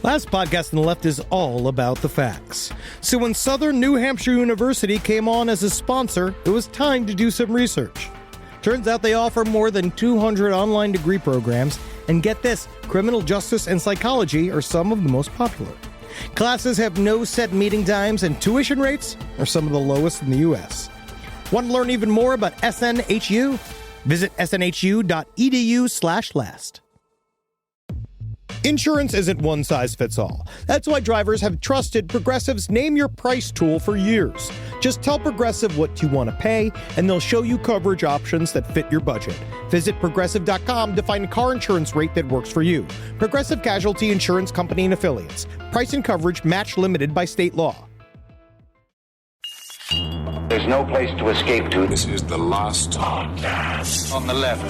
Last podcast on the left is all about the facts. So when Southern New Hampshire University came on as a sponsor, it was time to do some research. Turns out they offer more than 200 online degree programs, and get this, criminal justice and psychology are some of the most popular. Classes have no set meeting times, and tuition rates are some of the lowest in the U.S. Want to learn even more about SNHU? Visit snhu.edu/last. Insurance isn't one size fits all. That's why drivers have trusted Progressive's Name Your Price tool for years. Just tell Progressive what you want to pay, and they'll show you coverage options that fit your budget. Visit Progressive.com to find a car insurance rate that works for you. Progressive Casualty Insurance Company and Affiliates. Price and coverage match limited by state law. There's no place to escape to. This is the last podcast. On the left.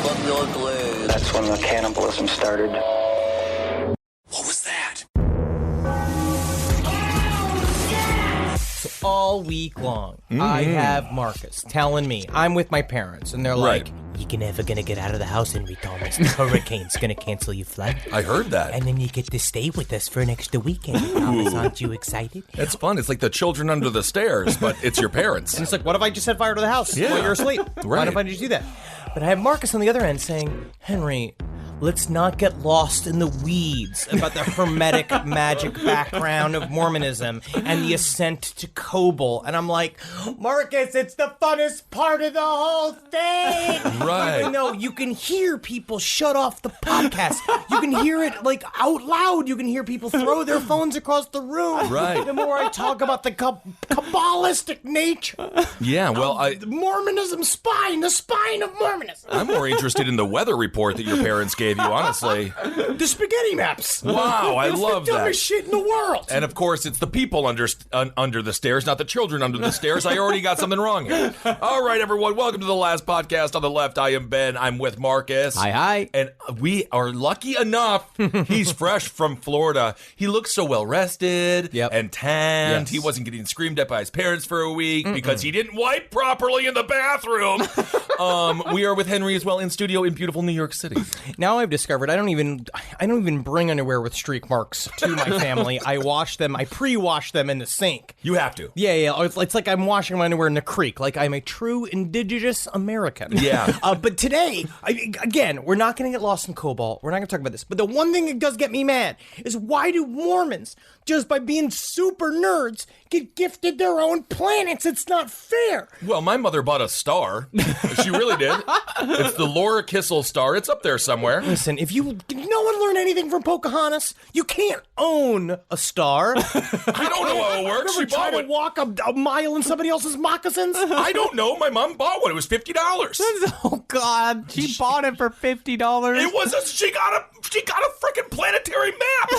From your grave. That's when the cannibalism started. What was that? So all week long, I have Marcus telling me, I'm with my parents, and they're like, you're never going to get out of the house, Henry Thomas. The hurricane's going to cancel your flight. I heard that. And then you get to stay with us for an extra weekend. Thomas, aren't you excited? It's fun. It's like the children under the stairs, but it's your parents. And it's like, what if I just set fire to the house while you're asleep? Why if I just do that? But I have Marcus on the other end saying, Henry, let's not get lost in the weeds about the hermetic magic background of Mormonism and the ascent to Kobol. And I'm like, Marcus, it's the funnest part of the whole thing. Right. Even though you can hear people shut off the podcast. You can hear it like out loud. You can hear people throw their phones across the room. Right. The more I talk about the Kabbalistic nature. Yeah, well, Mormonism spine, the spine of Mormonism. I'm more interested in the weather report that your parents gave you, honestly. The spaghetti maps. Wow, I love It's the dumbest shit in the world. And of course, it's the people under the stairs, not the children under the stairs. I already got something wrong here. All right, everyone, welcome to the last podcast on the left. I am Ben. I'm with Marcus. Hi. And we are lucky enough. He's fresh from Florida. He looks so well rested and tanned. Yes. He wasn't getting screamed at by his parents for a week because he didn't wipe properly in the bathroom. We are with Henry as well in studio in beautiful New York City. Now I've discovered I don't even bring underwear with streak marks to my family. I wash them. I pre-wash them in the sink. You have to. Yeah. It's like I'm washing my underwear in the creek. Like I'm a true indigenous American. Yeah. But today, again, we're not going to get lost in Kobol. We're not going to talk about this. But the one thing that does get me mad is why do Mormons, just by being super nerds, get gifted their own planets? It's not fair. Well, my mother bought a star. She really did. It's the Laura Kissel star. It's up there somewhere. Listen, if no one learned anything from Pocahontas, you can't own a star. I don't know how it works. She bought to walk a mile in somebody else's moccasins? I don't know. My mom bought one. It was $50. Oh God, she bought it for $50. It was she got a freaking planetary map,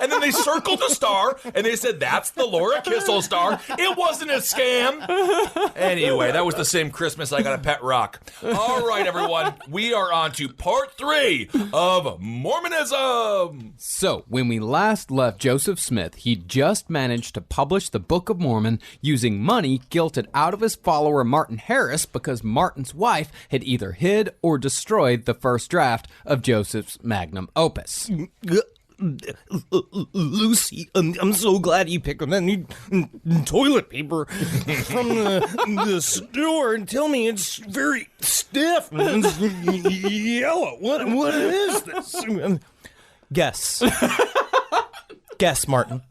and then they circled the star, and they said that's the Laura Kissel star. It wasn't a scam. Anyway, that was the same Christmas I got a pet rock. All right, everyone, we are on to part 3 of Mormonism. So, when we last left Joseph Smith, he just managed to publish the Book of Mormon using money guilted out of his follower Martin Harris because Martin's wife had either hid or destroyed the first draft of Joseph's magnum opus. Lucy, I'm so glad you picked up that toilet paper from the store and tell me it's very stiff and yellow. What is this? Guess. Guess, Martin.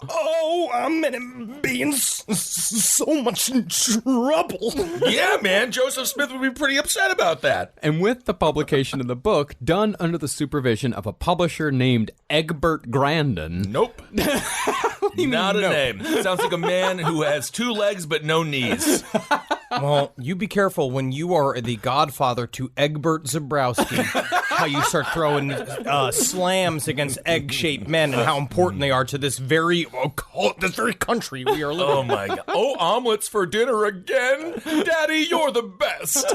Oh, I'm gonna be in so much trouble. Yeah, man, Joseph Smith would be pretty upset about that. And with the publication of the book, done under the supervision of a publisher named Egbert Grandin. Nope. Not a name. Sounds like a man who has 2 legs but no knees. Well, you be careful when you are the godfather to Egbert Zabrowski, how you start throwing slams against egg-shaped men and how important they are to this very country we are living in. Oh, my God. Oh, omelets for dinner again? Daddy, you're the best.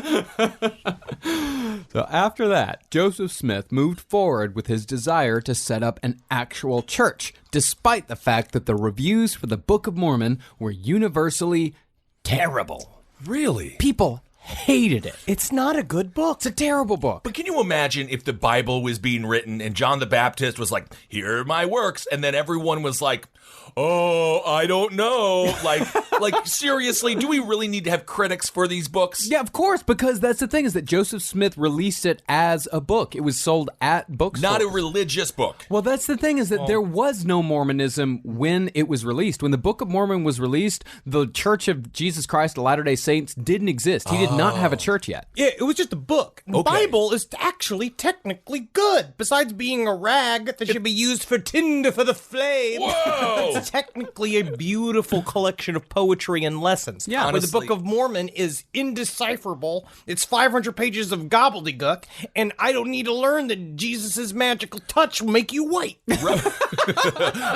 So after that, Joseph Smith moved forward with his desire to set up an actual church, despite the fact that the reviews for the Book of Mormon were universally terrible. Really? People hated it. It's not a good book. It's a terrible book. But can you imagine if the Bible was being written and John the Baptist was like, here are my works, and then everyone was like, oh, I don't know. Like seriously, do we really need to have critics for these books? Yeah, of course, because that's the thing is that Joseph Smith released it as a book. It was sold at bookstores. Not a religious book. Well, that's the thing is that there was no Mormonism when it was released. When the Book of Mormon was released, the Church of Jesus Christ of Latter-day Saints didn't exist. He did not have a church yet. Yeah, it was just a book. The Bible is actually technically good. Besides being a rag that should be used for tinder for the flame. Whoa! It's technically a beautiful collection of poetry and lessons. Yeah, where the honestly. Book of Mormon is indecipherable. It's 500 pages of gobbledygook, and I don't need to learn that Jesus' magical touch will make you white.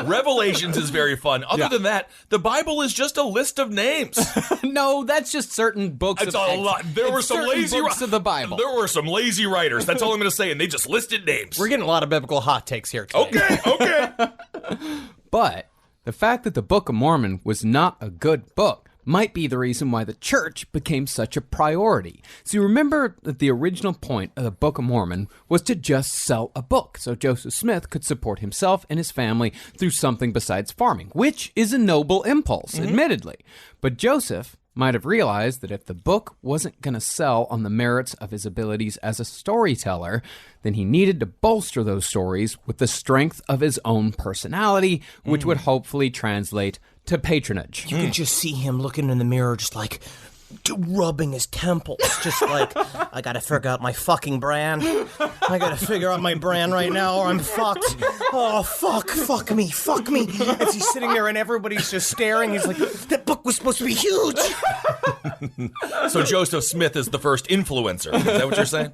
Revelations is very fun. Other than that, the Bible is just a list of names. No, that's just certain books. It's a lot. There were some lazy books of the Bible. There were some lazy writers. That's all I'm going to say, and they just listed names. We're getting a lot of biblical hot takes here today. Okay. But the fact that the Book of Mormon was not a good book might be the reason why the church became such a priority. So you remember that the original point of the Book of Mormon was to just sell a book so Joseph Smith could support himself and his family through something besides farming, which is a noble impulse, admittedly. But Joseph might have realized that if the book wasn't going to sell on the merits of his abilities as a storyteller, then he needed to bolster those stories with the strength of his own personality, which would hopefully translate to patronage. You can just see him looking in the mirror, just like rubbing his temples, just like, I gotta figure out my fucking brand. I gotta figure out my brand right now, or I'm fucked. Oh, fuck me. As he's sitting there and everybody's just staring, he's like, that book was supposed to be huge. So Joseph Smith is the first influencer. Is that what you're saying?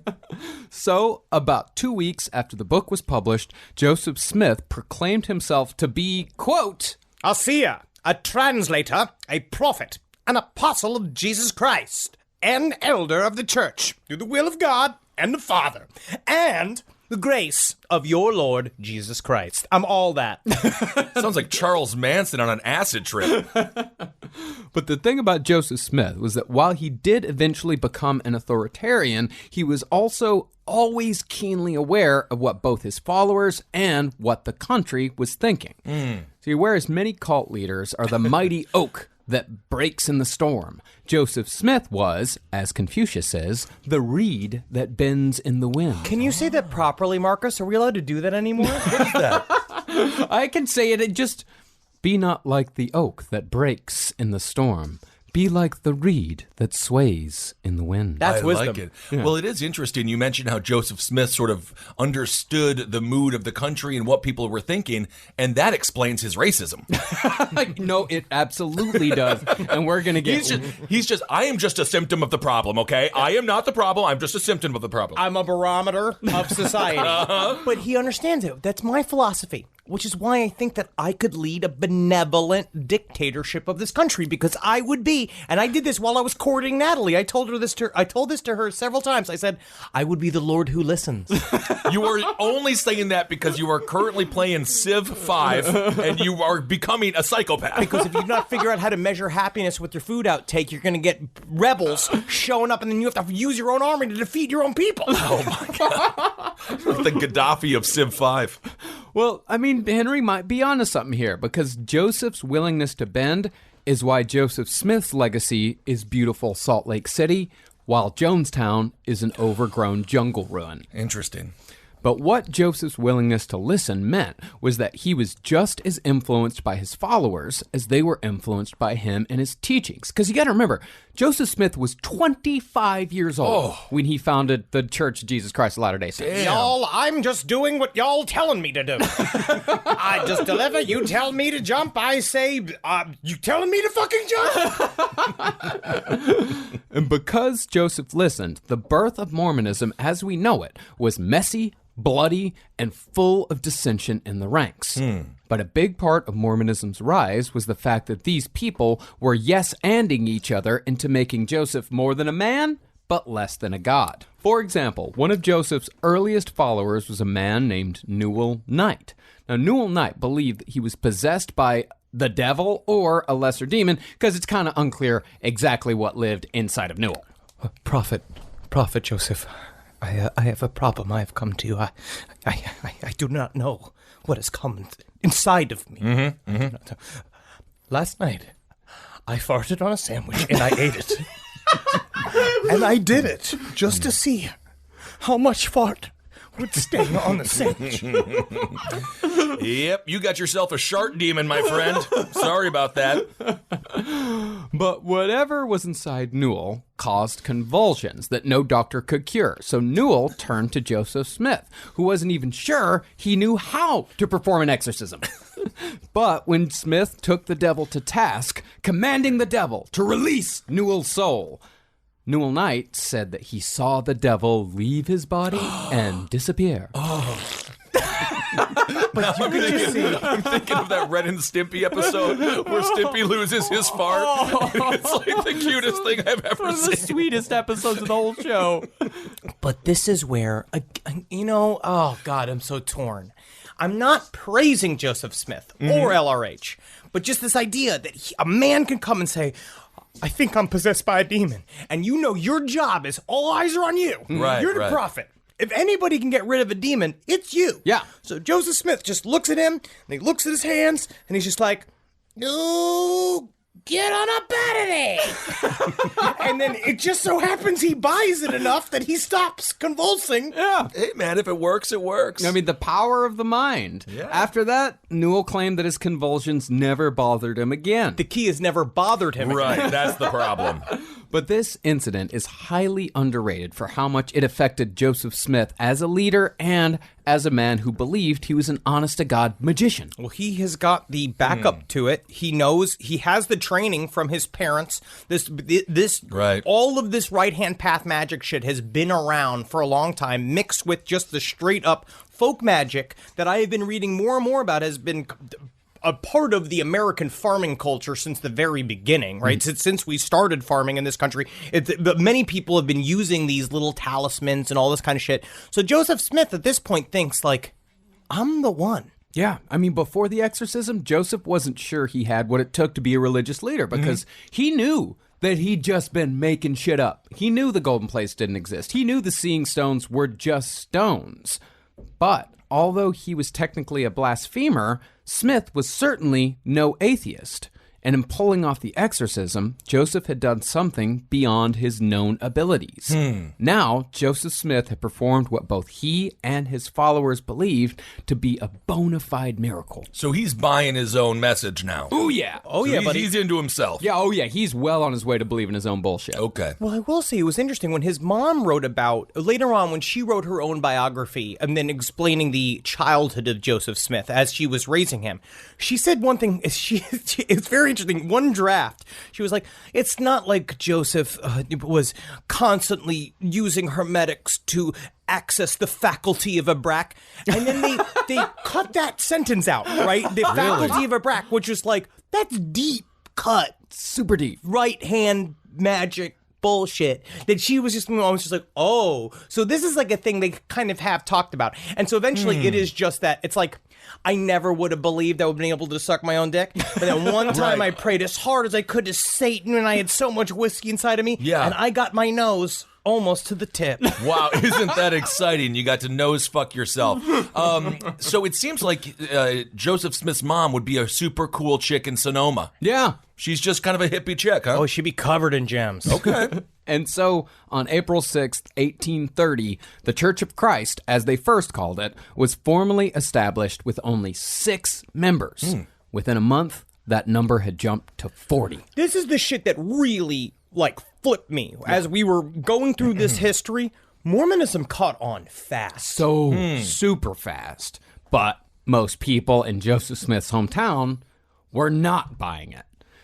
So, about 2 weeks after the book was published, Joseph Smith proclaimed himself to be, quote, a seer, a translator, a prophet, an apostle of Jesus Christ, an elder of the church, through the will of God and the Father, and the grace of your Lord Jesus Christ. I'm all that. Sounds like Charles Manson on an acid trip. But the thing about Joseph Smith was that while he did eventually become an authoritarian, he was also always keenly aware of what both his followers and what the country was thinking. So whereas many cult leaders are the mighty oak that breaks in the storm, Joseph Smith was, as Confucius says, the reed that bends in the wind. Can you say that properly, Marcus? Are we allowed to do that anymore? What is that? I can say it just, be not like the oak that breaks in the storm. Be like the reed that sways in the wind. That's I wisdom. like it. Yeah. Well, it is interesting. You mentioned how Joseph Smith sort of understood the mood of the country and what people were thinking, and that explains his racism. No, it absolutely does. And we're going to get... I am just a symptom of the problem, okay? I am not the problem. I'm just a symptom of the problem. I'm a barometer of society. But he understands it. That's my philosophy. Which is why I think that I could lead a benevolent dictatorship of this country, because I would be, and I did this while I was courting Natalie. I told this to her several times. I said, I would be the Lord who listens. You are only saying that because you are currently playing Civ 5 and you are becoming a psychopath. Because if you do not figure out how to measure happiness with your food outtake, you're going to get rebels showing up, and then you have to use your own army to defeat your own people. Oh my God. Like the Gaddafi of Civ 5. Well, I mean, Henry might be onto something here, because Joseph's willingness to bend is why Joseph Smith's legacy is beautiful Salt Lake City, while Jonestown is an overgrown jungle ruin. Interesting. But what Joseph's willingness to listen meant was that he was just as influenced by his followers as they were influenced by him and his teachings. Because you got to remember, Joseph Smith was 25 years old when he founded the Church of Jesus Christ of Latter-day Saints. Y'all, I'm just doing what y'all telling me to do. I just deliver. You tell me to jump. I say, you telling me to fucking jump? And because Joseph listened, the birth of Mormonism as we know it was messy, bloody, and full of dissension in the ranks. But a big part of Mormonism's rise was the fact that these people were yes-anding each other into making Joseph more than a man, but less than a god. For example, one of Joseph's earliest followers was a man named Newell Knight. Now, Newell Knight believed that he was possessed by the devil or a lesser demon, because it's kind of unclear exactly what lived inside of Newell. Prophet Joseph, I have a problem. I have come to you. I do not know what has come inside of me. Last night, I farted on a sandwich and I ate it. And I did it just to see how much fart would stay on the sandwich. Yep, you got yourself a shark demon, my friend. Sorry about that. But whatever was inside Newell caused convulsions that no doctor could cure. So Newell turned to Joseph Smith, who wasn't even sure he knew how to perform an exorcism. But when Smith took the devil to task, commanding the devil to release Newell's soul, Newell Knight said that he saw the devil leave his body and disappear. But you could just see. I'm thinking of that Ren and Stimpy episode where Stimpy loses his fart. It's like the cutest thing I've ever One of the seen. sweetest episodes of the whole show. But this is where, oh God, I'm so torn. I'm not praising Joseph Smith or LRH, but just this idea that a man can come and say, I think I'm possessed by a demon. And you know your job is all eyes are on you. Right, You're the right. prophet. If anybody can get rid of a demon, it's you. Yeah. So Joseph Smith just looks at him, and he looks at his hands, and he's just like, no, get on up out of there. And then it just so happens he buys it enough that he stops convulsing. Yeah. Hey, man, if it works, it works. I mean, the power of the mind. Yeah. After that, Newell claimed that his convulsions never bothered him again. The key has never bothered him. Right, that's the problem. But this incident is highly underrated for how much it affected Joseph Smith as a leader and as a man who believed he was an honest-to-God magician. Well, he has got the backup to it. He knows he has the training from his parents. This Right. all of this right-hand path magic shit has been around for a long time, mixed with just the straight-up folk magic that I have been reading more and more about has been a part of the American farming culture since the very beginning, right? Since we started farming in this country, but many people have been using these little talismans and all this kind of shit. So Joseph Smith at this point thinks, like, I'm the one. Yeah, I mean, before the exorcism, Joseph wasn't sure he had what it took to be a religious leader because he knew that he'd just been making shit up. He knew the golden place didn't exist. He knew the seeing stones were just stones. But although he was technically a blasphemer, Smith was certainly no atheist. And in pulling off the exorcism, Joseph had done something beyond his known abilities. Now, Joseph Smith had performed what both he and his followers believed to be a bona fide miracle. So he's buying his own message now. Oh, yeah. Oh, So yeah, he's, buddy. he's into himself. Yeah, oh, yeah. He's well on his way to believing his own bullshit. Okay. Well, I will say it was interesting when his mom wrote about, later on when she wrote her own biography and then explaining the childhood of Joseph Smith as she was raising him, she said one thing, it's very interesting, one draft, she was like, it's not like Joseph was constantly using hermetics to access the faculty of a brack, and then they cut that sentence out, right? The faculty of a brack, which is like, that's deep cut. Super deep. Right hand magic bullshit that she was just almost just like, oh, so this is like a thing they kind of have talked about. And so eventually it is just that it's like, I never would have believed I would have been able to suck my own dick. But then one time I prayed as hard as I could to Satan and I had so much whiskey inside of me. Yeah. And I got my nose almost to the tip. Wow, isn't that exciting? You got to nose fuck yourself. So it seems like Joseph Smith's mom would be a super cool chick in Sonoma. Yeah. She's just kind of a hippie chick, huh? Oh, she'd be covered in gems. Okay. And so, on April 6th, 1830, the Church of Christ, as they first called it, was formally established with only 6 members. Within a month, that number had jumped to 40. This is the shit that really, like, flipped me. As we were going through this history, Mormonism caught on fast. So super fast. But most people in Joseph Smith's hometown were not buying it.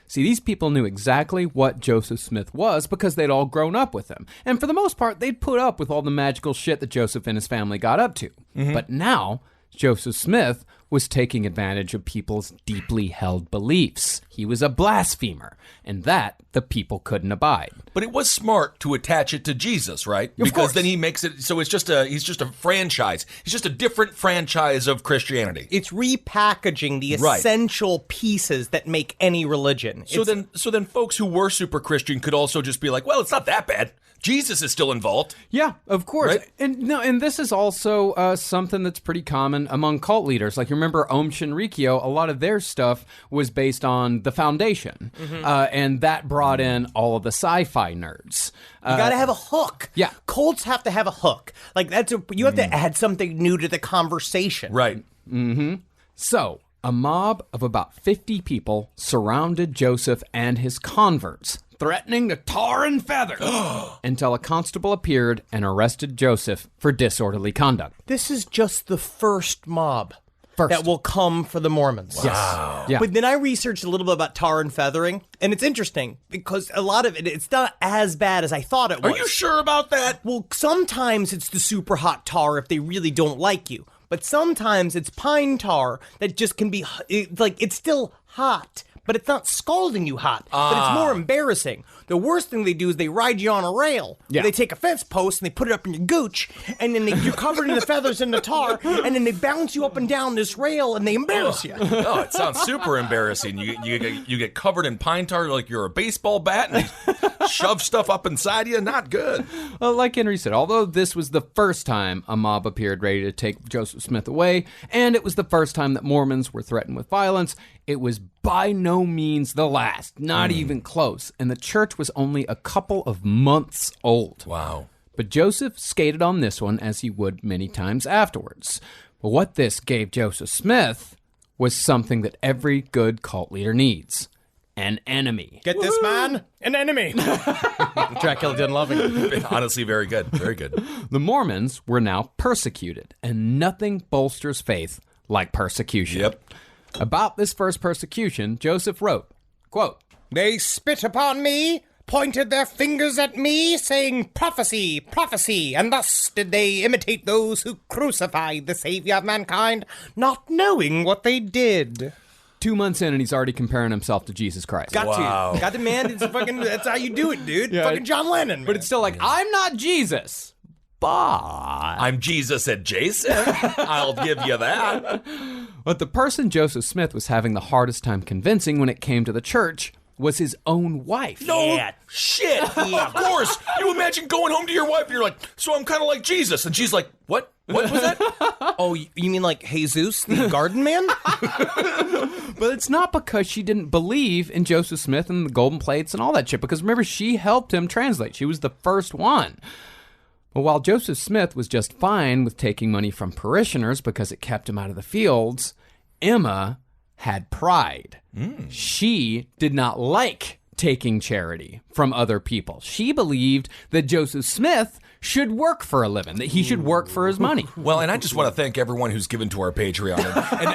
See, these people knew exactly what Joseph Smith was because they'd all grown up with him. And for the most part, they'd put up with all the magical shit that Joseph and his family got up to. But now, Joseph Smith was taking advantage of people's deeply held beliefs. He was a blasphemer, and that the people couldn't abide. But it was smart to attach it to Jesus, right? Of Because course. then he makes it so he's just a franchise. He's just a different franchise of Christianity. It's repackaging the Right. essential pieces that make any religion. So then folks who were super Christian could also just be like, well, it's not that bad. Jesus is still involved. Yeah, of course. Right? And this is also something that's pretty common among cult leaders. Like, you remember Om Shinrikyo, a lot of their stuff was based on the Foundation. And that brought in all of the sci-fi nerds. You gotta have a hook. Yeah. Cults have to have a hook. Like, you have to add something new to the conversation. Right. So, a mob of about 50 people surrounded Joseph and his converts, threatening to tar and feather until a constable appeared and arrested Joseph for disorderly conduct. This is just the first mob First. that will come for the Mormons. Yes. Yeah. But then I researched a little bit about tar and feathering, and it's interesting because a lot of it's not as bad as I thought it was. Are you sure about that? Well, sometimes it's the super hot tar if they really don't like you. But sometimes it's pine tar that just can be, it's still hot, but it's not scalding you hot. But it's more embarrassing. The worst thing they do is they ride you on a rail. Yeah. They take a fence post and they put it up in your gooch, and then you're covered in the feathers and the tar, and then they bounce you up and down this rail and they embarrass you. Oh, it sounds super embarrassing. You get covered in pine tar like you're a baseball bat and they shove stuff up inside you. Not good. Well, like Henry said, although this was the first time a mob appeared ready to take Joseph Smith away, and it was the first time that Mormons were threatened with violence, it was by no means the last, not even close, and the church was only a couple of months old. Wow. But Joseph skated on this one as he would many times afterwards. But what this gave Joseph Smith was something that every good cult leader needs. An enemy. Get this, man? An enemy. Dracula didn't love it. Honestly, very good. Very good. The Mormons were now persecuted, and nothing bolsters faith like persecution. Yep. About this first persecution, Joseph wrote, quote, They spit upon me, pointed their fingers at me, saying, Prophecy, prophecy, and thus did they imitate those who crucified the Savior of mankind, not knowing what they did. 2 months in, and he's already comparing himself to Jesus Christ. Got to, man. It's fucking. That's how you do it, dude. Yeah. Fucking John Lennon. But it's still like, I'm not Jesus, but I'm Jesus adjacent. I'll give you that. But the person Joseph Smith was having the hardest time convincing when it came to the church was his own wife. No shit. Of course. You imagine going home to your wife and you're like, so I'm kind of like Jesus. And she's like, what? What was that? Oh, you mean like Jesus, the garden man? But it's not because she didn't believe in Joseph Smith and the golden plates and all that shit. Because remember, she helped him translate. She was the first one. But while Joseph Smith was just fine with taking money from parishioners because it kept him out of the fields, Emma had pride. She did not like taking charity from other people. She believed that Joseph Smith should work for a living, that he should work for his money. Well, and I just want to thank everyone who's given to our Patreon.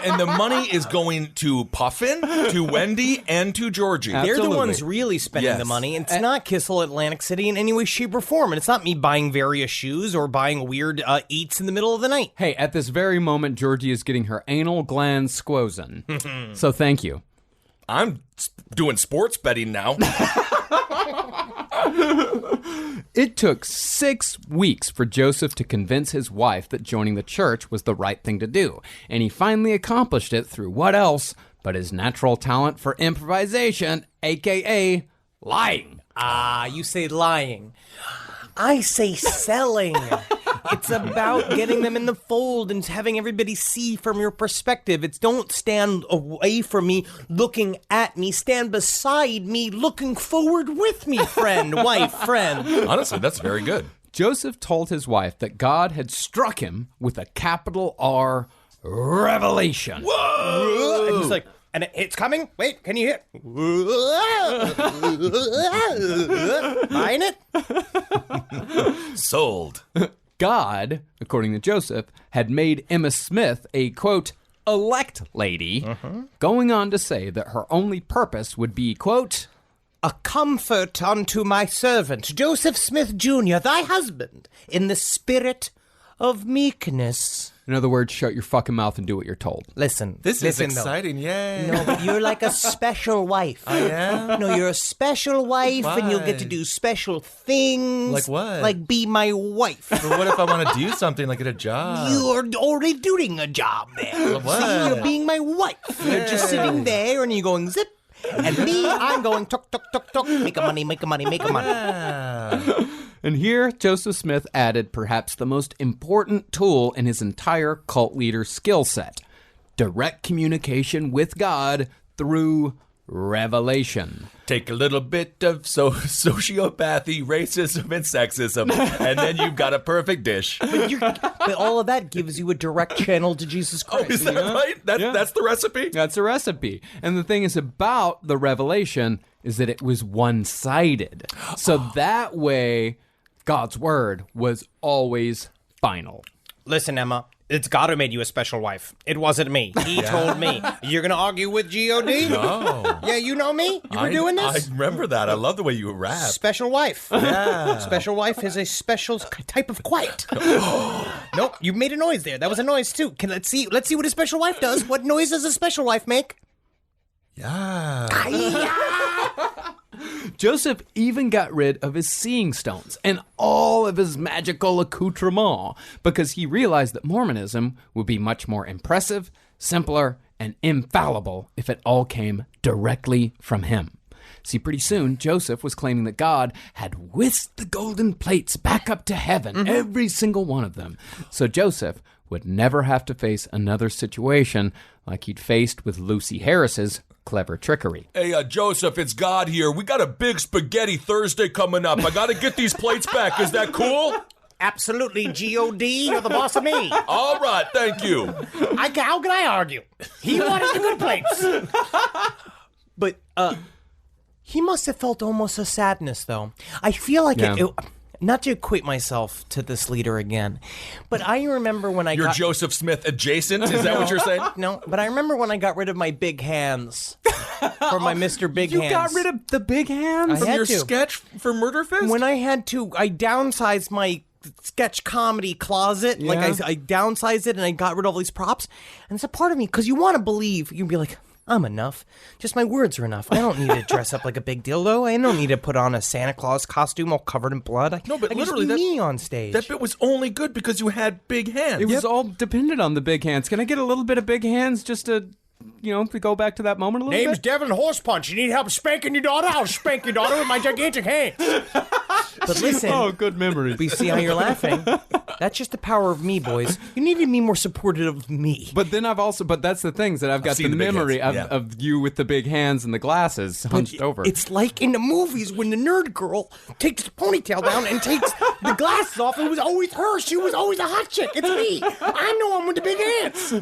And the money is going to Puffin, to Wendy, and to Georgie. They're the ones really spending the money. And it's not Kissel Atlantic City in any way, shape, or form. And it's not me buying various shoes or buying weird eats in the middle of the night. Hey, at this very moment, Georgie is getting her anal gland squozen. So thank you. I'm doing sports betting now. It took 6 weeks for Joseph to convince his wife that joining the church was the right thing to do. And he finally accomplished it through what else but his natural talent for improvisation, a.k.a. lying. Ah, you say lying. I say selling. It's about getting them in the fold and having everybody see from your perspective. It's don't stand away from me, looking at me. Stand beside me, looking forward with me, friend, wife, friend. Honestly, that's very good. Joseph told his wife that God had struck him with a capital R revelation. Whoa! And he's like, and it's coming? Wait, can you hear? Buying it? Sold. God, according to Joseph, had made Emma Smith a, quote, elect lady, going on to say that her only purpose would be, quote, a comfort unto my servant, Joseph Smith Jr., thy husband, in the spirit of meekness. In other words, shut your fucking mouth and do what you're told. Listen. This listen, is exciting, yay. No, but you're like a special wife. I am? No, you're a special wife, and you'll get to do special things. Like what? Like be my wife. But what if I want to do something, like get a job? You're already doing a job there. What? See, you're being my wife. You're just sitting there, and you're going zip. And me, I'm going tuk, tuk, tuk, tuk. Make a money, make a money, make a money. And here, Joseph Smith added perhaps the most important tool in his entire cult leader skill set: direct communication with God through revelation. Take a little bit of sociopathy, racism, and sexism, and then you've got a perfect dish. But all of that gives you a direct channel to Jesus Christ. Oh, is that right? That's the recipe? That's a recipe. And the thing is about the revelation is that it was one-sided. So that way, God's word was always final. Listen, Emma, it's God who made you a special wife. It wasn't me. He told me. You're going to argue with G.O.D.? No. Yeah, you know me? You were doing this? I remember that. I love the way you rap. Special wife. Yeah. Special wife is a special type of quiet. Nope, you made a noise there. That was a noise, too. Let's see what a special wife does. What noise does a special wife make? Yeah. Joseph even got rid of his seeing stones and all of his magical accoutrements because he realized that Mormonism would be much more impressive, simpler, and infallible if it all came directly from him. See, pretty soon, Joseph was claiming that God had whisked the golden plates back up to heaven, every single one of them. So Joseph would never have to face another situation like he'd faced with Lucy Harris's clever trickery. Hey, Joseph, it's God here. We got a big spaghetti Thursday coming up. I got to get these plates back. Is that cool? Absolutely, G.O.D. You're the boss of me. All right, thank you. How can I argue? He wanted the good plates. But, he must have felt almost a sadness, though. I feel like not to equate myself to this leader again, but I remember when You're Joseph Smith adjacent? Is that what you're saying? No, but I remember when I got rid of my big hands for my Mr. Big Hands. You got rid of the big hands? I had Your to. sketch for Murder Fist? When I had to, I downsized my sketch comedy closet. Yeah. Like, I downsized it and I got rid of all these props. And it's a part of me, because you want to believe, you'd be like, I'm enough. Just my words are enough. I don't need to dress up like a big dildo. I don't need to put on a Santa Claus costume all covered in blood. No, but I literally, just be me on stage. that bit was only good because you had big hands. It was all dependent on the big hands. Can I get a little bit of big hands just to, to go back to that moment a little Name's bit? Devin Horsepunch. You need help spanking your daughter? I'll spank your daughter with my gigantic hands. But listen. Oh, good memories. We see how you're laughing. That's just the power of me, boys. You need to be more supportive of me. But then but that's the things that I've got the seen the big memory hands, of you with the big hands and the glasses hunched over. It's like in the movies when the nerd girl takes the ponytail down and takes the glasses off. It was always her. She was always a hot chick. It's me. I'm the one with the big hands.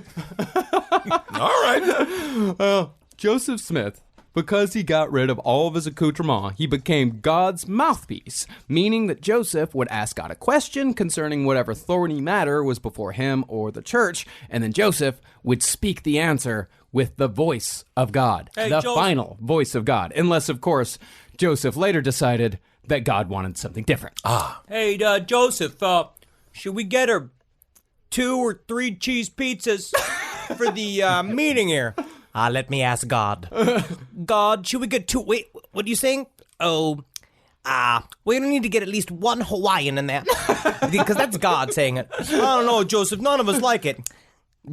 All right. Joseph Smith, because he got rid of all of his accoutrements, he became God's mouthpiece, meaning that Joseph would ask God a question concerning whatever thorny matter was before him or the church, and then Joseph would speak the answer with the voice of God, final voice of God, unless, of course, Joseph later decided that God wanted something different. Hey, Joseph, should we get her 2 or 3 cheese pizzas for the meeting here? Let me ask God. God, should we get 2? Wait, what are you saying? Oh, we don't need to get at least 1 Hawaiian in there. Because that's God saying it. I don't know, Joseph, none of us like it.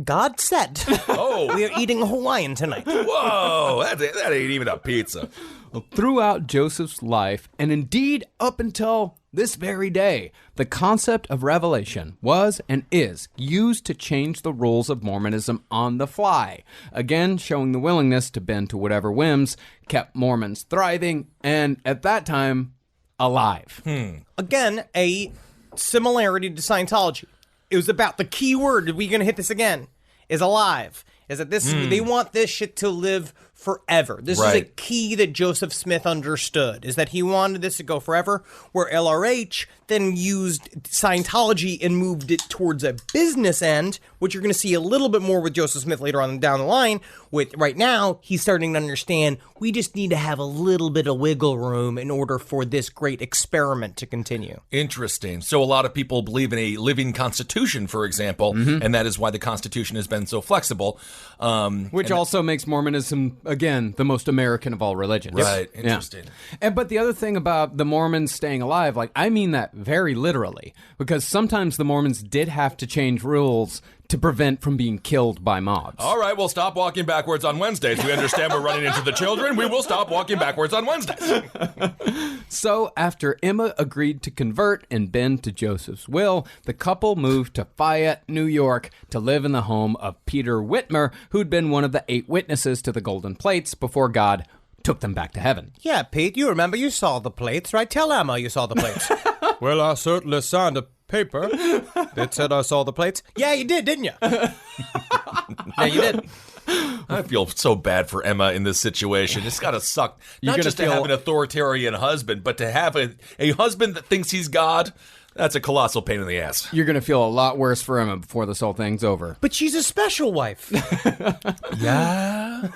God said, we are eating a Hawaiian tonight. Whoa, that ain't even a pizza. Throughout Joseph's life, and indeed up until this very day, the concept of revelation was and is used to change the rules of Mormonism on the fly. Again, showing the willingness to bend to whatever whims kept Mormons thriving and, at that time, alive. Again, a similarity to Scientology. It was about the key word. Are we going to hit this again? Is alive. Is that this? They want this shit to live forever. This is a key that Joseph Smith understood, is that he wanted this to go forever, where LRH then used Scientology and moved it towards a business end, which you're going to see a little bit more with Joseph Smith later on down the line. With right now, he's starting to understand we just need to have a little bit of wiggle room in order for this great experiment to continue. Interesting. So a lot of people believe in a living constitution, for example, and that is why the Constitution has been so flexible. Which also makes Mormonism, again, the most American of all religions. Right. Interesting. Yeah. But the other thing about the Mormons staying alive, I mean that very literally, because sometimes the Mormons did have to change rules to prevent from being killed by mobs. All right, we'll stop walking backwards on Wednesdays. We understand we're running into the children. We will stop walking backwards on Wednesdays. So, after Emma agreed to convert and bend to Joseph's will, the couple moved to Fayette, New York, to live in the home of Peter Whitmer, who'd been one of the 8 witnesses to the golden plates before God took them back to heaven. Yeah, Pete, you remember you saw the plates, right? Tell Emma you saw the plates. Well, I certainly signed a paper that said I saw the plates. Yeah, you did, didn't you? Yeah, you did. I feel so bad for Emma in this situation. It's got to suck. Not just to have an authoritarian husband, but to have a husband that thinks he's God. That's a colossal pain in the ass. You're going to feel a lot worse for Emma before this whole thing's over. But she's a special wife. Yeah.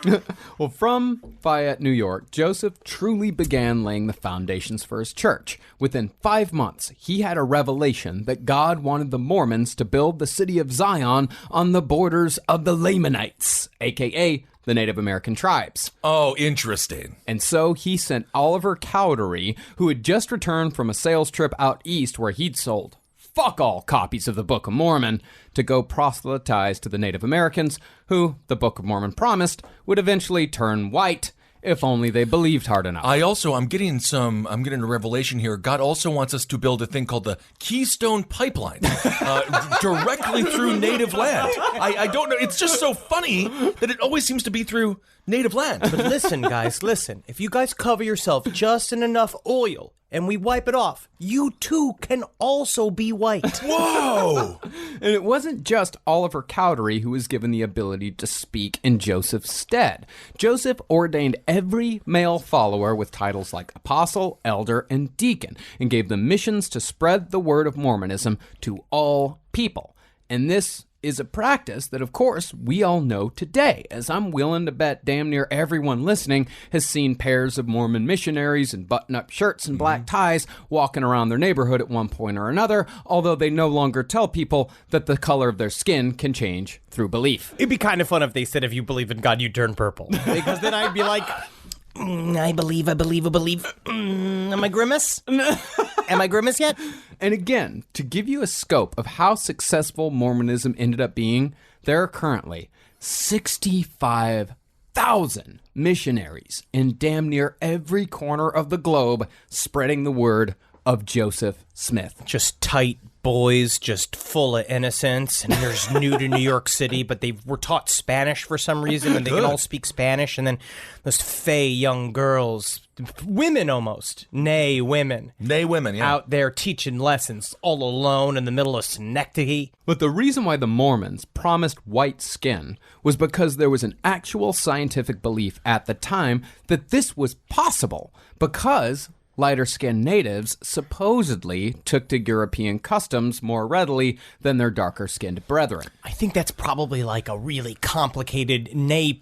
Well, from Fayette, New York, Joseph truly began laying the foundations for his church. Within 5 months, he had a revelation that God wanted the Mormons to build the city of Zion on the borders of the Lamanites, a.k.a. the Native American tribes. Oh, interesting. And so he sent Oliver Cowdery, who had just returned from a sales trip out east where he'd sold fuck all copies of the Book of Mormon, to go proselytize to the Native Americans, who, the Book of Mormon promised, would eventually turn white if only they believed hard enough. I'm getting a revelation here. God also wants us to build a thing called the Keystone Pipeline directly through native land. I don't know. It's just so funny that it always seems to be through native land. But listen, guys, listen. If you guys cover yourself just in enough oil and we wipe it off, you too can also be white. Whoa! And it wasn't just Oliver Cowdery who was given the ability to speak in Joseph's stead. Joseph ordained every male follower with titles like apostle, elder, and deacon, and gave them missions to spread the word of Mormonism to all people. And this is a practice that, of course, we all know today, as I'm willing to bet damn near everyone listening has seen pairs of Mormon missionaries in button-up shirts and black ties walking around their neighborhood at one point or another, although they no longer tell people that the color of their skin can change through belief. It'd be kind of fun if they said, if you believe in God, you turn purple. Because then I'd be like, I believe. Am I Grimace? Am I Grimace yet? And again, to give you a scope of how successful Mormonism ended up being, there are currently 65,000 missionaries in damn near every corner of the globe spreading the word of Joseph Smith. Just tight boys, just full of innocence, and they're new to New York City, but they were taught Spanish for some reason, and they can all speak Spanish, and then those fey young girls, women almost, women, yeah. out there teaching lessons all alone in the middle of Synecdoche. But the reason why the Mormons promised white skin was because there was an actual scientific belief at the time that this was possible, because lighter-skinned natives supposedly took to European customs more readily than their darker-skinned brethren. I think that's probably like a really complicated,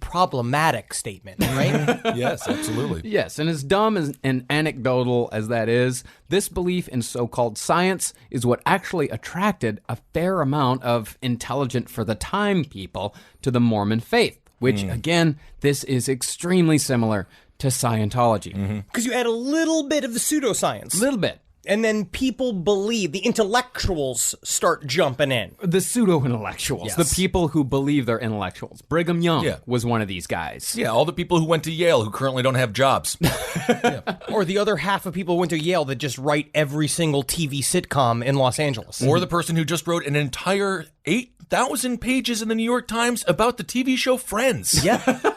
problematic statement, right? Yes, absolutely. Yes, and as dumb and anecdotal as that is, this belief in so-called science is what actually attracted a fair amount of intelligent-for-the-time people to the Mormon faith, which, again, this is extremely similar to Scientology. Because you add a little bit of the pseudoscience. A little bit. And then people believe, the intellectuals start jumping in. The pseudo-intellectuals, Yes. the people who believe they're intellectuals. Brigham Young was one of these guys. Yeah, all the people who went to Yale who currently don't have jobs. Or the other half of people who went to Yale that just write every single TV sitcom in Los Angeles. Or the person who just wrote an entire 8,000 pages in the New York Times about the TV show Friends. Yeah.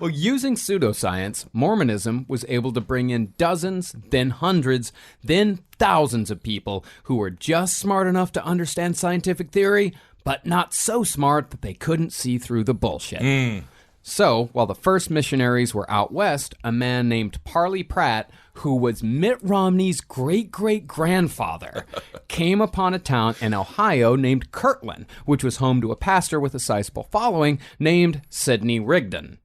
Well, using pseudoscience, Mormonism was able to bring in dozens, then hundreds, then thousands of people who were just smart enough to understand scientific theory, but not so smart that they couldn't see through the bullshit. So, while the first missionaries were out west, a man named Parley Pratt, who was Mitt Romney's great-great-grandfather, came upon a town in Ohio named Kirtland, which was home to a pastor with a sizable following named Sidney Rigdon.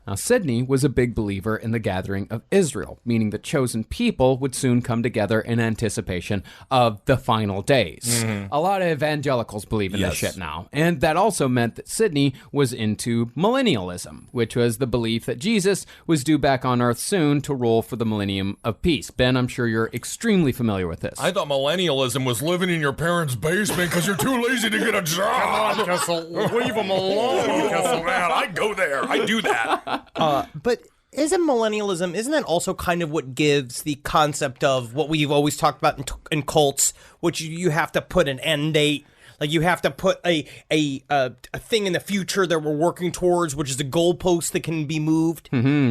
Now, Sidney was a big believer in the gathering of Israel, meaning the chosen people would soon come together in anticipation of the final days. A lot of evangelicals believe in this shit now. And that also meant that Sidney was into millennialism, which was the belief that Jesus was due back on Earth soon to rule for the millennium of peace. Ben, I'm sure you're extremely familiar with this. I thought millennialism was living in your parents' basement because you're too lazy to get a job. Come on, Kessel. Leave them alone. Oh, man, I go there. I do that. But isn't millennialism, isn't that also kind of what gives the concept of what we've always talked about in cults, which you have to put an end date? Like you have to put a thing in the future that we're working towards, which is a goalpost that can be moved.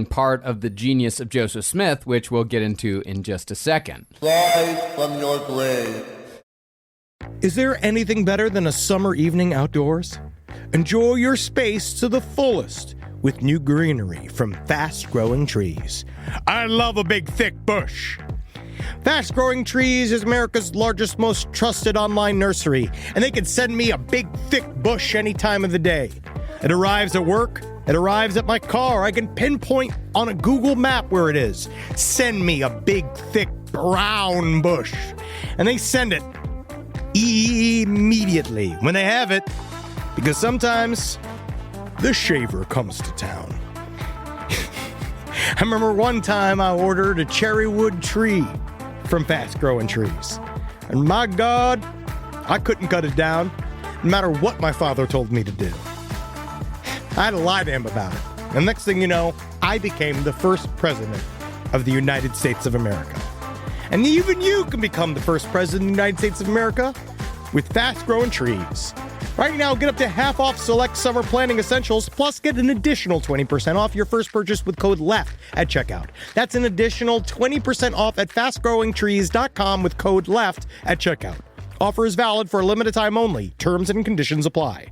Part of the genius of Joseph Smith, which we'll get into in just a second. Rise from your grave. Is there anything better than a summer evening outdoors? Enjoy your space to the fullest with new greenery from Fast Growing Trees. I love a big, thick bush. Fast Growing Trees is America's largest, most trusted online nursery, and they can send me a big, thick bush any time of the day. It arrives at work. It arrives at my car. I can pinpoint on a Google map where it is. Send me a big, thick, brown bush. And they send it immediately when they have it, because sometimes the shaver comes to town. I remember one time I ordered a cherry wood tree from Fast Growing Trees. And my God, I couldn't cut it down, no matter what my father told me to do. I had to lie to him about it. And next thing you know, I became the first president of the United States of America. And even you can become the first president of the United States of America with Fast Growing Trees. Right now, get up to half off select summer planning essentials, plus get an additional 20% off your first purchase with code LEFT at checkout. That's an additional 20% off at fastgrowingtrees.com with code LEFT at checkout. Offer is valid for a limited time only. Terms and conditions apply.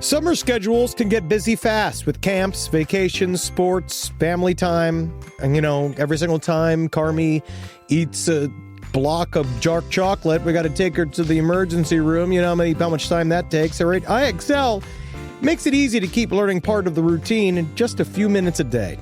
Summer schedules can get busy fast with camps, vacations, sports, family time. And, every single time Carmi eats a block of dark chocolate, we got to take her to the emergency room. You know how much time that takes. All right, IXL makes it easy to keep learning part of the routine in just a few minutes a day.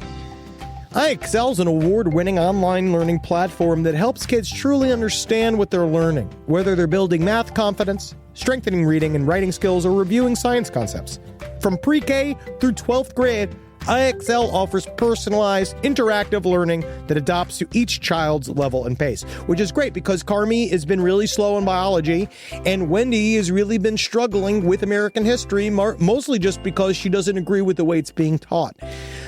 IXL is an award-winning online learning platform that helps kids truly understand what they're learning, whether they're building math confidence, strengthening reading and writing skills, or reviewing science concepts. From pre-K through 12th grade, IXL offers personalized, interactive learning that adapts to each child's level and pace, which is great because Carmi has been really slow in biology, and Wendy has really been struggling with American history, mostly just because she doesn't agree with the way it's being taught.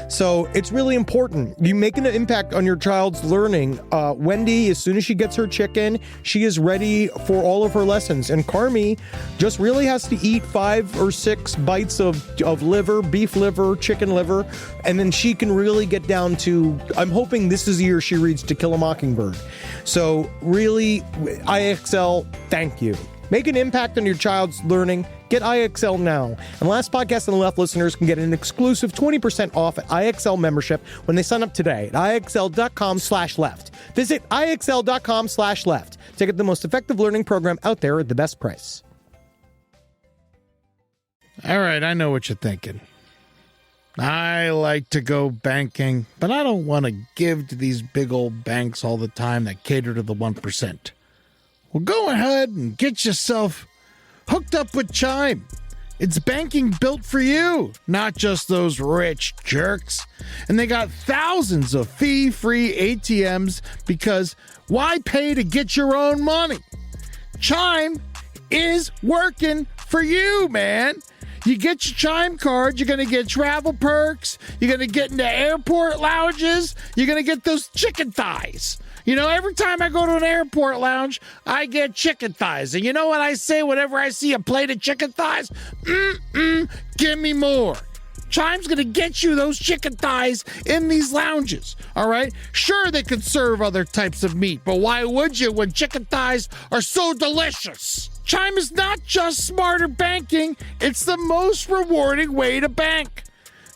So it's really important. You make an impact on your child's learning. Wendy, as soon as she gets her chicken, she is ready for all of her lessons. And Carmi just really has to eat 5 or 6 bites of liver, beef liver, chicken liver, and then she can really get down to, I'm hoping this is the year she reads To Kill a Mockingbird. So really, IXL, thank you. Make an impact on your child's learning. Get IXL now. And Last Podcast on the Left listeners can get an exclusive 20% off at IXL membership when they sign up today at IXL.com/left. Visit IXL.com/left to get the most effective learning program out there at the best price. All right, I know what you're thinking. I like to go banking, but I don't want to give to these big old banks all the time that cater to the 1%. Well, go ahead and get yourself hooked up with Chime. It's banking built for you, not just those rich jerks. And they got thousands of fee-free ATMs because why pay to get your own money? Chime is working for you, man. You get your Chime card, you're going to get travel perks, you're going to get into airport lounges, you're going to get those chicken thighs. Every time I go to an airport lounge, I get chicken thighs. And you know what I say whenever I see a plate of chicken thighs? Give me more. Chime's going to get you those chicken thighs in these lounges, all right? Sure, they can serve other types of meat, but why would you when chicken thighs are so delicious? Chime is not just smarter banking, it's the most rewarding way to bank.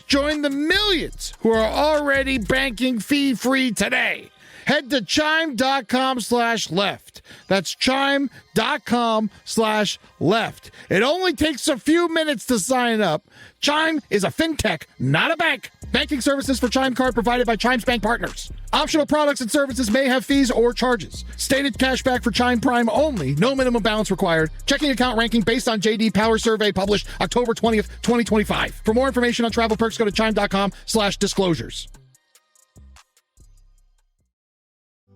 Join the millions who are already banking fee-free today. head to chime.com/left. That's chime.com/left. It only takes a few minutes to sign up. Chime is a fintech, not a bank. Banking services for Chime Card provided by Chime's bank partners. Optional products and services may have fees or charges. Stated cashback for Chime Prime only. No minimum balance required. Checking account ranking based on JD Power Survey published October 20th, 2025. For more information on travel perks, go to chime.com/disclosures.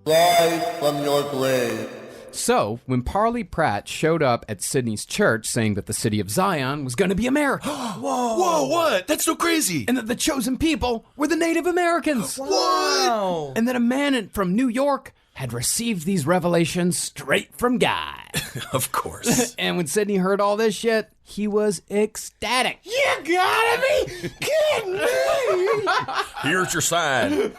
Rise from your grave. So, when Parley Pratt showed up at Sydney's church saying that the city of Zion was going to be America, Whoa, what? That's so crazy. and that the chosen people were the Native Americans, Wow. and that a man from New York had received these revelations straight from God. Of course. And when Sydney heard all this shit, he was ecstatic. You gotta be kidding me! Here's your sign.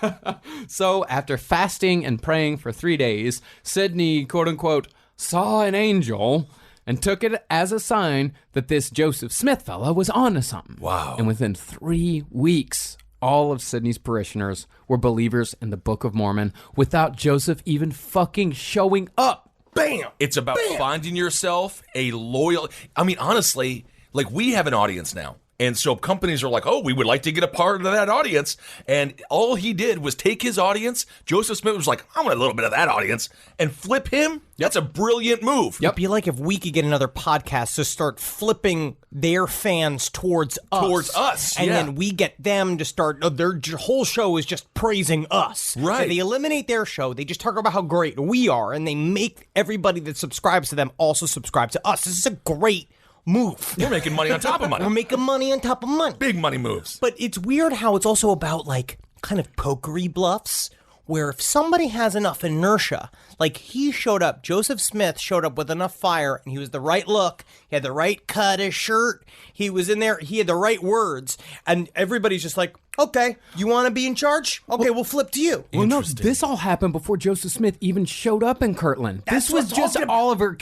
So, after fasting and praying for 3 days, Sydney, quote-unquote, saw an angel and took it as a sign that this Joseph Smith fella was onto something. Wow. And within 3 weeks, all of Sydney's parishioners were believers in the Book of Mormon without Joseph even fucking showing up. Bam! It's about finding yourself a loyal... I mean, honestly, like, we have an audience now. And so companies are like, oh, we would like to get a part of that audience. And all he did was take his audience. Joseph Smith was like, I want a little bit of that audience. And flip him. That's a brilliant move. It'd be like if we could get another podcast to start flipping their fans towards us. Towards us, And yeah. then we get them to start, their whole show is just praising us. Right. So they eliminate their show. They just talk about how great we are. And they make everybody that subscribes to them also subscribe to us. This is a great move. We're making money on top of money. We're making money on top of money. Big money moves. But it's weird how it's also about, like, kind of pokery bluffs, where if somebody has enough inertia, like he showed up, Joseph Smith showed up with enough fire, and he was the right look, he had the right cut of shirt, he was in there, he had the right words, and everybody's just like, okay, you want to be in charge? Okay, we'll flip to you. Well, no, this all happened before Joseph Smith even showed up in Kirtland. This was just Oliver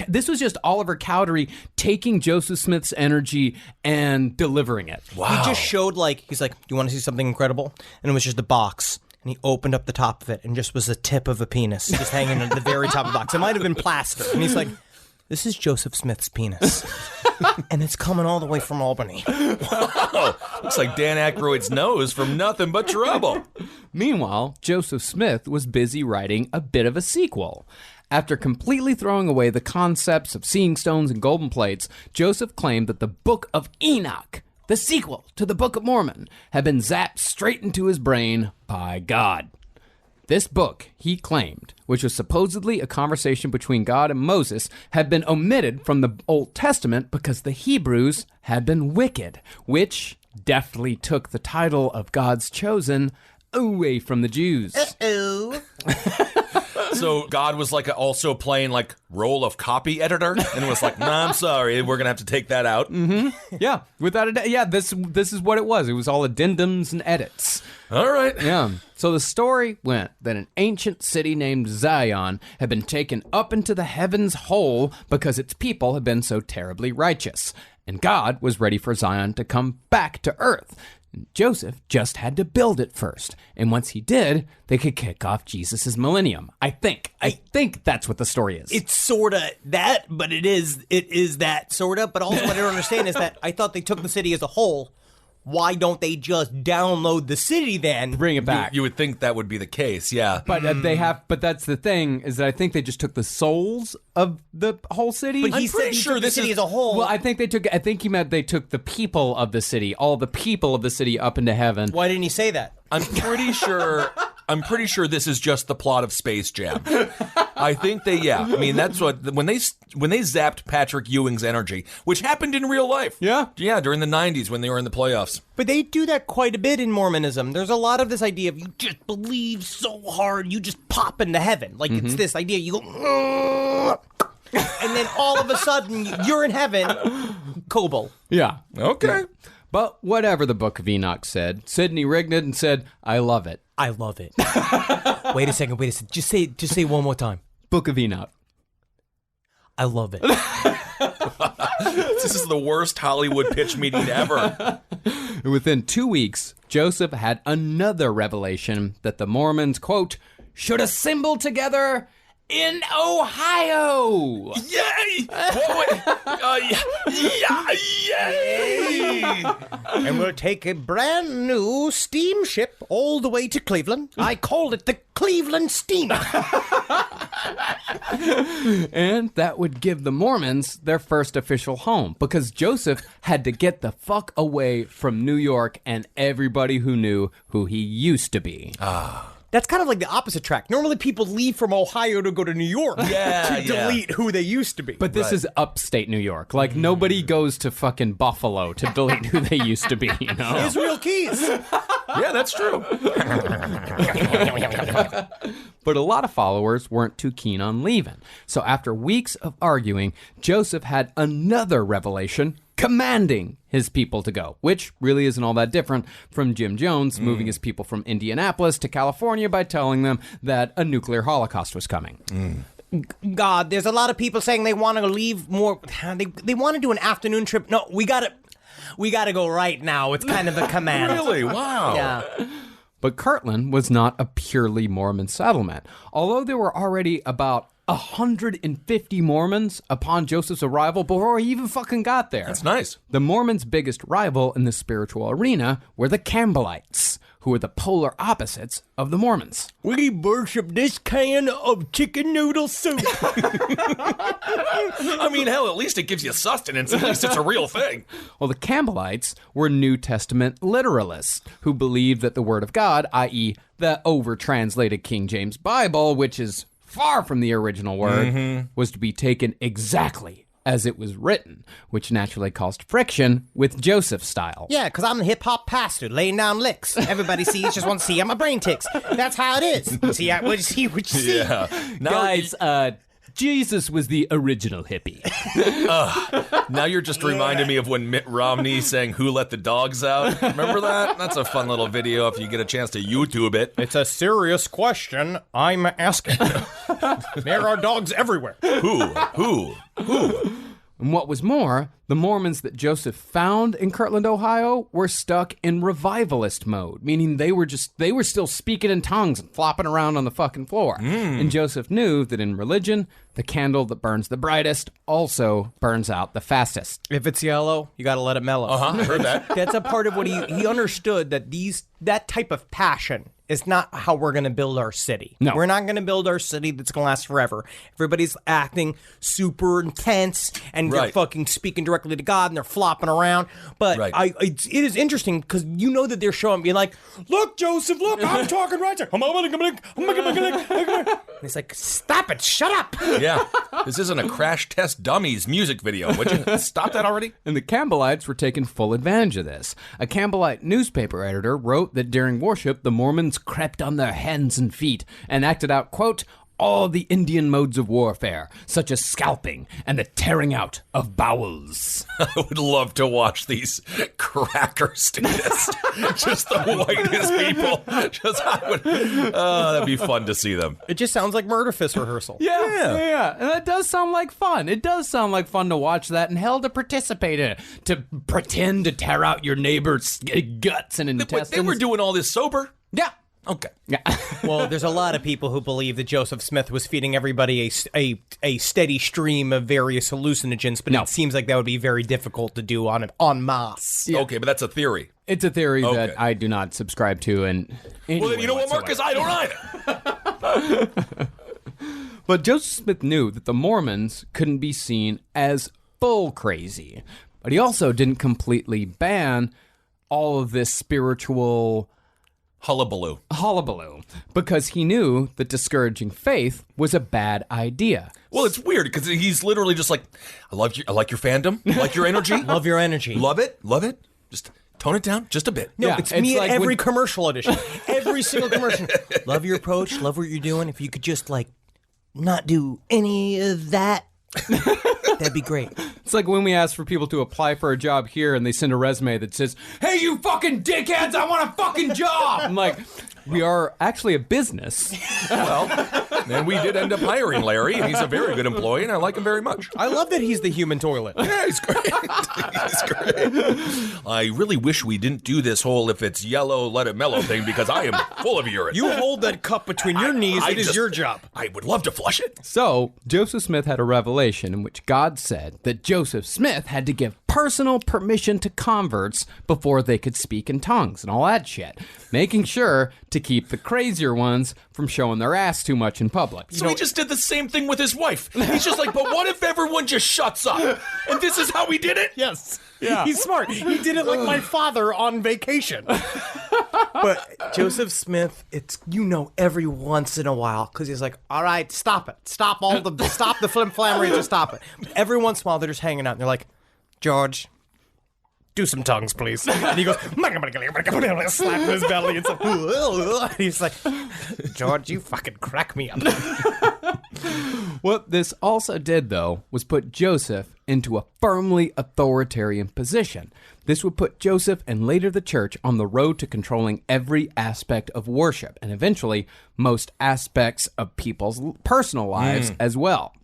Cowdery taking Joseph Smith's energy and delivering it. Wow. He just showed, like, he's like, you want to see something incredible? And it was just a box. And he opened up the top of it and just was the tip of a penis just hanging at the very top of the box. It might have been plaster. And he's like, this is Joseph Smith's penis. And it's coming all the way from Albany. Wow. Looks like Dan Aykroyd's nose from Nothing But Trouble. Meanwhile, Joseph Smith was busy writing a bit of a sequel. After completely throwing away the concepts of seeing stones and golden plates, Joseph claimed that the Book of Enoch, the sequel to the Book of Mormon, had been zapped straight into his brain by God. This book, he claimed, which was supposedly a conversation between God and Moses, had been omitted from the Old Testament because the Hebrews had been wicked, which deftly took the title of God's chosen away from the Jews. Uh-oh. So God was like also playing like role of copy editor and was like, nah, I'm sorry, we're gonna have to take that out. Yeah, without a doubt. Yeah, this is what it was. It was all addendums and edits. All right. Yeah. So the story went that an ancient city named Zion had been taken up into the heavens whole because its people had been so terribly righteous. And God was ready for Zion to come back to earth. Joseph just had to build it first. And once he did, they could kick off Jesus' millennium. I think that's what the story is. It's sort of that, but it is that sort of. But also what I don't understand is that I thought they took the city as a whole. Why don't they just download the city then? Bring it back. You would think that would be the case, yeah. But they have. But that's the thing, is that I think they just took the souls of the whole city. But he I'm said pretty he sure took the this city is- as a whole. Well, I think he meant they took the people of the city, all the people of the city up into heaven. Why didn't he say that? I'm pretty sure this is just the plot of Space Jam. I think I mean, that's what, when they zapped Patrick Ewing's energy, which happened in real life. Yeah. Yeah, during the 90s when they were in the playoffs. But they do that quite a bit in Mormonism. There's a lot of this idea of you just believe so hard, you just pop into heaven. Like it's this idea, you go, and then all of a sudden you're in heaven. Kobo. Yeah. Okay. But whatever the Book of Enoch said, Sidney rigged it and said, I love it. I love it. Wait a second. Just say it one more time. Book of Enoch. I love it. This is the worst Hollywood pitch meeting ever. Within 2 weeks, Joseph had another revelation that the Mormons, quote, should assemble together in Ohio. Yay! Yay! And we'll take a brand new steamship all the way to Cleveland. I called it the Cleveland Steamer. And that would give the Mormons their first official home, because Joseph had to get the fuck away from New York and everybody who knew who he used to be. That's kind of like the opposite track. Normally people leave from Ohio to go to New York to delete who they used to be. But this is upstate New York. Like, nobody goes to fucking Buffalo to delete who they used to be, you know? Israel Keys. Yeah, that's true. But a lot of followers weren't too keen on leaving. So after weeks of arguing, Joseph had another revelation commanding his people to go, which really isn't all that different from Jim Jones moving his people from Indianapolis to California by telling them that a nuclear holocaust was coming. God, there's a lot of people saying they want to leave more. They want to do an afternoon trip. No, we got to go right now. It's kind of a command. Really? Wow. Yeah. But Kirtland was not a purely Mormon settlement. Although there were already about 150 Mormons upon Joseph's arrival before he even fucking got there. That's nice. The Mormons' biggest rival in the spiritual arena were the Campbellites, who were the polar opposites of the Mormons. We worship this can of chicken noodle soup. I mean, hell, at least it gives you sustenance. At least it's a real thing. Well, the Campbellites were New Testament literalists who believed that the Word of God, i.e. the over-translated King James Bible, which is far from the original word, was to be taken exactly as it was written, which naturally caused friction with Joseph's style. Yeah, because I'm the hip-hop pastor laying down licks. Everybody sees, just want to see how my brain ticks. That's how it is. See, what you see, what you see. Yeah. Now, Guys, Jesus was the original hippie. now you're just reminding me of when Mitt Romney sang "Who Let the Dogs Out." Remember that? That's a fun little video if you get a chance to YouTube it. It's a serious question I'm asking. There are dogs everywhere. Who? And what was more, the Mormons that Joseph found in Kirtland, Ohio, were stuck in revivalist mode, meaning they were still speaking in tongues and flopping around on the fucking floor. And Joseph knew that in religion, the candle that burns the brightest also burns out the fastest. If it's yellow, you got to let it mellow. I heard that. That's a part of what he understood, that type of passion is not how we're going to build our city. No. We're not going to build our city that's going to last forever. Everybody's acting super intense and they're fucking speaking directly to God and they're flopping around. But it is interesting because you know that they're showing me like, look, Joseph, look, I'm talking right there. And it's like, stop it, shut up. Yeah, this isn't a Crash Test Dummies music video. Would you stop that already? And the Campbellites were taking full advantage of this. A Campbellite newspaper editor wrote that during worship, the Mormons crept on their hands and feet and acted out, quote, all the Indian modes of warfare, such as scalping and the tearing out of bowels. I would love to watch these crackers do this. Just the whitest people. That'd be fun to see them. It just sounds like Murder Fist rehearsal. Yeah. And that does sound like fun. It does sound like fun to watch that and hell to participate in it. To pretend to tear out your neighbor's guts and intestines. They were doing all this sober? Yeah. Okay. Yeah. Well, there's a lot of people who believe that Joseph Smith was feeding everybody a steady stream of various hallucinogens, but it seems like that would be very difficult to do en masse. Yeah. Okay, but that's a theory. It's a theory that I do not subscribe to. And well, then you know what, Marcus? I don't either. But Joseph Smith knew that the Mormons couldn't be seen as bull crazy. But he also didn't completely ban all of this spiritual hullabaloo, because he knew that discouraging faith was a bad idea. Well, it's weird because he's literally just like, I like your fandom, I like your energy, love your energy, love it, just tone it down just a bit. No, it's me like at every commercial audition, every single commercial. Love your approach, love what you're doing. If you could just like not do any of that, that'd be great. It's like when we ask for people to apply for a job here and they send a resume that says, hey, you fucking dickheads, I want a fucking job. I'm like, we are actually a business. Well, And we did end up hiring Larry, and he's a very good employee, and I like him very much. I love that he's the human toilet. Yeah, he's great. He's great. I really wish we didn't do this whole if it's yellow, let it mellow thing, because I am full of urine. You hold that cup between your knees. It is your job. I would love to flush it. So, Joseph Smith had a revelation in which God said that Joseph Smith had to give personal permission to converts before they could speak in tongues and all that shit, making sure to keep the crazier ones from showing their ass too much in public. So he just did the same thing with his wife. He's just like, but what if everyone just shuts up? And this is how we did it? Yes. Yeah. He's smart. He did it like my father on vacation. But Joseph Smith, it's, every once in a while, because he's like, all right, stop it. Stop the flim-flammery, just stop it. Every once in a while, they're just hanging out, and they're like, George, do some tongues, please. And he goes, slapping his belly, and so, he's like, George, you fucking crack me up. What this also did, though, was put Joseph into a firmly authoritarian position. This would put Joseph and later the church on the road to controlling every aspect of worship, and eventually most aspects of people's personal lives as well.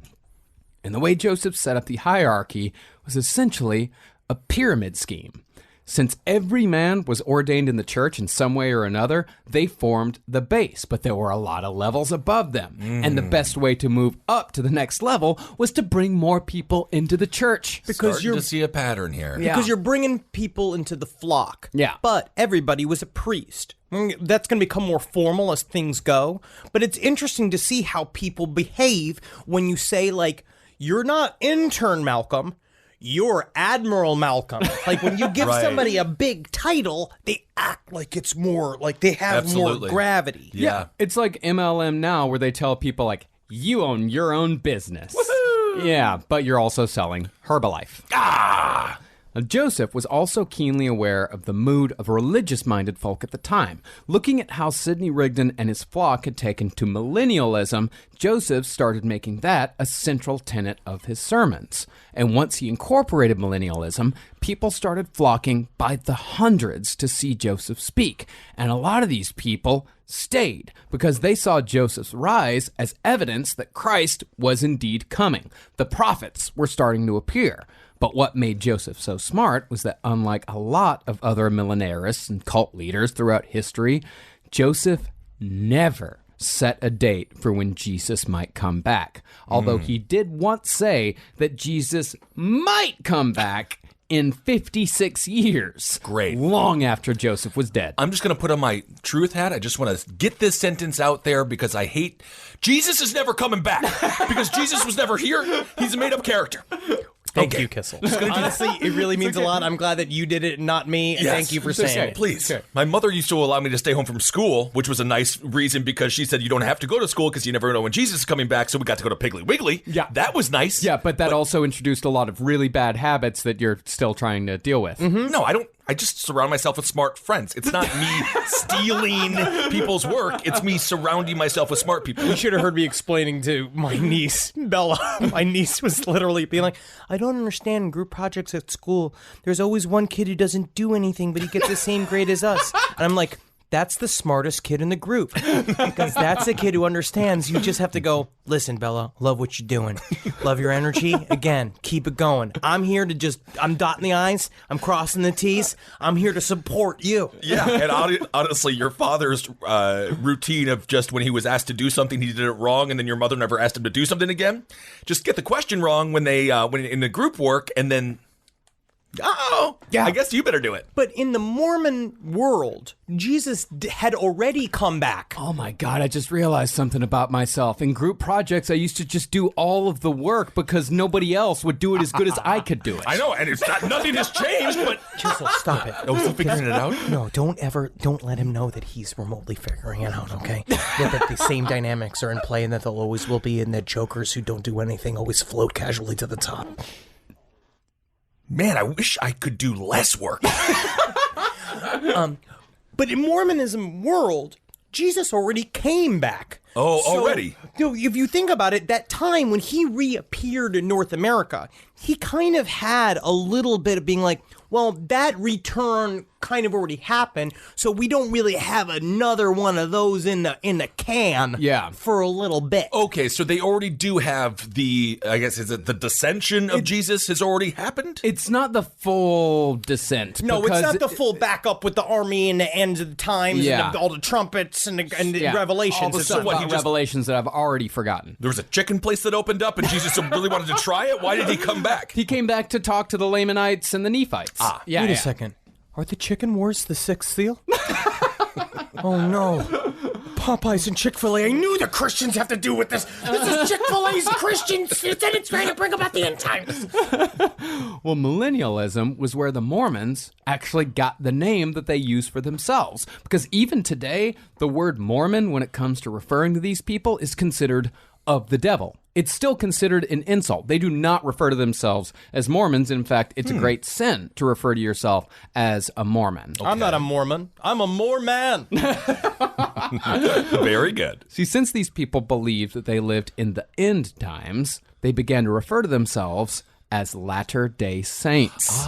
And the way Joseph set up the hierarchy was essentially a pyramid scheme. Since every man was ordained in the church in some way or another, they formed the base, but there were a lot of levels above them. And the best way to move up to the next level was to bring more people into the church. Because you're to see a pattern here. Yeah. Because you're bringing people into the flock. Yeah. But everybody was a priest. That's going to become more formal as things go. But it's interesting to see how people behave when you say, like, you're not intern Malcolm, you're Admiral Malcolm. Like, when you give somebody a big title, they act like it's more, like they have more gravity. Yeah. It's like MLM now, where they tell people, like, you own your own business. Woohoo! Yeah, but you're also selling Herbalife. Ah! Now, Joseph was also keenly aware of the mood of religious-minded folk at the time. Looking at how Sidney Rigdon and his flock had taken to millennialism, Joseph started making that a central tenet of his sermons. And once he incorporated millennialism, people started flocking by the hundreds to see Joseph speak. And a lot of these people stayed because they saw Joseph's rise as evidence that Christ was indeed coming. The prophets were starting to appear. But what made Joseph so smart was that, unlike a lot of other millenarists and cult leaders throughout history, Joseph never set a date for when Jesus might come back. Although he did once say that Jesus might come back in 56 years. Great. Long after Joseph was dead. I'm just going to put on my truth hat. I just want to get this sentence out there because I hate... Jesus is never coming back because Jesus was never here. He's a made-up character. Thank you, Kissel. Honestly, it really means a lot. I'm glad that you did it and not me, and thank you for saying it. Please. Okay. My mother used to allow me to stay home from school, which was a nice reason because she said you don't have to go to school because you never know when Jesus is coming back, so we got to go to Piggly Wiggly. Yeah. That was nice. Yeah, but that also introduced a lot of really bad habits that you're still trying to deal with. Mm-hmm. No, I don't. I just surround myself with smart friends. It's not me stealing people's work. It's me surrounding myself with smart people. You should have heard me explaining to my niece, Bella. My niece was literally being like, I don't understand group projects at school. There's always one kid who doesn't do anything, but he gets the same grade as us. And I'm like, that's the smartest kid in the group. Because that's the kid who understands. You just have to go, listen, Bella, love what you're doing. Love your energy. Again, keep it going. I'm here to I'm dotting the I's. I'm crossing the T's. I'm here to support you. Yeah, and honestly, your father's routine of just when he was asked to do something, he did it wrong, and then your mother never asked him to do something again. Just get the question wrong when when in the group work, and then... Oh, yeah. I guess you better do it. But in the Mormon world, Jesus had already come back. Oh my God, I just realized something about myself. In group projects, I used to just do all of the work because nobody else would do it as good as I could do it. I know, and it's not, nothing has changed, but... Kissel, stop it. Oh, is he figuring it out? No, don't let him know that he's remotely figuring it out, okay? That the same dynamics are in play and that they'll always will be, and that jokers who don't do anything always float casually to the top. Man, I wish I could do less work. But in Mormonism world, Jesus already came back. Oh, already? If you think about it, that time when he reappeared in North America, he kind of had a little bit of being like, Well, that return kind of already happened, so we don't really have another one of those in the can for a little bit. Okay, so they already do have the, I guess, is it the descension of Jesus has already happened? It's not the full descent. No, it's not the full backup with the army and the ends of the times and all the trumpets and the revelations. All the stuff about revelations that I've already forgotten. There was a chicken place that opened up and Jesus really wanted to try it? Why did he come back? He came back to talk to the Lamanites and the Nephites. Wait a second. Are the chicken wars the sixth seal? Oh, no. Popeyes and Chick-fil-A. I knew the Christians have to do with this. This is Chick-fil-A's Christians. Then it's trying to bring about the end times. Well, millennialism was where the Mormons actually got the name that they use for themselves. Because even today, the word Mormon, when it comes to referring to these people, is considered of the devil. It's still considered an insult. They do not refer to themselves as Mormons. In fact, it's a great sin to refer to yourself as a Mormon. Okay. I'm not a Mormon. I'm a Mormon. Very good. See, since these people believed that they lived in the end times, they began to refer to themselves as Latter-day Saints.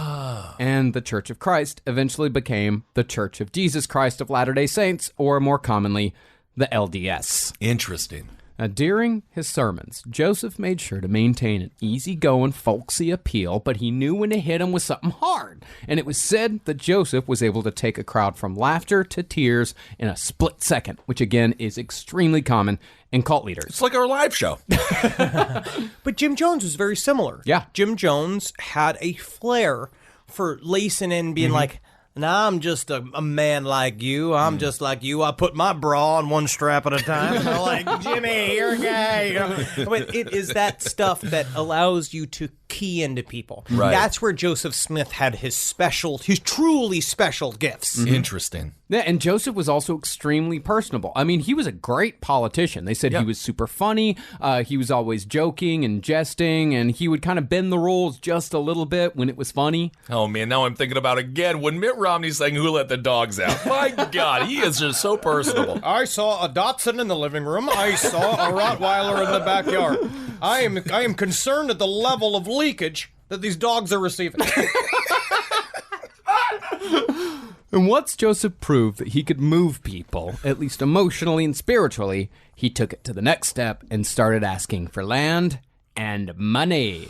And the Church of Christ eventually became the Church of Jesus Christ of Latter-day Saints, or more commonly, the LDS. Interesting. Now, during his sermons, Joseph made sure to maintain an easygoing, folksy appeal, but he knew when to hit him with something hard. And it was said that Joseph was able to take a crowd from laughter to tears in a split second, which again is extremely common in cult leaders. It's like our live show. But Jim Jones was very similar. Yeah. Jim Jones had a flair for lacing in, being like, "Now I'm just a man like you. I'm just like you. I put my bra on one strap at a time." And I'm like, "Jimmy, you're a guy." You know? But it is that stuff that allows you to key into people. Right. That's where Joseph Smith had his truly special gifts. Interesting. Yeah, and Joseph was also extremely personable. I mean, he was a great politician. They said he was super funny. He was always joking and jesting, and he would kind of bend the rules just a little bit when it was funny. Oh, man, now I'm thinking about again when Mitt Romney's saying, "Who let the dogs out?" My God, he is just so personable. I saw a Dachshund in the living room. I saw a Rottweiler in the backyard. I am concerned at the level of leakage that these dogs are receiving. And once Joseph proved that he could move people, at least emotionally and spiritually, he took it to the next step and started asking for land and money.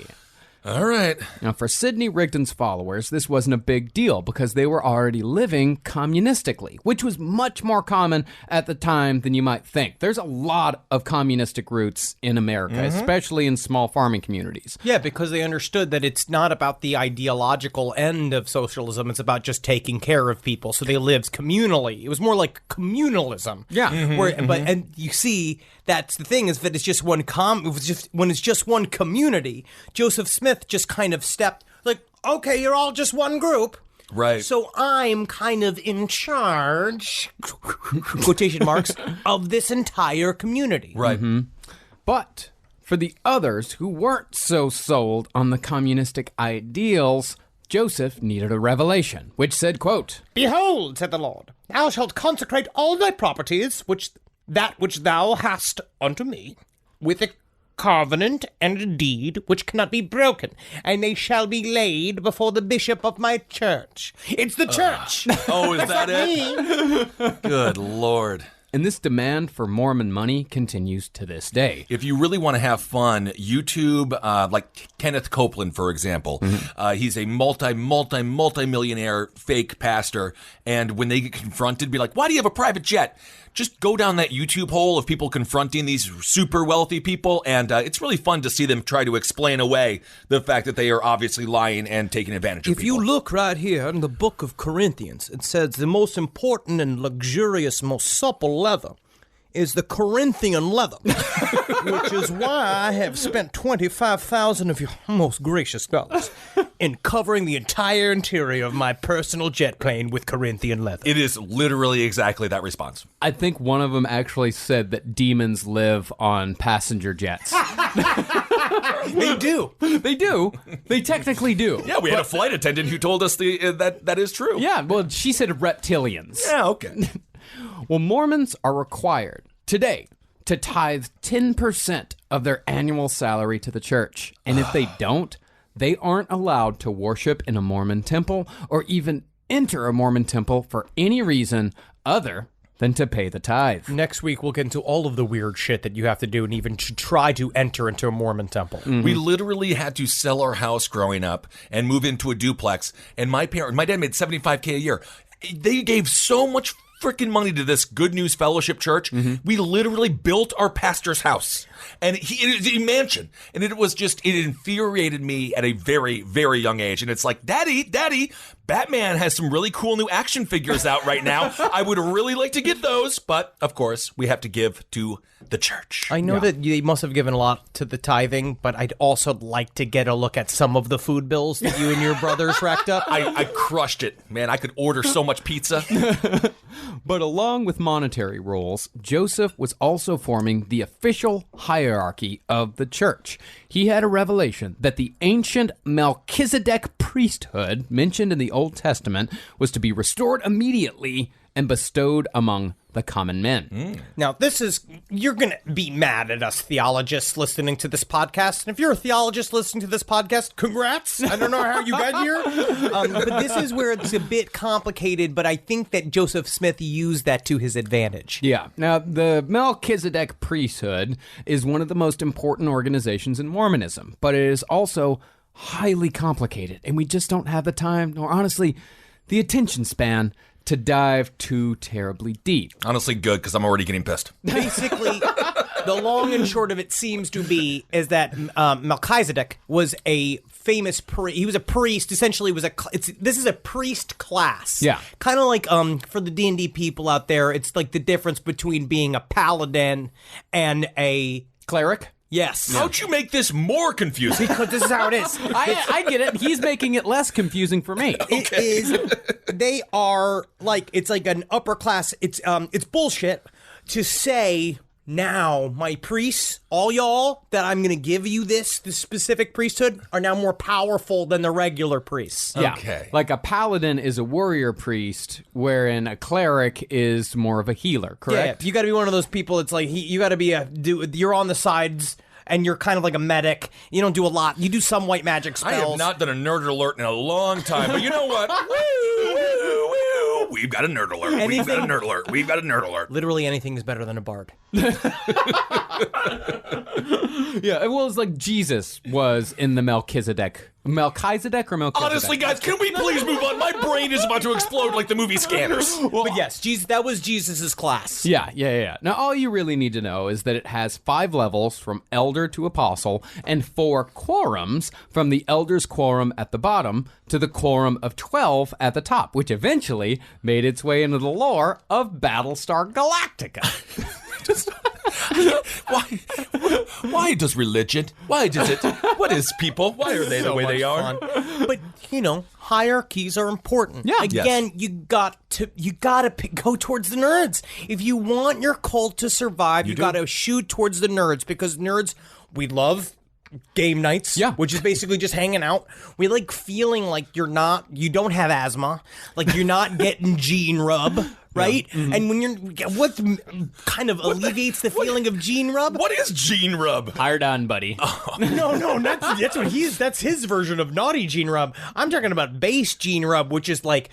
All right. Now, for Sidney Rigdon's followers, this wasn't a big deal because they were already living communistically, which was much more common at the time than you might think. There's a lot of communistic roots in America, especially in small farming communities. Yeah, because they understood that it's not about the ideological end of socialism. It's about just taking care of people. So they lived communally. It was more like communalism. Yeah. And you see, that's the thing, is that it's just when it's just one community, Joseph Smith just kind of stepped like, okay, you're all just one group. Right. So I'm kind of in charge, quotation marks, of this entire community. Right. But for the others who weren't so sold on the communistic ideals, Joseph needed a revelation, which said, quote, "Behold, said the Lord, thou shalt consecrate all thy properties, which thou hast unto me, with a covenant and a deed which cannot be broken, and they shall be laid before the bishop of my church." It's the church. Oh, is that it? Good Lord. And this demand for Mormon money continues to this day. If you really want to have fun, YouTube, like Kenneth Copeland, for example, he's a multi-millionaire fake pastor. And when they get confronted, be like, "Why do you have a private jet?" Just go down that YouTube hole of people confronting these super wealthy people. And it's really fun to see them try to explain away the fact that they are obviously lying and taking advantage of If people. you look right here in the book of Corinthians, it says the most important and luxurious, most supple leather is the Corinthian leather, which is why I have spent 25,000 of your most gracious dollars in covering the entire interior of my personal jet plane with Corinthian leather. It is literally exactly that response. I think one of them actually said that demons live on passenger jets. They do. They do. They technically do. Yeah, we had a flight attendant who told us that is true. Yeah, well, she said reptilians. Yeah, okay. Well, Mormons are required today to tithe 10% of their annual salary to the church. And if they don't, they aren't allowed to worship in a Mormon temple or even enter a Mormon temple for any reason other than to pay the tithe. Next week, we'll get into all of the weird shit that you have to do and even to try to enter into a Mormon temple. We literally had to sell our house growing up and move into a duplex. And my dad made $75K a year. They gave so much freaking money to this Good News Fellowship Church. We literally built our pastor's house. And it was a mansion. And it infuriated me at a very, very young age. And it's like, Daddy, Batman has some really cool new action figures out right now. I would really like to get those. But, of course, we have to give to the church. I know that you must have given a lot to the tithing, but I'd also like to get a look at some of the food bills that you and your brothers racked up. I crushed it. Man, I could order so much pizza. But along with monetary rules, Joseph was also forming the official hierarchy of the church. He had a revelation that the ancient Melchizedek priesthood mentioned in the Old Testament was to be restored immediately and bestowed among the common men. Now, you're going to be mad at us theologists listening to this podcast. And if you're a theologist listening to this podcast, congrats. I don't know how you got here. But this is where it's a bit complicated, but I think that Joseph Smith used that to his advantage. Yeah. Now, the Melchizedek priesthood is one of the most important organizations in Mormonism, but it is also highly complicated, and we just don't have the time, nor honestly, the attention span to dive too terribly deep. Honestly, good, because I'm already getting pissed. Basically, the long and short of it seems to be is that Melchizedek was a famous priest. He was a priest. Essentially, this is a priest class. Yeah, kind of like for the D&D people out there, it's like the difference between being a paladin and a cleric. Yes. How'd you make this more confusing? Because this is how it is. I get it. He's making it less confusing for me. It is. They are like, it's like an upper class. It's bullshit to say now my priests, all y'all that I'm going to give you this specific priesthood are now more powerful than the regular priests. Yeah. Okay. Like a paladin is a warrior priest, wherein a cleric is more of a healer, correct? Yeah, you got to be one of those people. It's like you got to be you're on the sides and you're kind of like a medic. You don't do a lot. You do some white magic spells. I have not done a nerd alert in a long time, but you know what? Woo, woo, woo. We've got a nerd alert. We've got a nerd alert. We've got a nerd alert. Literally anything is better than a bard. Yeah, well, it's like Jesus was in the Melchizedek or Melchizedek? Honestly, guys, can we please move on? My brain is about to explode like the movie Scanners. But yes, that was Jesus's class. Yeah. Now, all you really need to know is that it has 5 levels from elder to apostle and 4 quorums from the elder's quorum at the bottom to the quorum of 12 at the top, which eventually made its way into the lore of Battlestar Galactica. Why does religion? Why does it? What is people? Why are they the way they are? But hierarchies are important. Yeah. Again, you gotta go towards the nerds. If you want your cult to survive, you gotta shoot towards the nerds, because nerds, we love game nights, which is basically just hanging out. We like feeling like you don't have asthma, like you're not getting gene rub, right? Yeah. Mm-hmm. And what kind of alleviates the feeling of gene rub? What is gene rub? Hired on, buddy. Oh. No, that's his version of naughty gene rub. I'm talking about base gene rub, which is like,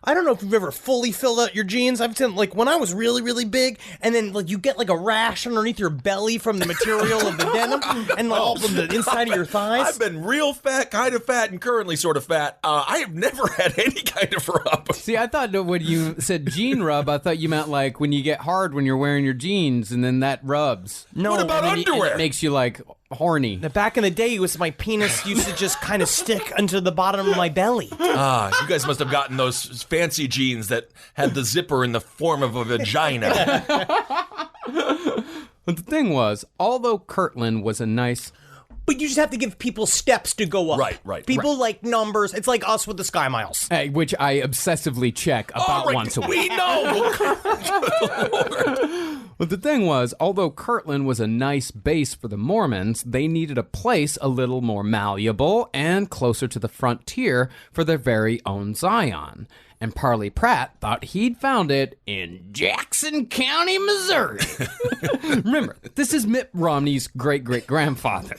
I don't know if you've ever fully filled out your jeans. I've seen, like, when I was really, really big, and then, like, you get, like, a rash underneath your belly from the material of the denim, and, like, all from the inside of your thighs. I've been real fat, kind of fat, and currently sort of fat. I have never had any kind of rub. See, I thought when you said jean rub, I thought you meant, like, when you get hard when you're wearing your jeans, and then that rubs. No, what about underwear? It makes you, like, horny. Back in the day, my penis used to just kind of stick into the bottom of my belly. You guys must have gotten those fancy jeans that had the zipper in the form of a vagina. But the thing was, although Kirtland was a nice... But you just have to give people steps to go up. Right. People like numbers. It's like us with the Sky Miles. Hey, which I obsessively check about once a week. We know! But the thing was, although Kirtland was a nice base for the Mormons, they needed a place a little more malleable and closer to the frontier for their very own Zion. And Parley Pratt thought he'd found it in Jackson County, Missouri. Remember, this is Mitt Romney's great-great-grandfather.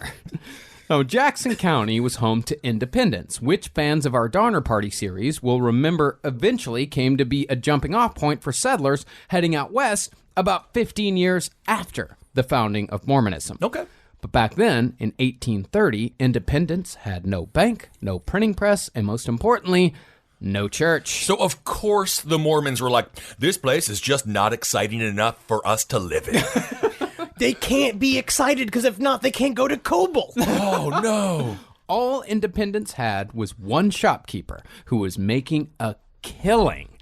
Now, Jackson County was home to Independence, which fans of our Donner Party series will remember eventually came to be a jumping-off point for settlers heading out west about 15 years after the founding of Mormonism. Okay. But back then, in 1830, Independence had no bank, no printing press, and most importantly, no church. So, of course, the Mormons were like, this place is just not exciting enough for us to live in. They can't be excited because if not, they can't go to Cobalt. Oh, no. All Independence had was one shopkeeper who was making a killing,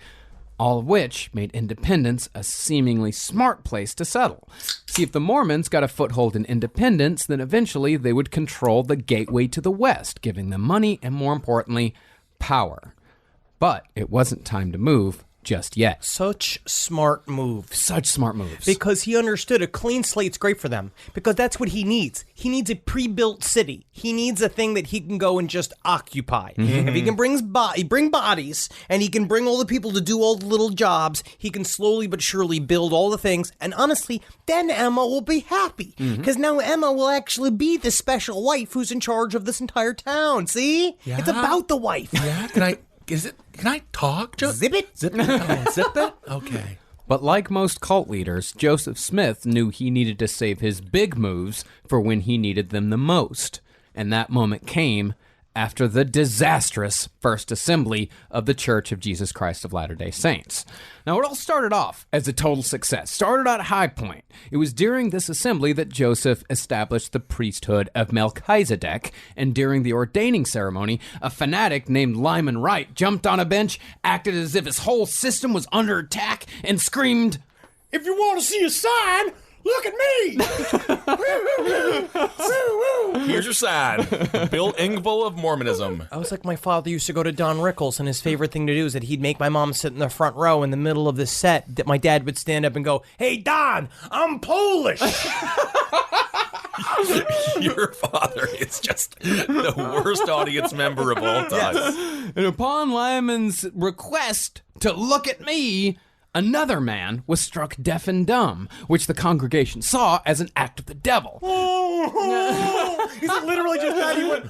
all of which made Independence a seemingly smart place to settle. See, if the Mormons got a foothold in Independence, then eventually they would control the gateway to the West, giving them money and, more importantly, power. But it wasn't time to move just yet. Such smart moves. Such smart moves. Because he understood a clean slate's great for them. Because that's what he needs. He needs a pre-built city. He needs a thing that he can go and just occupy. If he can bring bodies, and he can bring all the people to do all the little jobs, he can slowly but surely build all the things. And honestly, then Emma will be happy. Because now Emma will actually be the special wife who's in charge of this entire town. See? Yeah. It's about the wife. Yeah, can I talk? Zip it? Zip it? Oh, zip it? Okay. But like most cult leaders, Joseph Smith knew he needed to save his big moves for when he needed them the most. And that moment came after the disastrous First Assembly of the Church of Jesus Christ of Latter-day Saints. Now, it all started off as a total success. Started at a high point. It was during this assembly that Joseph established the priesthood of Melchizedek, and during the ordaining ceremony, a fanatic named Lyman Wright jumped on a bench, acted as if his whole system was under attack, and screamed, If you want to see a sign, look at me! Here's your sign. Bill Engvall of Mormonism. I was like my father used to go to Don Rickles, and his favorite thing to do is that he'd make my mom sit in the front row in the middle of the set, that my dad would stand up and go, "Hey, Don, I'm Polish!" Your father is just the worst audience member of all time. And upon Lyman's request to look at me, another man was struck deaf and dumb, which the congregation saw as an act of the devil. He's literally just that. He went,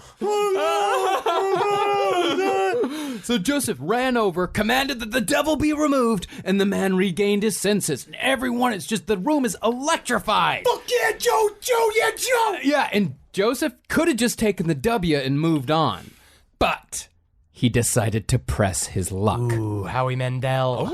So Joseph ran over, commanded that the devil be removed, and the man regained his senses. And everyone, the room is electrified. Fuck yeah, Joe! Yeah, Joe! Yeah, and Joseph could have just taken the W and moved on. But he decided to press his luck. Ooh, Howie Mandel.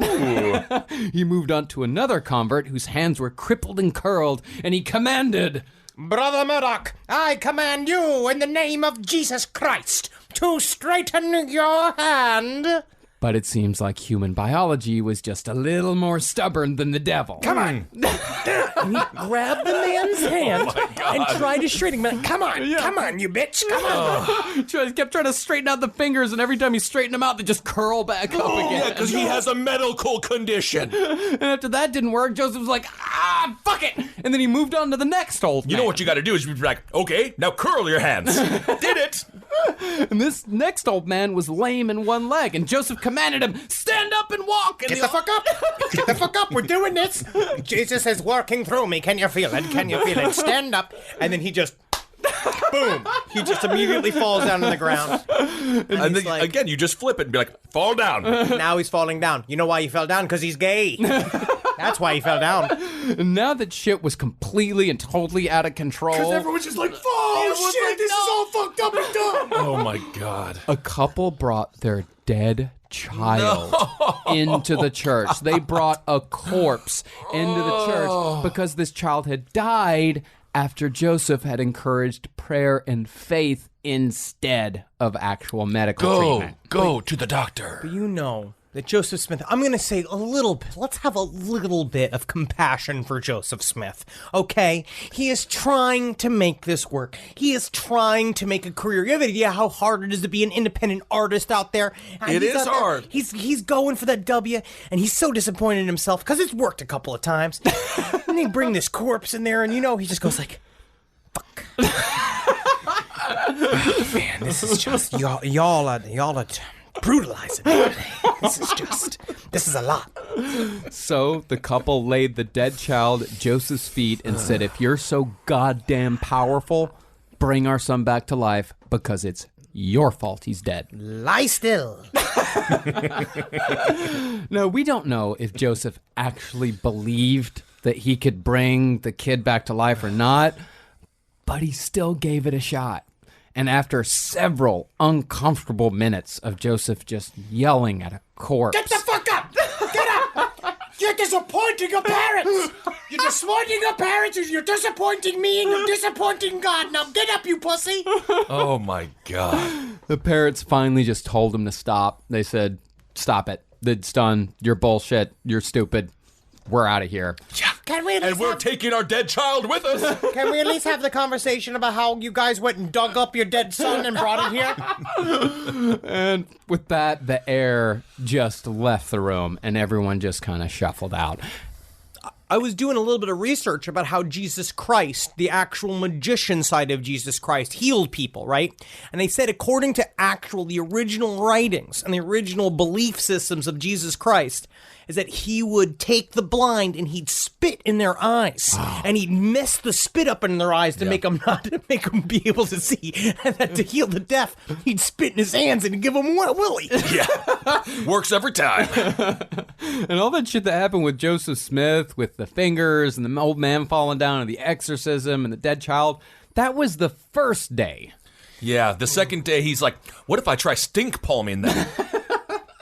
He moved on to another convert whose hands were crippled and curled, and he commanded, Brother Murdoch, I command you in the name of Jesus Christ to straighten your hand. But it seems like human biology was just a little more stubborn than the devil. Come on. And he grabbed the man's hand and tried to straighten him. Come on, come on, you bitch, come on. He kept trying to straighten out the fingers, and every time he straightened them out, they just curl back up again. Yeah, because he has a medical condition. And after that didn't work, Joseph was like, fuck it. And then he moved on to the next old man. You know what you got to do is you be like, okay, now curl your hands. Did it. And this next old man was lame in one leg, and Joseph commanded him, stand up and walk. And Get the fuck up. Get the fuck up. We're doing this. Jesus is working through me. Can you feel it? Can you feel it? Stand up. And then he just, boom. He just immediately falls down on the ground. And then, like, again, you just flip it and be like, fall down. Now he's falling down. You know why he fell down? Because he's gay. That's why he fell down. And now that shit was completely and totally out of control, Because everyone's just like, oh shit, this is all fucked up and dumb. Oh my God. a couple brought their dead child into the church. They brought a corpse into the church because this child had died after Joseph had encouraged prayer and faith instead of actual medical treatment. Go to the doctor. But you know that Joseph Smith, I'm going to say a little bit, let's have a little bit of compassion for Joseph Smith, okay? He is trying to make this work. He is trying to make a career. You have an idea how hard it is to be an independent artist out there? It is hard. He's going for that W, and he's so disappointed in himself because it's worked a couple of times. And they bring this corpse in there, and you know, he just goes like, fuck. Man, this is just, y'all are brutalizing me. This is a lot. So the couple laid the dead child at Joseph's feet and said, if you're so goddamn powerful, bring our son back to life because it's your fault he's dead. Lie still. No, we don't know if Joseph actually believed that he could bring the kid back to life or not, but he still gave it a shot. And after several uncomfortable minutes of Joseph just yelling at a corpse... Get the fuck up! Get up! You're disappointing your parents! You're disappointing your parents, you're disappointing me, and you're disappointing God. Now get up, you pussy! Oh, my God. The parents finally just told him to stop. They said, stop it. It's done. You're bullshit. You're stupid. We're out of here. Can we at least And we're taking our dead child with us. Can we at least have the conversation about how you guys went and dug up your dead son and brought it here? And with that, the air just left the room and everyone just kind of shuffled out. I was doing a little bit of research about how Jesus Christ, the actual magician side of Jesus Christ, healed people, right? And they said according to the original writings and the original belief systems of Jesus Christ, is that he would take the blind and he'd spit in their eyes, and he'd mess the spit up in their eyes to make them be able to see, and then to heal the deaf, he'd spit in his hands and give them a willy. Yeah, works every time. And all that shit that happened with Joseph Smith, with the fingers and the old man falling down and the exorcism and the dead child, that was the first day. Yeah, the second day he's like, what if I try stink palming them?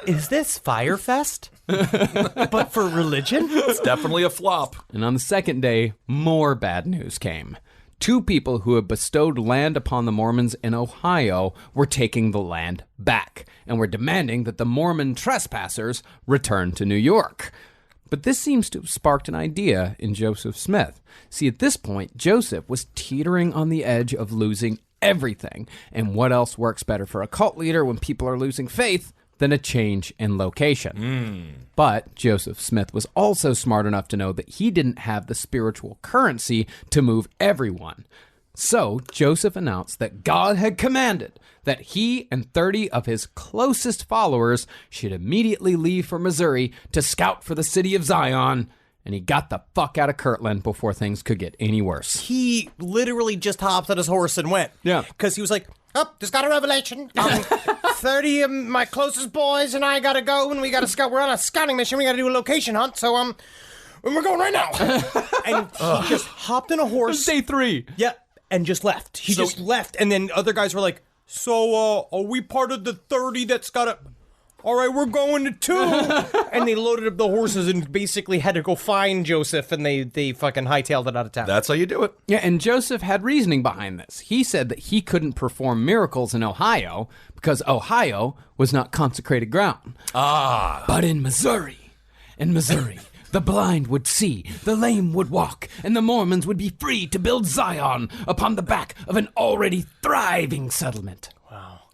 Is this Firefest? But for religion? It's definitely a flop. And on the second day, more bad news came. 2 people who had bestowed land upon the Mormons in Ohio were taking the land back and were demanding that the Mormon trespassers return to New York. But this seems to have sparked an idea in Joseph Smith. See, at this point, Joseph was teetering on the edge of losing everything. And what else works better for a cult leader when people are losing faith than a change in location? But Joseph Smith was also smart enough to know that he didn't have the spiritual currency to move everyone. So Joseph announced that God had commanded that he and 30 of his closest followers should immediately leave for Missouri to scout for the city of Zion, and he got the fuck out of Kirtland before things could get any worse. He literally just hopped on his horse and went. Yeah. Because he was like, oh, just got a revelation. 30 of my closest boys and I gotta go, and we gotta scout. We're on a scouting mission. We gotta do a location hunt, so and we're going right now. And he just hopped on a horse. Day 3. Yeah, and just left. He just left, and then other guys were like, so, are we part of the 30 that's gotta... All right, we're going to 2. And they loaded up the horses and basically had to go find Joseph, and they fucking hightailed it out of town. That's how you do it. Yeah, and Joseph had reasoning behind this. He said that he couldn't perform miracles in Ohio because Ohio was not consecrated ground. But in Missouri, the blind would see, the lame would walk, and the Mormons would be free to build Zion upon the back of an already thriving settlement.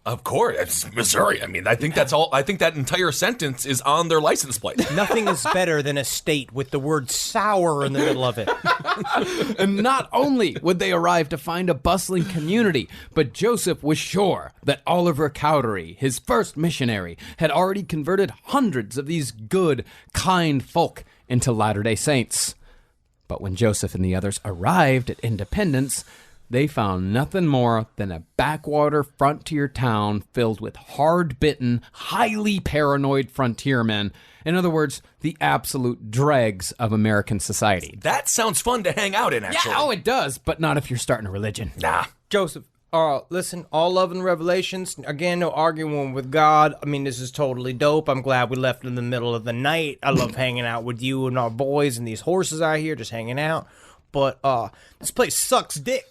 Of course, it's Missouri. I mean, I think that's all. I think that entire sentence is on their license plate. Nothing is better than a state with the word sour in the middle of it. And not only would they arrive to find a bustling community, but Joseph was sure that Oliver Cowdery, his first missionary, had already converted hundreds of these good, kind folk into Latter-day Saints. But when Joseph and the others arrived at Independence, they found nothing more than a backwater frontier town filled with hard-bitten, highly paranoid frontiermen. In other words, the absolute dregs of American society. That sounds fun to hang out in, actually. Yeah, it does, but not if you're starting a religion. Nah. Joseph, listen, all love and revelations. Again, no arguing with God. I mean, this is totally dope. I'm glad we left in the middle of the night. I love hanging out with you and our boys and these horses out here just hanging out. But this place sucks dick.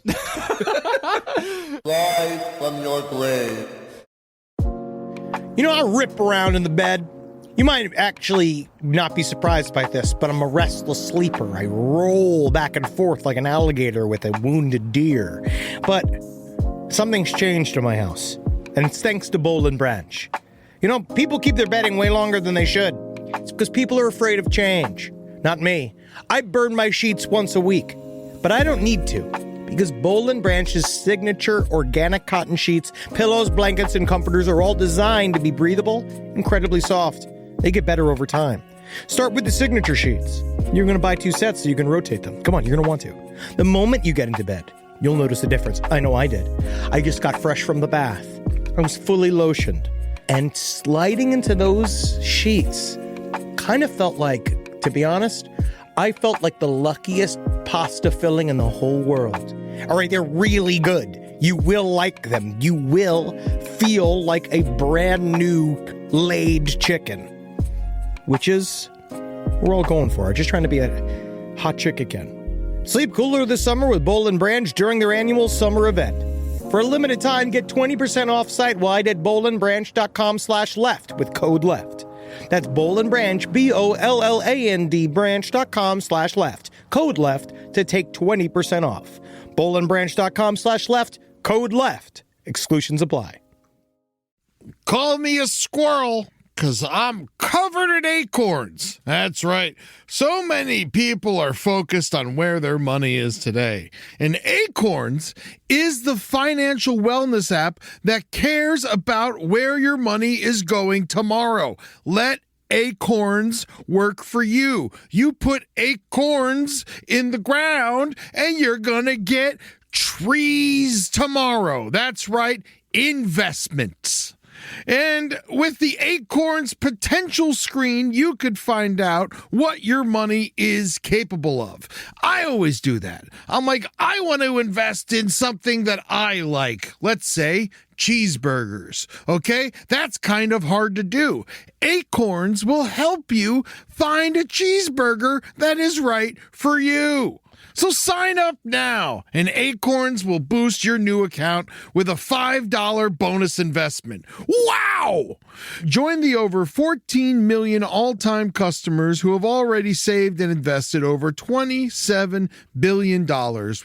Rise from your grave. You know, I rip around in the bed. You might actually not be surprised by this, but I'm a restless sleeper. I roll back and forth like an alligator with a wounded deer. But something's changed in my house, and it's thanks to Boll and Branch. You know, people keep their bedding way longer than they should. It's because people are afraid of change. Not me. I burn my sheets once a week, but I don't need to, because Boll and Branch's signature organic cotton sheets, pillows, blankets, and comforters are all designed to be breathable, incredibly soft. They get better over time. Start with the signature sheets. You're going to buy 2 sets so you can rotate them. Come on, you're going to want to. The moment you get into bed, You'll notice a difference. I know I did. I just got fresh from the bath. I was fully lotioned. And sliding into those sheets kind of felt like, to be honest, I felt like the luckiest pasta filling in the whole world. All right, they're really good. You will like them. You will feel like a brand new laid chicken, which is we're all going for. Just trying to be a hot chick again. Sleep cooler this summer with Boll & Branch during their annual summer event. For a limited time, get 20% off site-wide at bollandbranch.com/left with code LEFT. That's Boll & Branch, BOLLAND branch.com/left. Code LEFT to take 20% off. bollandbranch.com/left, code LEFT. Exclusions apply. Call me a squirrel, 'cause I'm covered in acorns. That's right. So many people are focused on where their money is today. And Acorns is the financial wellness app that cares about where your money is going tomorrow. Let Acorns work for you. You put acorns in the ground and you're gonna get trees tomorrow. That's right, investments. And with the Acorns potential screen, you could find out what your money is capable of. I always do that. I'm like, I want to invest in something that I like. Let's say cheeseburgers. Okay? That's kind of hard to do. Acorns will help you find a cheeseburger that is right for you. So sign up now, and Acorns will boost your new account with a $5 bonus investment. Wow! Join the over 14 million all-time customers who have already saved and invested over $27 billion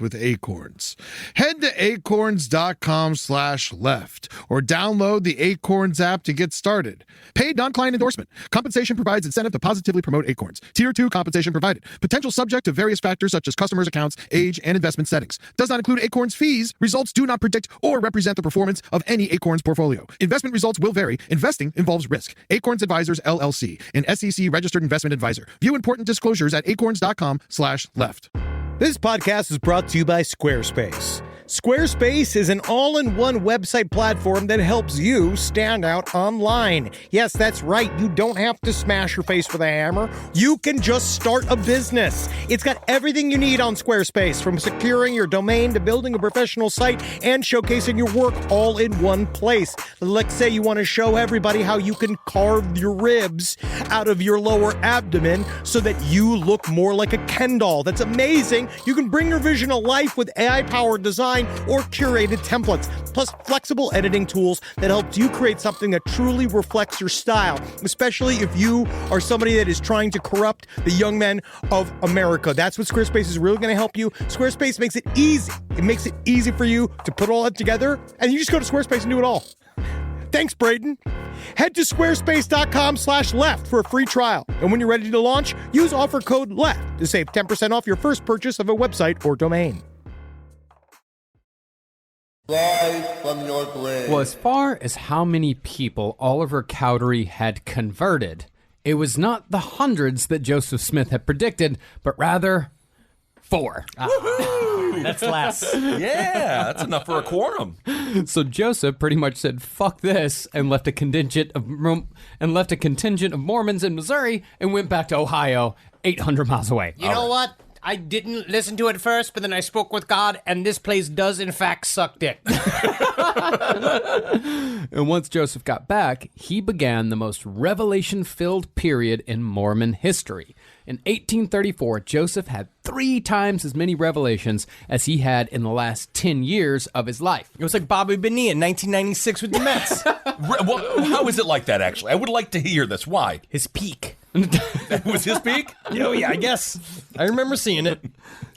with Acorns. Head to acorns.com/left or download the Acorns app to get started. Paid non-client endorsement. Compensation provides incentive to positively promote Acorns. Tier 2 compensation provided. Potential subject to various factors such as customers' accounts, age, and investment settings. Does not include Acorns fees. Results do not predict or represent the performance of any Acorns portfolio. Investment results will vary. Investing involves risk. Acorns Advisors, LLC, an SEC registered investment advisor. View important disclosures at acorns.com/left. This podcast is brought to you by Squarespace. Squarespace is an all-in-one website platform that helps you stand out online. Yes, that's right. You don't have to smash your face with a hammer. You can just start a business. It's got everything you need on Squarespace, from securing your domain to building a professional site and showcasing your work all in one place. Let's say you want to show everybody how you can carve your ribs out of your lower abdomen so that you look more like a Ken doll. That's amazing. You can bring your vision to life with AI-powered design or curated templates, plus flexible editing tools that helps you create something that truly reflects your style, especially if you are somebody that is trying to corrupt the young men of America. That's what Squarespace is really going to help you. Squarespace makes it easy. It makes it easy for you to put all that together, and you just go to Squarespace and do it all. Thanks, Braden. Head to squarespace.com/left for a free trial. And when you're ready to launch, use offer code LEFT to save 10% off your first purchase of a website or domain. Rise from your grave. Well, as far as how many people Oliver Cowdery had converted, it was not the hundreds that Joseph Smith had predicted, but rather 4. That's less. Yeah, that's enough for a quorum. So Joseph pretty much said, "Fuck this," and left a contingent of Mormons in Missouri and went back to Ohio, 800 miles away. You know what? I didn't listen to it first, but then I spoke with God, and this place does, in fact, suck dick. And once Joseph got back, he began the most revelation-filled period in Mormon history. In 1834, Joseph had 3 times as many revelations as he had in the last 10 years of his life. It was like Bobby Bonilla in 1996 with the Mets. Well, how is it like that, actually? I would like to hear this. Why? His peak. That was his peak? Oh, yeah, I guess. I remember seeing it.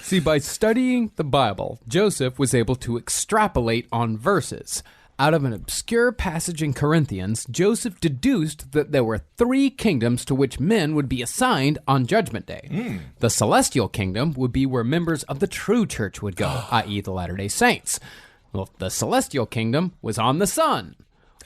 See, by studying the Bible, Joseph was able to extrapolate on verses. Out of an obscure passage in Corinthians, Joseph deduced that there were 3 kingdoms to which men would be assigned on Judgment Day. The celestial kingdom would be where members of the true church would go, i.e. the Latter-day Saints. Well, the celestial kingdom was on the sun.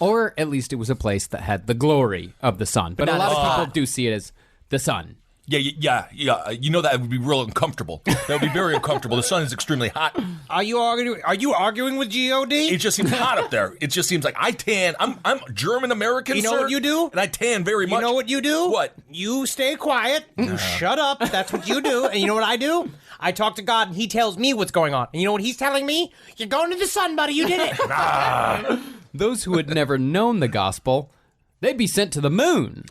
Or at least it was a place that had the glory of the sun. But a lot of people do see it as the sun. Yeah. You know that would be real uncomfortable. That would be very uncomfortable. The sun is extremely hot. Are you arguing with God? It just seems hot up there. It just seems like I tan. I'm German American. You know what you do? And I tan very much. You know what you do? What? You stay quiet. You shut up. That's what you do. And you know what I do? I talk to God, and He tells me what's going on. And you know what He's telling me? You're going to the sun, buddy. You did it. Those who had never known the gospel, they'd be sent to the moon.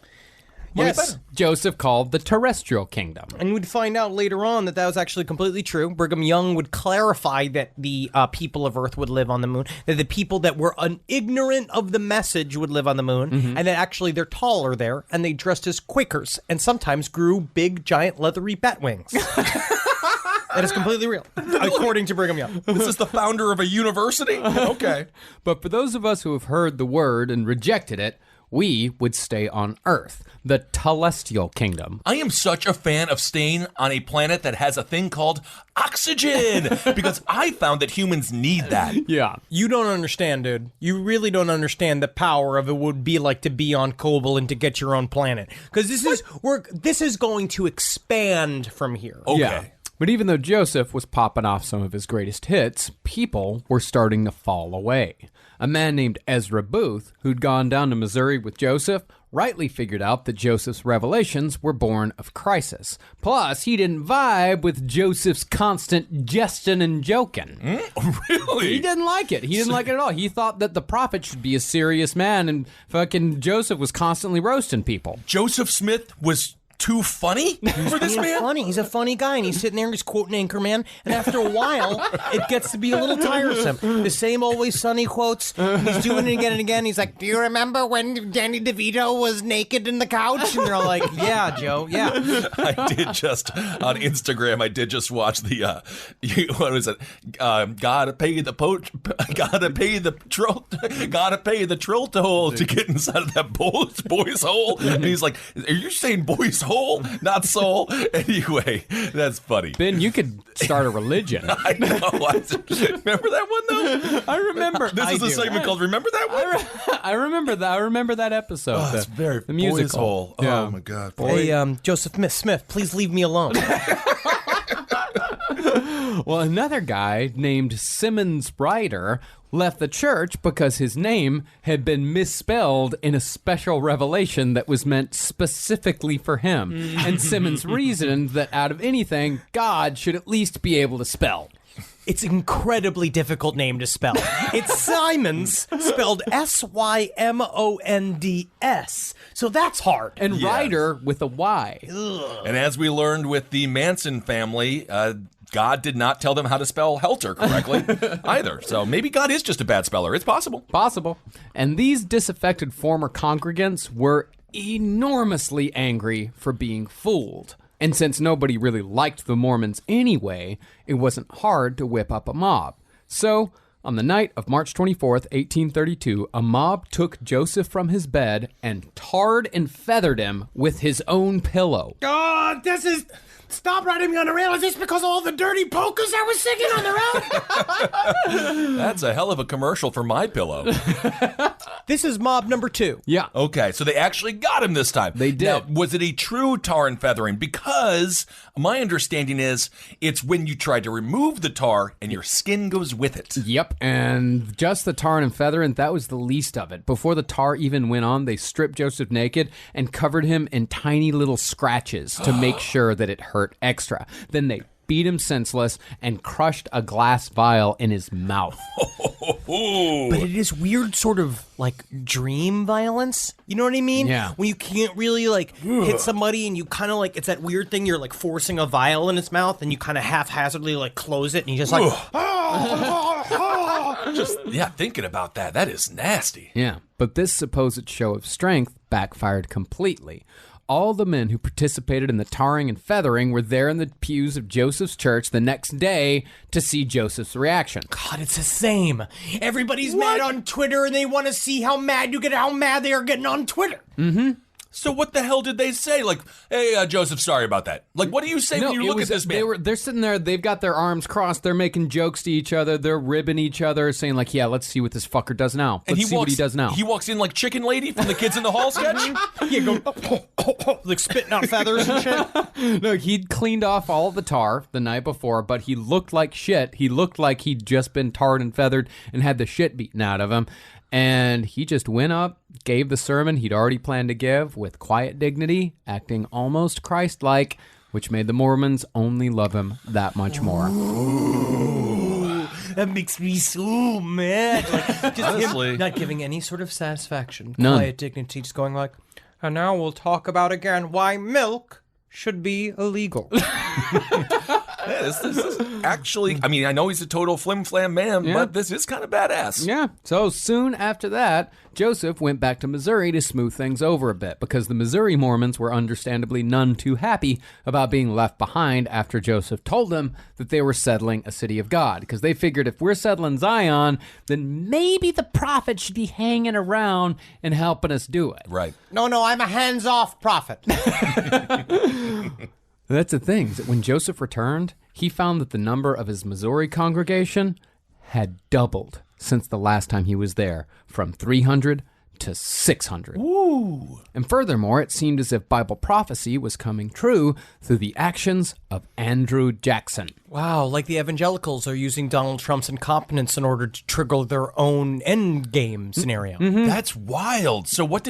Yes. Joseph called the terrestrial kingdom. And we'd find out later on that was actually completely true. Brigham Young would clarify that the people of Earth would live on the moon, that the people that were ignorant of the message would live on the moon, and that actually they're taller there, and they dressed as Quakers, and sometimes grew big, giant, leathery bat wings. That is completely real, according to Brigham Young. This is the founder of a university? Okay. But for those of us who have heard the word and rejected it, we would stay on Earth, the telestial kingdom. I am such a fan of staying on a planet that has a thing called oxygen, because I found that humans need that. Yeah. You don't understand, dude. You really don't understand the power of it would be like to be on Kobol and to get your own planet. Because this is going to expand from here. Okay. Yeah. But even though Joseph was popping off some of his greatest hits, people were starting to fall away. A man named Ezra Booth, who'd gone down to Missouri with Joseph, rightly figured out that Joseph's revelations were born of crisis. Plus, he didn't vibe with Joseph's constant jesting and joking. Really? He didn't like it. He didn't like it at all. He thought that the prophet should be a serious man, and fucking Joseph was constantly roasting people. Joseph Smith was too funny for this man? Funny. He's a funny guy, and he's sitting there and he's quoting Anchorman, and after a while, it gets to be a little tiresome. The same Always Sunny quotes, he's doing it again and again. He's like, do you remember when Danny DeVito was naked in the couch? And they're all like, yeah, Joe, yeah. I did just, on Instagram, watch the, what was it? Gotta pay the trill toll to get inside of that boy's hole. And he's like, are you saying boy's hole, not soul? Anyway, that's funny. Ben, you could start a religion. I know. Remember that one, though? I remember. This is a segment called Remember That One? I remember that. I remember that episode. Oh, that's very the musical. Boy's Hole. Yeah. Oh, my God. Hey, Joseph Smith, please leave me alone. Well, another guy named Simmons Ryder left the church because his name had been misspelled in a special revelation that was meant specifically for him. And Simmons reasoned that out of anything, God should at least be able to spell. It's an incredibly difficult name to spell. It's Simons, spelled Symonds. So that's hard. And Yes. Ryder with a Y. And as we learned with the Manson family, God did not tell them how to spell Helter correctly either. So maybe God is just a bad speller. It's possible. Possible. And these disaffected former congregants were enormously angry for being fooled. And since nobody really liked the Mormons anyway, it wasn't hard to whip up a mob. So, on the night of March 24th, 1832, a mob took Joseph from his bed and tarred and feathered him with his own pillow. Oh, this is... Stop riding me on the rail. Is this because of all the dirty polkas I was singing on the road? That's a hell of a commercial for My Pillow. This is mob number 2. Yeah. Okay, so they actually got him this time. They did. Now, was it a true tar and feathering? Because my understanding is it's when you try to remove the tar and your skin goes with it. Yep, and just the tar and feathering, that was the least of it. Before the tar even went on, they stripped Joseph naked and covered him in tiny little scratches to make sure that it hurt extra. Then they beat him senseless and crushed a glass vial in his mouth. But it is weird sort of like dream violence. You know what I mean? Yeah. When you can't really like hit somebody and you kind of like, it's that weird thing, you're like forcing a vial in his mouth and you kind of haphazardly like close it and you just like, Yeah, thinking about that, that is nasty. Yeah, but this supposed show of strength backfired completely. All the men who participated in the tarring and feathering were there in the pews of Joseph's church the next day to see Joseph's reaction. God, it's the same. Everybody's mad on Twitter and they want to see how mad they are getting on Twitter. So what the hell did they say? Like, hey, Joseph, sorry about that. Like, what do you say when you look at this man? They're sitting there, they've got their arms crossed, they're making jokes to each other, they're ribbing each other, saying like, yeah, let's see what this fucker does now. Let's see what he does now. He walks in like Chicken Lady from the Kids in the Hall sketch? Yeah, go like spitting out feathers and shit. No, he'd cleaned off all the tar the night before, but he looked like shit. He looked like he'd just been tarred and feathered and had the shit beaten out of him. And he just went up, gave the sermon he'd already planned to give with quiet dignity, acting almost Christ-like, which made the Mormons only love him that much more. Ooh, that makes me so mad. Like, just honestly, him not giving any sort of satisfaction, None. quiet dignity, just going like, and now we'll talk about again why milk should be illegal. Yeah, this is actually, I mean, I know he's a total flim-flam man, but this is kind of badass. Yeah. So soon after that, Joseph went back to Missouri to smooth things over a bit because the Missouri Mormons were understandably none too happy about being left behind after Joseph told them that they were settling a city of God, because they figured if we're settling Zion, then maybe the prophet should be hanging around and helping us do it. Right. No, I'm a hands-off prophet. That's the thing, is that when Joseph returned, he found that the number of his Missouri congregation had doubled since the last time he was there, from 300 to 600. Ooh. And furthermore, it seemed as if Bible prophecy was coming true through the actions of Andrew Jackson. Wow, like the evangelicals are using Donald Trump's incompetence in order to trigger their own endgame scenario. Mm-hmm. That's wild. So what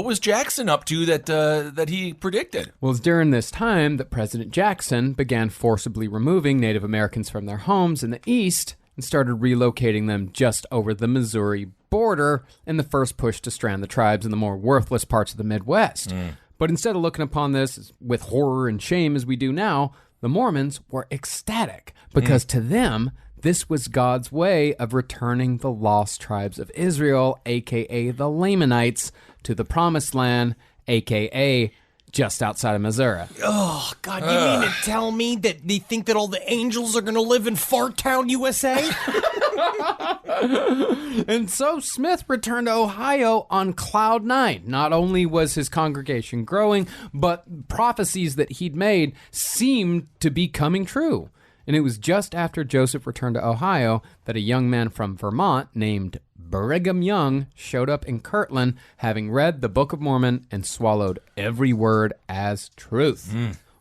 was Jackson up to that he predicted? Well, it's during this time that President Jackson began forcibly removing Native Americans from their homes in the East and started relocating them just over the Missouri border in the first push to strand the tribes in the more worthless parts of the Midwest. But instead of looking upon this with horror and shame as we do now, the Mormons were ecstatic because to them, this was God's way of returning the lost tribes of Israel, a.k.a. the Lamanites, to the Promised Land, a.k.a. just outside of Missouri. Oh, God, you mean to tell me that they think that all the angels are going to live in Fartown, USA? And so Smith returned to Ohio on cloud nine. Not only was his congregation growing, but prophecies that he'd made seemed to be coming true. And it was just after Joseph returned to Ohio that a young man from Vermont named Brigham Young showed up in Kirtland, having read the Book of Mormon and swallowed every word as truth.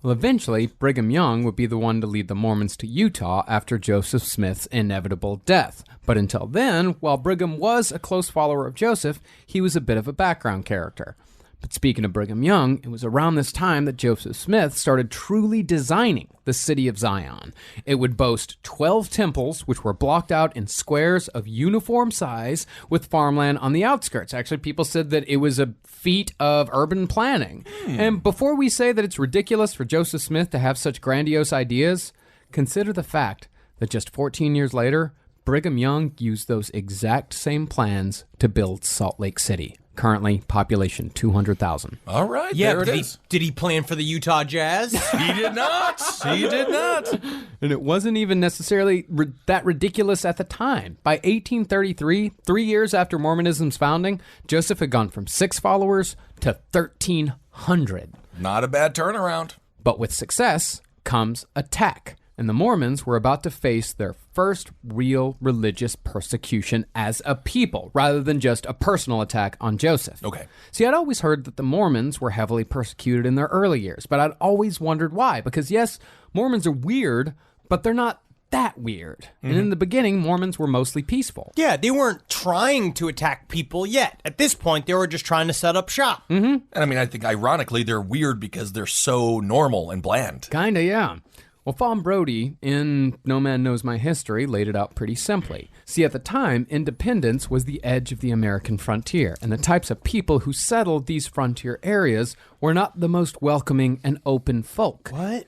Well, eventually, Brigham Young would be the one to lead the Mormons to Utah after Joseph Smith's inevitable death. But until then, while Brigham was a close follower of Joseph, he was a bit of a background character. But speaking of Brigham Young, it was around this time that Joseph Smith started truly designing the city of Zion. It would boast 12 temples, which were blocked out in squares of uniform size with farmland on the outskirts. Actually, people said that it was a feat of urban planning. And before we say that it's ridiculous for Joseph Smith to have such grandiose ideas, consider the fact that just 14 years later, Brigham Young used those exact same plans to build Salt Lake City. Currently, population 200,000. All right, Yeah, there it is. Did he plan for the Utah Jazz? He did not. He did not. And it wasn't even necessarily that ridiculous at the time. By 1833, 3 years after Mormonism's founding, Joseph had gone from 6 followers to 1,300. Not a bad turnaround. But with success comes attack. And the Mormons were about to face their first real religious persecution as a people, rather than just a personal attack on Joseph. Okay. See, I'd always heard that the Mormons were heavily persecuted in their early years, but I'd always wondered why. Because yes, Mormons are weird, but they're not that weird. And in the beginning, Mormons were mostly peaceful. Yeah, they weren't trying to attack people yet. At this point, they were just trying to set up shop. And I mean, I think ironically, they're weird because they're so normal and bland. Kinda, yeah. Well, Fawn Brody, in No Man Knows My History, laid it out pretty simply. See, at the time, independence was the edge of the American frontier, and the types of people who settled these frontier areas were not the most welcoming and open folk. What?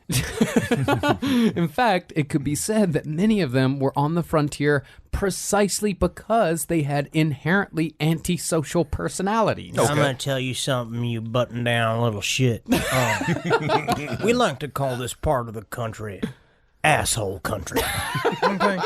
In fact, it could be said that many of them were on the frontier precisely because they had inherently antisocial personalities. I'm going to tell you something, you button-down little shit. We like to call this part of the country asshole country. Okay?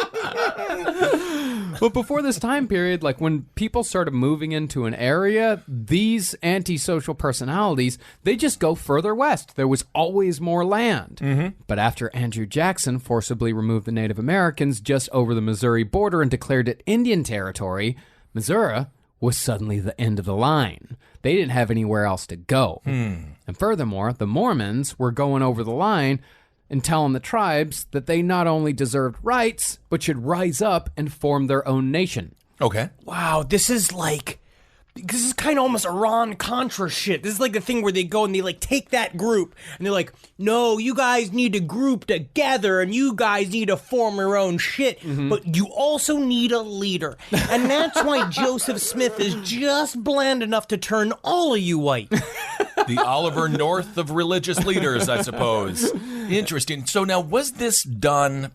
But before this time period, like when people started moving into an area, these antisocial personalities, they just go further west. There was always more land. But after Andrew Jackson forcibly removed the Native Americans just over the Missouri border and declared it Indian territory, Missouri was suddenly the end of the line. They didn't have anywhere else to go. And furthermore, the Mormons were going over the line and telling the tribes that they not only deserved rights, but should rise up and form their own nation. Okay. Wow, this is kind of almost Iran-Contra shit. This is like the thing where they go and they like take that group and they're like, no, you guys need to group together and you guys need to form your own shit, but you also need a leader. And that's why Joseph Smith is just bland enough to turn all of you white. The Oliver North of religious leaders, I suppose. Interesting. So now, was this done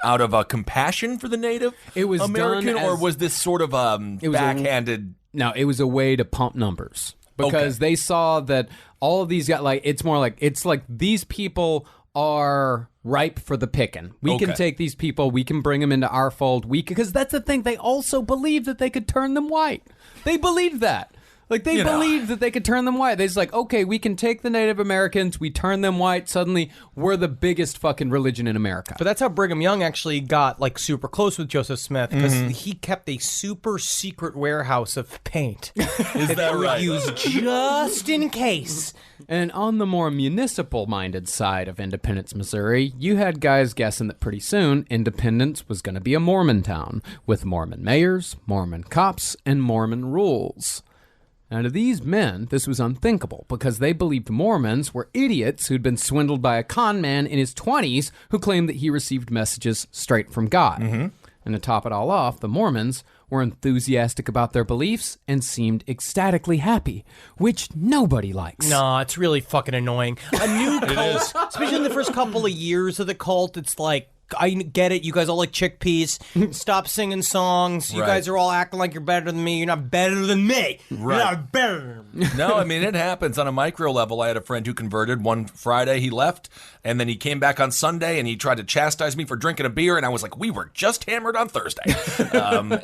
out of a compassion for the Native American, or was this sort of backhanded? No, it was a way to pump numbers because they saw that all of these got it's like these people are ripe for the picking. We can take these people, we can bring them into our fold. Because that's the thing. They also believed that they could turn them white. They believed that. Like, they believed that they could turn them white. They're just like, okay, we can take the Native Americans, we turn them white, suddenly we're the biggest fucking religion in America. But that's how Brigham Young actually got, super close with Joseph Smith, because he kept a super secret warehouse of paint. Is that right? He used just in case. And on the more municipal-minded side of Independence, Missouri, you had guys guessing that pretty soon Independence was going to be a Mormon town, with Mormon mayors, Mormon cops, and Mormon rules. Now, to these men, this was unthinkable because they believed Mormons were idiots who'd been swindled by a con man in his 20s who claimed that he received messages straight from God. And to top it all off, the Mormons were enthusiastic about their beliefs and seemed ecstatically happy, which nobody likes. No, it's really fucking annoying. A new cult, especially in the first couple of years of the cult, it's like, I get it. You guys all like chickpeas. Stop singing songs. You guys are all acting like you're better than me. You're not better than me. You're not better than me. No, I mean, it happens on a micro level. I had a friend who converted one Friday. He left, and then he came back on Sunday, and he tried to chastise me for drinking a beer, and I was like, we were just hammered on Thursday.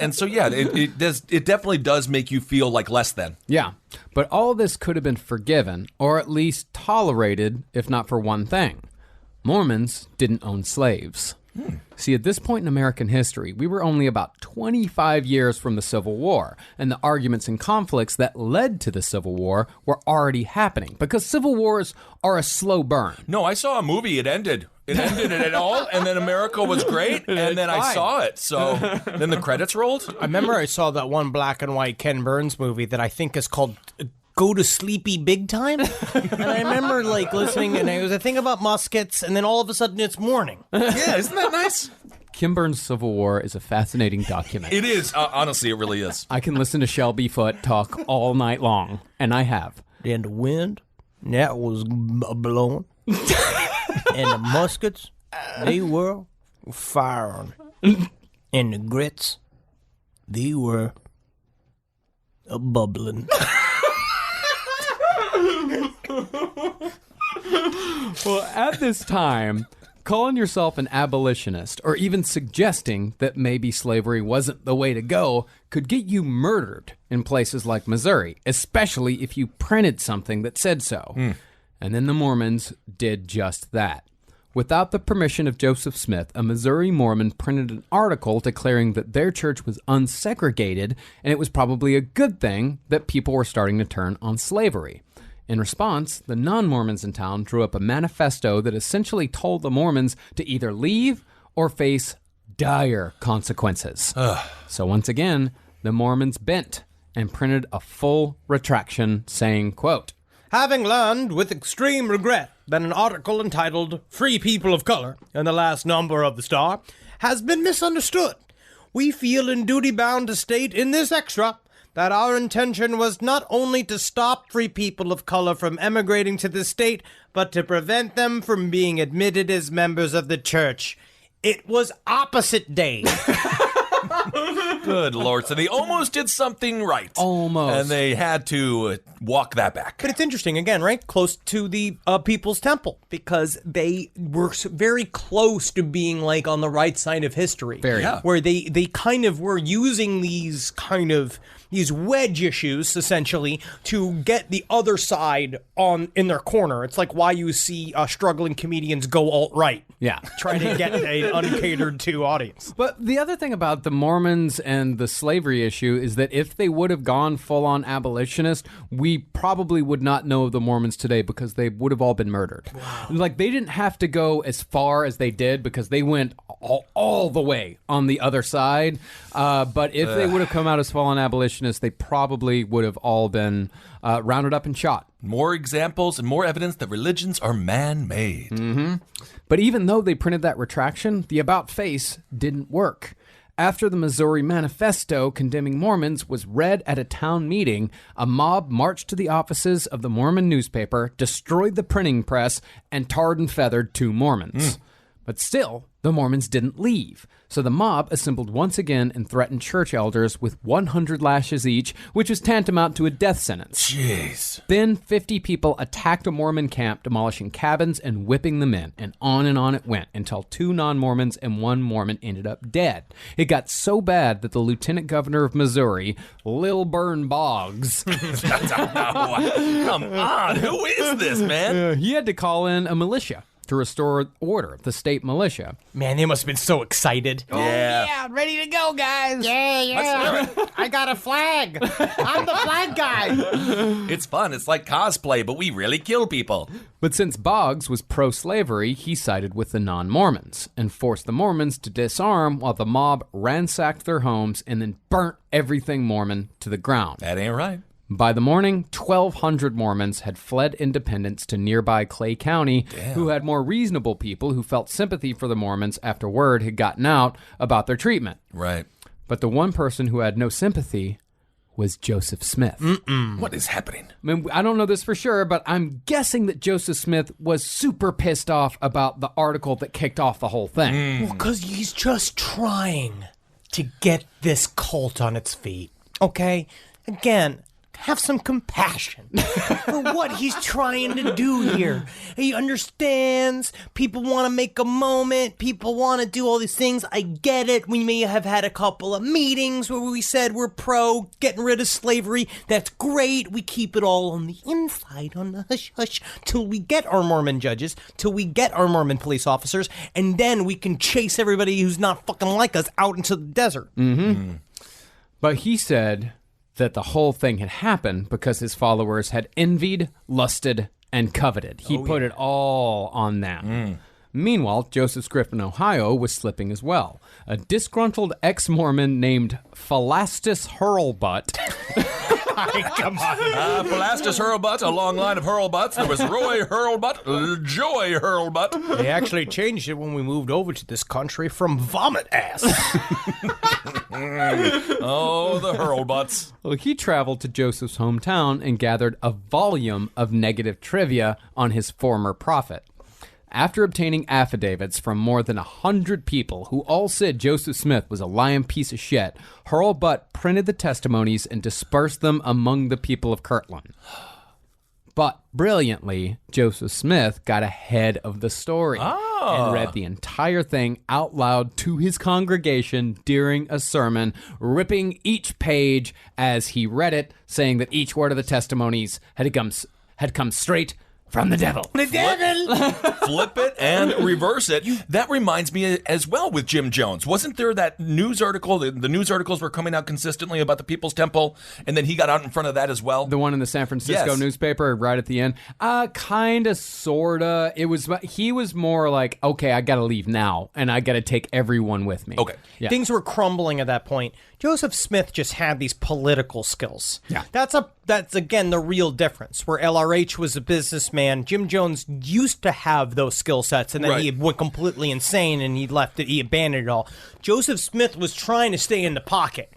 And so, yeah, it definitely does make you feel like less than. Yeah, but all this could have been forgiven, or at least tolerated, if not for one thing. Mormons didn't own slaves. See, at this point in American history, we were only about 25 years from the Civil War, and the arguments and conflicts that led to the Civil War were already happening, because civil wars are a slow burn. No, I saw a movie. It ended. It ended it all, and then America was great, and then I saw it. So then the credits rolled. I remember I saw that one black and white Ken Burns movie that I think is called Go to Sleepy Big Time. And I remember listening, and it was a thing about muskets, and then all of a sudden it's morning. Yeah, isn't that nice? Kim Burns' Civil War is a fascinating document. It is. Honestly, it really is. I can listen to Shelby Foote talk all night long, and I have. And the wind, that was blowing. And the muskets, they were firing. And the grits, they were bubbling. Well, at this time, calling yourself an abolitionist or even suggesting that maybe slavery wasn't the way to go could get you murdered in places like Missouri, especially if you printed something that said so. And then the Mormons did just that. Without the permission of Joseph Smith, a Missouri Mormon printed an article declaring that their church was unsegregated, and it was probably a good thing that people were starting to turn on slavery. In response, the non-Mormons in town drew up a manifesto that essentially told the Mormons to either leave or face dire consequences. So once again, the Mormons bent and printed a full retraction saying, quote, Having learned with extreme regret that an article entitled Free People of Color in the last number of the Star has been misunderstood, we feel in duty bound to state in this extra that our intention was not only to stop free people of color from emigrating to the state, but to prevent them from being admitted as members of the church. It was opposite day. Good Lord. So they almost did something right. Almost. And they had to walk that back. But it's interesting, again, right? Close to the People's Temple, because they were very close to being like on the right side of history. Very. Yeah. Where they kind of were using these wedge issues, essentially, to get the other side in their corner. It's like why you see struggling comedians go alt-right. Yeah. Trying to get an uncatered to audience. But the other thing about the Mormons and the slavery issue is that if they would have gone full-on abolitionist, we probably would not know of the Mormons today because they would have all been murdered. Wow. Like, they didn't have to go as far as they did because they went all the way on the other side. But if they would have come out as full-on abolitionists, they probably would have all been rounded up and shot. More examples and more evidence that religions are man-made. Mm-hmm. But even though they printed that retraction, the about-face didn't work. After the Missouri Manifesto condemning Mormons was read at a town meeting, a mob marched to the offices of the Mormon newspaper, destroyed the printing press, and tarred and feathered 2 Mormons. But still, the Mormons didn't leave. So the mob assembled once again and threatened church elders with 100 lashes each, which was tantamount to a death sentence. Jeez. Then 50 people attacked a Mormon camp, demolishing cabins and whipping them in. And on it went until 2 non-Mormons and 1 Mormon ended up dead. It got so bad that the lieutenant governor of Missouri, Lilburn Boggs... Come on, who is this, man? He had to call in a militia to restore order, the state militia. Man, they must have been so excited. Yeah. Ready to go, guys. Yeah. I got a flag. I'm the flag guy. It's fun. It's like cosplay, but we really kill people. But since Boggs was pro-slavery, he sided with the non-Mormons and forced the Mormons to disarm while the mob ransacked their homes and then burnt everything Mormon to the ground. That ain't right. By the morning, 1,200 Mormons had fled independence to nearby Clay County, who had more reasonable people who felt sympathy for the Mormons after word had gotten out about their treatment. Right. But the one person who had no sympathy was Joseph Smith. What is happening? I mean, I don't know this for sure, but I'm guessing that Joseph Smith was super pissed off about the article that kicked off the whole thing. Well, because he's just trying to get this cult on its feet. Okay? Again, have some compassion for what he's trying to do here. He understands people want to make a moment. People want to do all these things. I get it. We may have had a couple of meetings where we said we're pro getting rid of slavery. That's great. We keep it all on the inside, on the hush-hush, till we get our Mormon judges, till we get our Mormon police officers, and then we can chase everybody who's not fucking like us out into the desert. But he said that the whole thing had happened because his followers had envied, lusted, and coveted. He put it all on them. Meanwhile, Joseph Script in Ohio was slipping as well. A disgruntled ex-Mormon named Philastus Hurlbutt. Come on. Philastus Hurlbutt, a long line of Hurlbutts. There was Roy Hurlbutt, Joy Hurlbutt. They actually changed it when we moved over to this country from vomit ass. Oh, the Hurlbutts. Well, he traveled to Joseph's hometown and gathered a volume of negative trivia on his former prophet. After obtaining affidavits from more than 100 people who all said Joseph Smith was a lying piece of shit, Hurlbutt printed the testimonies and dispersed them among the people of Kirtland. But brilliantly, Joseph Smith got ahead of the story and read the entire thing out loud to his congregation during a sermon, ripping each page as he read it, saying that each word of the testimonies had come straight from the devil. The devil! Flip it and reverse it. That reminds me as well with Jim Jones. Wasn't there that news article? The news articles were coming out consistently about the People's Temple, and then he got out in front of that as well. The one in the San Francisco newspaper right at the end? Kind of, sort of. He was more like, okay, I got to leave now, and I got to take everyone with me. Okay. Yeah. Things were crumbling at that point. Joseph Smith just had these political skills. Yeah. That's again the real difference. Where LRH was a businessman, Jim Jones used to have those skill sets, and then he went completely insane and he left it. He abandoned it all. Joseph Smith was trying to stay in the pocket.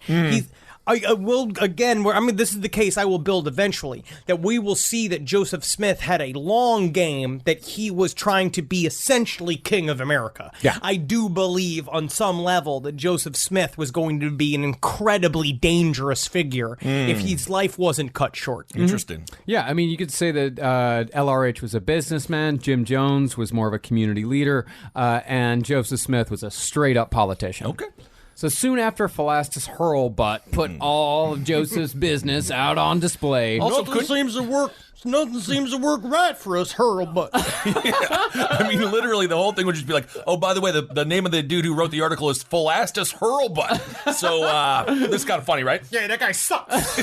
I will, again, this is the case I will build eventually, that we will see that Joseph Smith had a long game, that he was trying to be essentially king of America. Yeah. I do believe on some level that Joseph Smith was going to be an incredibly dangerous figure if his life wasn't cut short. Interesting. Yeah, I mean, you could say that LRH was a businessman, Jim Jones was more of a community leader, and Joseph Smith was a straight-up politician. Okay. So soon after Pholastus Hurlbutt put all of Joseph's business out on display. Nothing seems to work right for us, Hurlbutt. I mean, literally, the whole thing would just be like, oh, by the way, the name of the dude who wrote the article is Pholastus Hurlbutt. So this is kind of funny, right? Yeah, that guy sucks.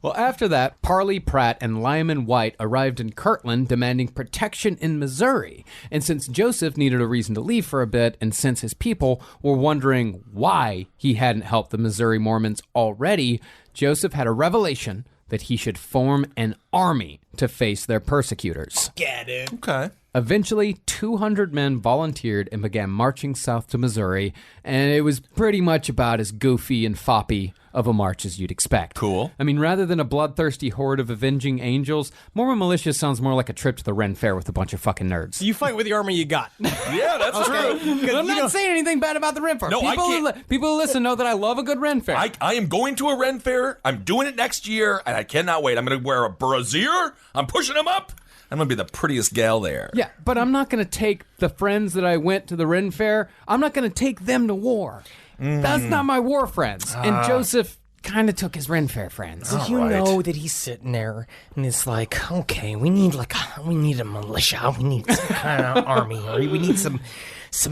Well, after that, Parley Pratt and Lyman White arrived in Kirtland demanding protection in Missouri. And since Joseph needed a reason to leave for a bit, and since his people were wondering why he hadn't helped the Missouri Mormons already, Joseph had a revelation that he should form an army to face their persecutors. Yeah, dude. Okay. Eventually, 200 men volunteered and began marching south to Missouri, and it was pretty much about as goofy and foppy of a march as you'd expect. Cool. I mean, rather than a bloodthirsty horde of avenging angels, Mormon militia sounds more like a trip to the Ren Fair with a bunch of fucking nerds. You fight with the army you got. Yeah, that's true. I'm not saying anything bad about the Ren Fair. No, I can't. People who listen know that I love a good Ren Fair. I am going to a Ren Fair. I'm doing it next year, and I cannot wait. I'm going to wear a brassiere. I'm pushing them up. I'm going to be the prettiest gal there. Yeah, but I'm not going to take the friends that I went to the Ren Fair, I'm not going to take them to war. That's not my war friends. And Joseph kind of took his Ren Fair friends. You know that he's sitting there and it's like, okay, we need a militia, we need some kind of army, or we need some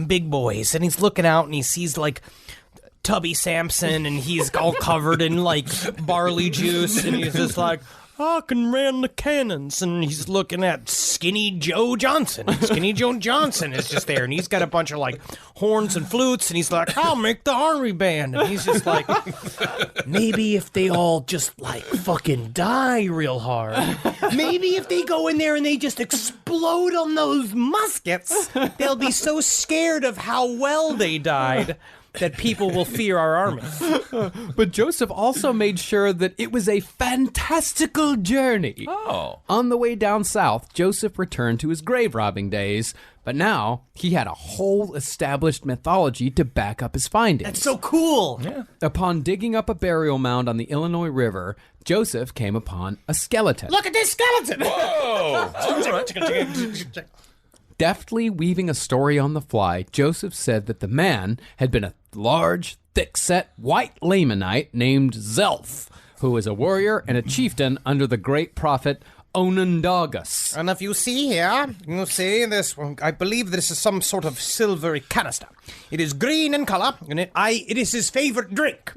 big boys. And he's looking out and he sees like Tubby Sampson and he's all covered in like barley juice and he's just like, I can ran the cannons, and he's looking at Skinny Joe Johnson. Skinny Joe Johnson is just there, and he's got a bunch of like horns and flutes, and he's like, I'll make the army band, and he's just like, maybe if they all just like fucking die real hard, maybe if they go in there and they just explode on those muskets, they'll be so scared of how well they died that people will fear our army. But Joseph also made sure that it was a fantastical journey. Oh. On the way down south, Joseph returned to his grave robbing days, but now he had a whole established mythology to back up his findings. That's so cool. Yeah. Upon digging up a burial mound on the Illinois River, Joseph came upon a skeleton. Look at this skeleton. Whoa. Deftly weaving a story on the fly, Joseph said that the man had been a large, thick-set white Lamanite named Zelph, who was a warrior and a chieftain under the great prophet Onondagas. And if you see here, you see this, I believe this is some sort of silvery canister. It is green in color, and it is his favorite drink.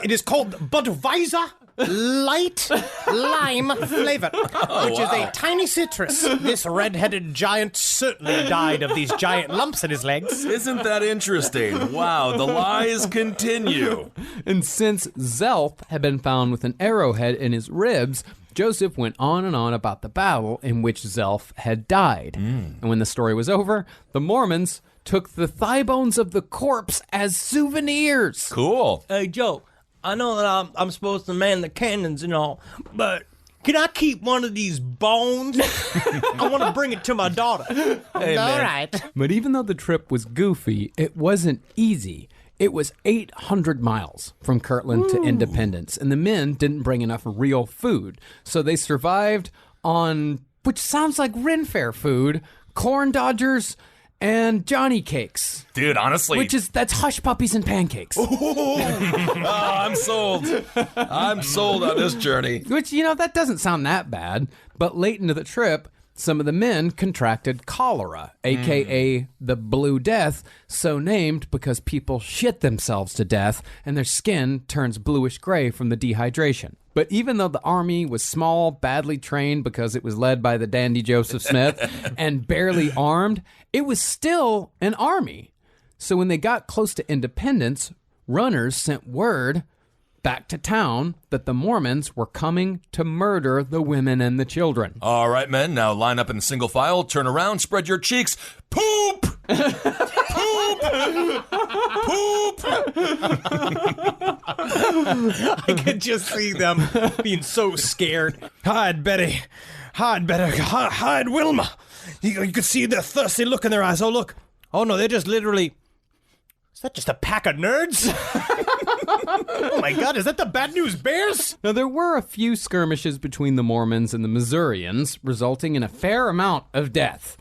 It is called Budweiser Light Lime Flavored, which is a tiny citrus. This red-headed giant certainly died of these giant lumps in his legs. Isn't that interesting? Wow, the lies continue. And since Zelph had been found with an arrowhead in his ribs, Joseph went on and on about the battle in which Zelph had died. And when the story was over, the Mormons took the thigh bones of the corpse as souvenirs. Cool. Hey, Joe, I know that I'm supposed to man the cannons and all, but can I keep one of these bones? I want to bring it to my daughter. Hey, All man. right. But even though the trip was goofy, it wasn't easy. It was 800 miles from Kirtland to Independence, and the men didn't bring enough real food. So they survived on, which sounds like Ren Fair food, corn dodgers and Johnny cakes. Dude, honestly. That's hush puppies and pancakes. I'm sold. I'm sold on this journey. Which, that doesn't sound that bad. But late into the trip, some of the men contracted cholera, a.k.a. the Blue Death, so named because people shit themselves to death and their skin turns bluish gray from the dehydration. But even though the army was small, badly trained because it was led by the dandy Joseph Smith, and barely armed, it was still an army. So when they got close to Independence, runners sent word back to town that the Mormons were coming to murder the women and the children. All right, men, now line up in single file, turn around, spread your cheeks. Poop! Poop! I could just see them being so scared. Hide, Betty. Hide, Betty. Hide, Wilma. You could see the thirsty look in their eyes. Oh, look. Oh, no, they're just literally... Is that just a pack of nerds? Oh, my God, is that the Bad News Bears? Now, there were a few skirmishes between the Mormons and the Missourians, resulting in a fair amount of death.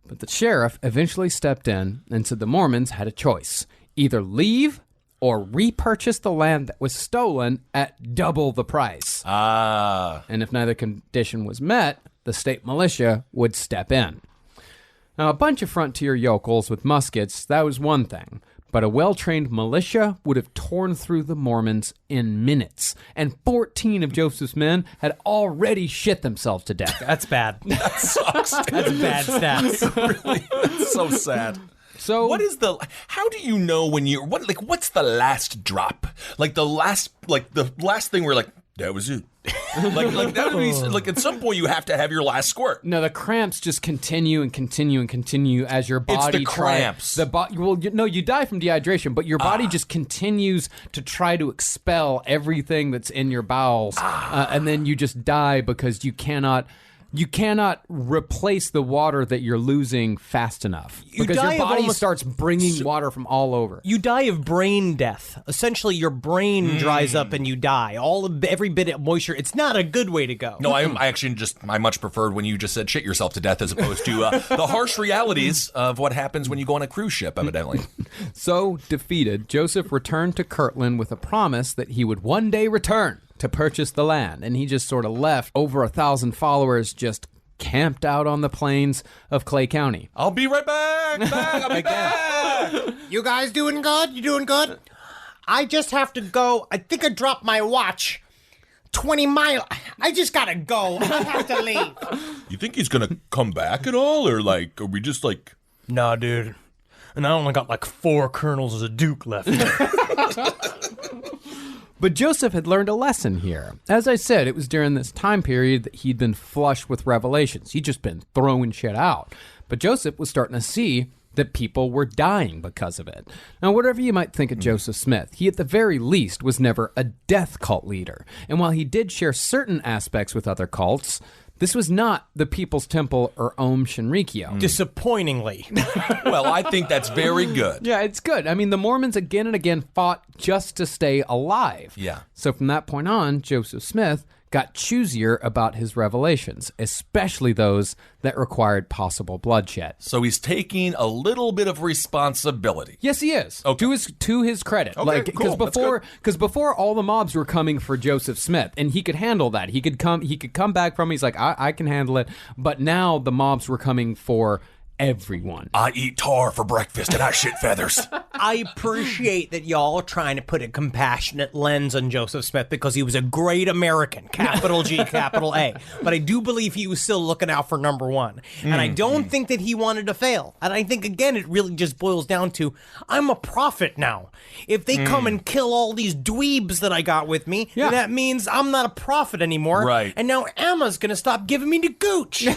But the sheriff eventually stepped in and said the Mormons had a choice. Either leave or repurchase the land that was stolen at double the price. And if neither condition was met, the state militia would step in. Now, a bunch of frontier yokels with muskets, that was one thing. But a well-trained militia would have torn through the Mormons in minutes. And 14 of Joseph's men had already shit themselves to death. That's bad. That sucks. That's bad stats. Really, that's so sad. So how do you know when you're, what's the last drop? Like the last thing where like, that was it. like that would be, like at some point you have to have your last squirt. No, the cramps just continue and continue and continue as your body It's the cramps. You die from dehydration, but your body just continues to try to expel everything that's in your bowels, and then you just die because you cannot replace the water that you're losing fast enough because your body starts bringing water from all over. You die of brain death. Essentially, your brain dries up and you die. Every bit of moisture. It's not a good way to go. No, I much preferred when you just said shit yourself to death as opposed to the harsh realities of what happens when you go on a cruise ship, evidently. So, defeated, Joseph returned to Kirtland with a promise that he would one day return to purchase the land, and he just sort of left over 1,000 followers just camped out on the plains of Clay County. I'll be right back. I'll be back. You guys doing good? You doing good? I just have to go. I think I dropped my watch. 20 miles. I just gotta go. I have to leave. You think he's gonna come back at all, or like, are we just like? Nah, dude. And I only got like 4 kernels of Duke left. But Joseph had learned a lesson here. As I said, it was during this time period that he'd been flushed with revelations. He'd just been throwing shit out. But Joseph was starting to see that people were dying because of it. Now, whatever you might think of Joseph Smith, he at the very least was never a death cult leader. And while he did share certain aspects with other cults, this was not the People's Temple or Om Shinrikyo. Disappointingly. Well, I think that's very good. Yeah, it's good. I mean, the Mormons again and again fought just to stay alive. Yeah. So from that point on, Joseph Smith got choosier about his revelations, especially those that required possible bloodshed. So he's taking a little bit of responsibility. Yes, he is. Okay. To his credit. Okay, cool. Because before all the mobs were coming for Joseph Smith, and he could handle that. He could come back from. He's like, I can handle it. But now the mobs were coming for everyone. I eat tar for breakfast and I shit feathers. I appreciate that y'all are trying to put a compassionate lens on Joseph Smith because he was a great American, capital G, capital A. But I do believe he was still looking out for number one. And I don't think that he wanted to fail. And I think, again, it really just boils down to, I'm a prophet now. If they come and kill all these dweebs that I got with me, then that means I'm not a prophet anymore. Right. And now Emma's going to stop giving me the gooch.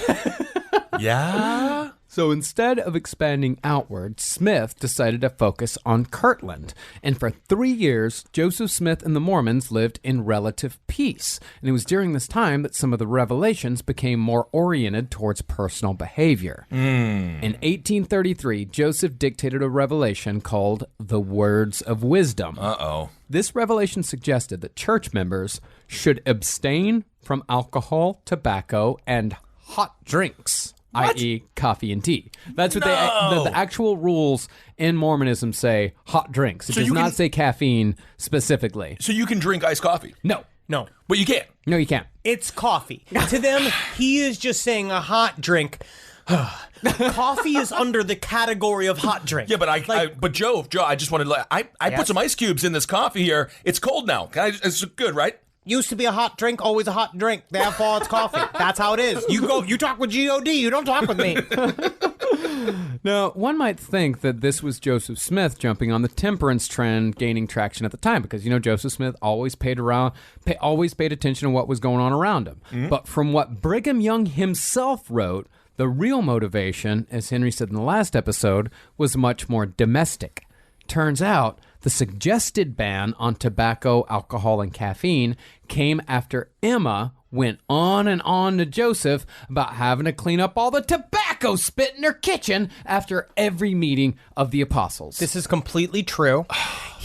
Yeah? So instead of expanding outward, Smith decided to focus on Kirtland. And for 3 years, Joseph Smith and the Mormons lived in relative peace. And it was during this time that some of the revelations became more oriented towards personal behavior. In 1833, Joseph dictated a revelation called the Words of Wisdom. Uh-oh. This revelation suggested that church members should abstain from alcohol, tobacco, and hot drinks. I.e. coffee and tea. That's what the actual rules in Mormonism say, hot drinks. It does not say caffeine specifically. So you can drink iced coffee? No. But you can't? No, you can't. It's coffee. To them, he is just saying a hot drink. Coffee is under the category of hot drink. Yeah, but Joe, I just wanted to I put some ice cubes in this coffee here. It's cold now. It's good, right? Used to be a hot drink, always a hot drink. Therefore, it's coffee. That's how it is. You talk with G.O.D. You don't talk with me. Now, one might think that this was Joseph Smith jumping on the temperance trend, gaining traction at the time, because, Joseph Smith always paid attention to what was going on around him. But from what Brigham Young himself wrote, The real motivation, as Henry said in the last episode, was much more domestic. Turns out, the suggested ban on tobacco, alcohol, and caffeine came after Emma went on and on to Joseph about having to clean up all the tobacco spit in her kitchen after every meeting of the apostles. This is completely true.